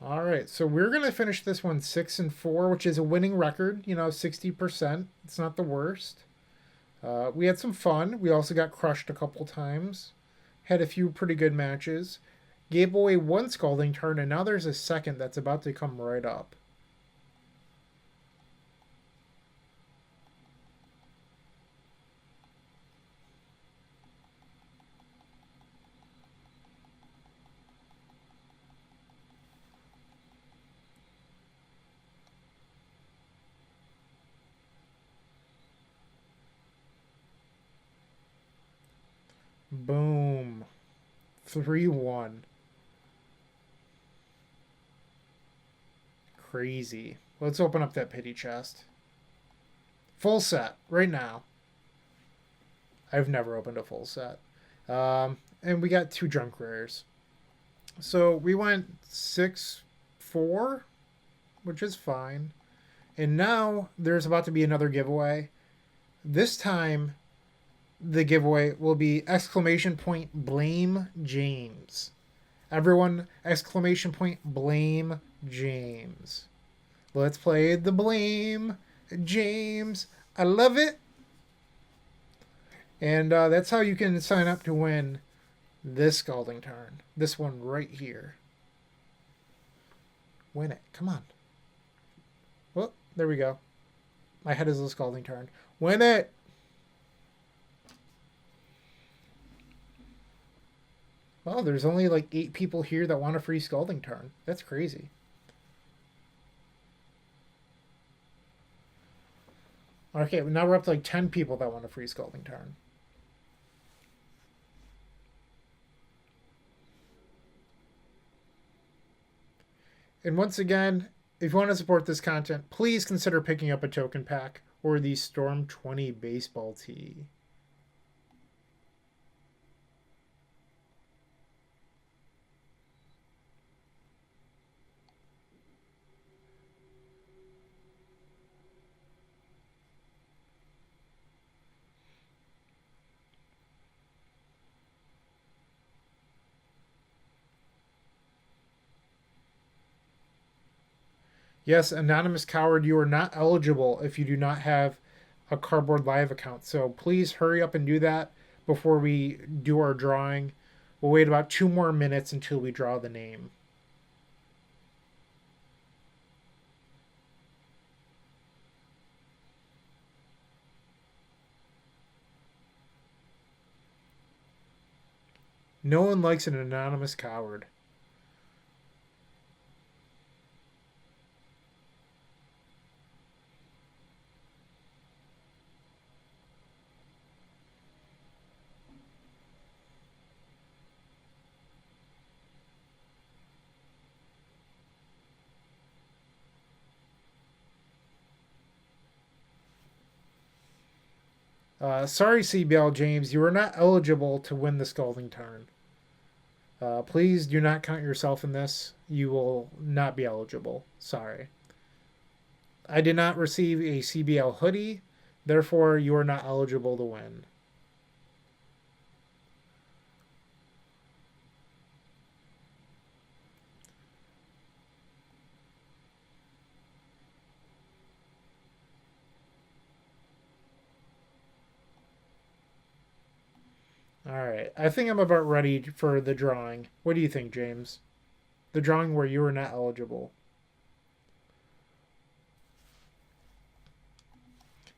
All right, so we're going to finish this one 6-4, which is a winning record, 60%. It's not the worst. We had some fun. We also got crushed a couple times. Had a few pretty good matches. Gave away one Scalding Tarn, and now there's a second that's about to come right up. Boom. 3-1. Crazy. Let's open up that pity chest. Full set, right now. I've never opened a full set. And we got 2 junk rares. So we went 6-4, which is fine. And now there's about to be another giveaway. This time, the giveaway will be exclamation point blame James. Everyone, exclamation point blame James. Let's play the blame James. I love it. And that's how you can sign up to win this Scalding Tarn. This one right here. Win it. Come on. Well, there we go. My head is a Scalding Tarn. Win it! Well, there's only like 8 people here that want a free Scalding Tarn. That's crazy. Okay, now we're up to like 10 people that want a free Scalding Tarn. And once again, if you want to support this content, please consider picking up a token pack or the Storm 20 baseball tee. Yes, Anonymous Coward, you are not eligible if you do not have a Cardboard.Live account. So please hurry up and do that before we do our drawing. We'll wait about 2 more minutes until we draw the name. No one likes an anonymous coward. Sorry, CBL James, you are not eligible to win the Scalding Tarn. Please do not count yourself in this. You will not be eligible. Sorry. I did not receive a CBL hoodie, therefore you are not eligible to win. Alright, I think I'm about ready for the drawing. What do you think, James? The drawing where you are not eligible.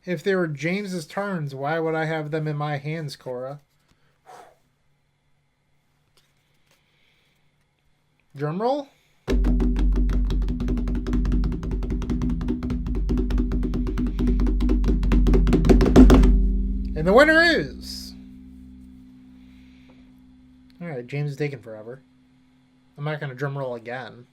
If they were James's turns, why would I have them in my hands, Cora? Drum roll. And the winner is... Alright, James is taking forever. I'm not going to drum roll again.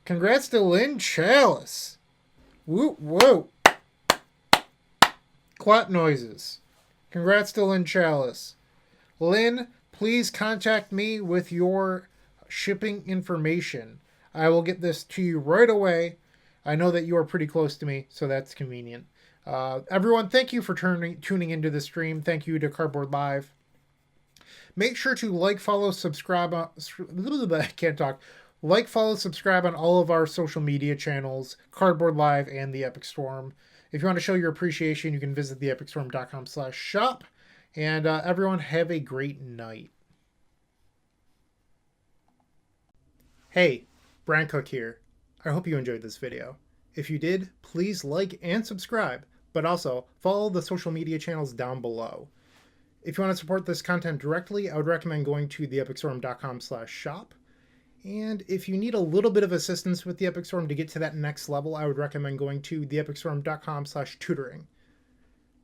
Congrats to Lynn Chalice. Woo, whoa. Clap noises. Congrats to Lynn Chalice. Lynn, please contact me with your shipping information. I will get this to you right away. I know that you are pretty close to me, so that's convenient. Everyone, thank you for tuning into the stream. Thank you to Cardboard.Live. Make sure to like, follow, subscribe. I can't talk. Like, follow, subscribe on all of our social media channels, Cardboard.Live and the EPIC Storm. If you want to show your appreciation, you can visit theepicstorm.com/shop. And everyone, have a great night. Hey, Bryant Cook here. I hope you enjoyed this video. If you did, please like and subscribe, but also follow the social media channels down below. If you want to support this content directly, I would recommend going to theepicstorm.com/shop. And if you need a little bit of assistance with the EPIC Storm to get to that next level, I would recommend going to theepicstorm.com/tutoring.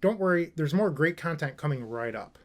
Don't worry, there's more great content coming right up.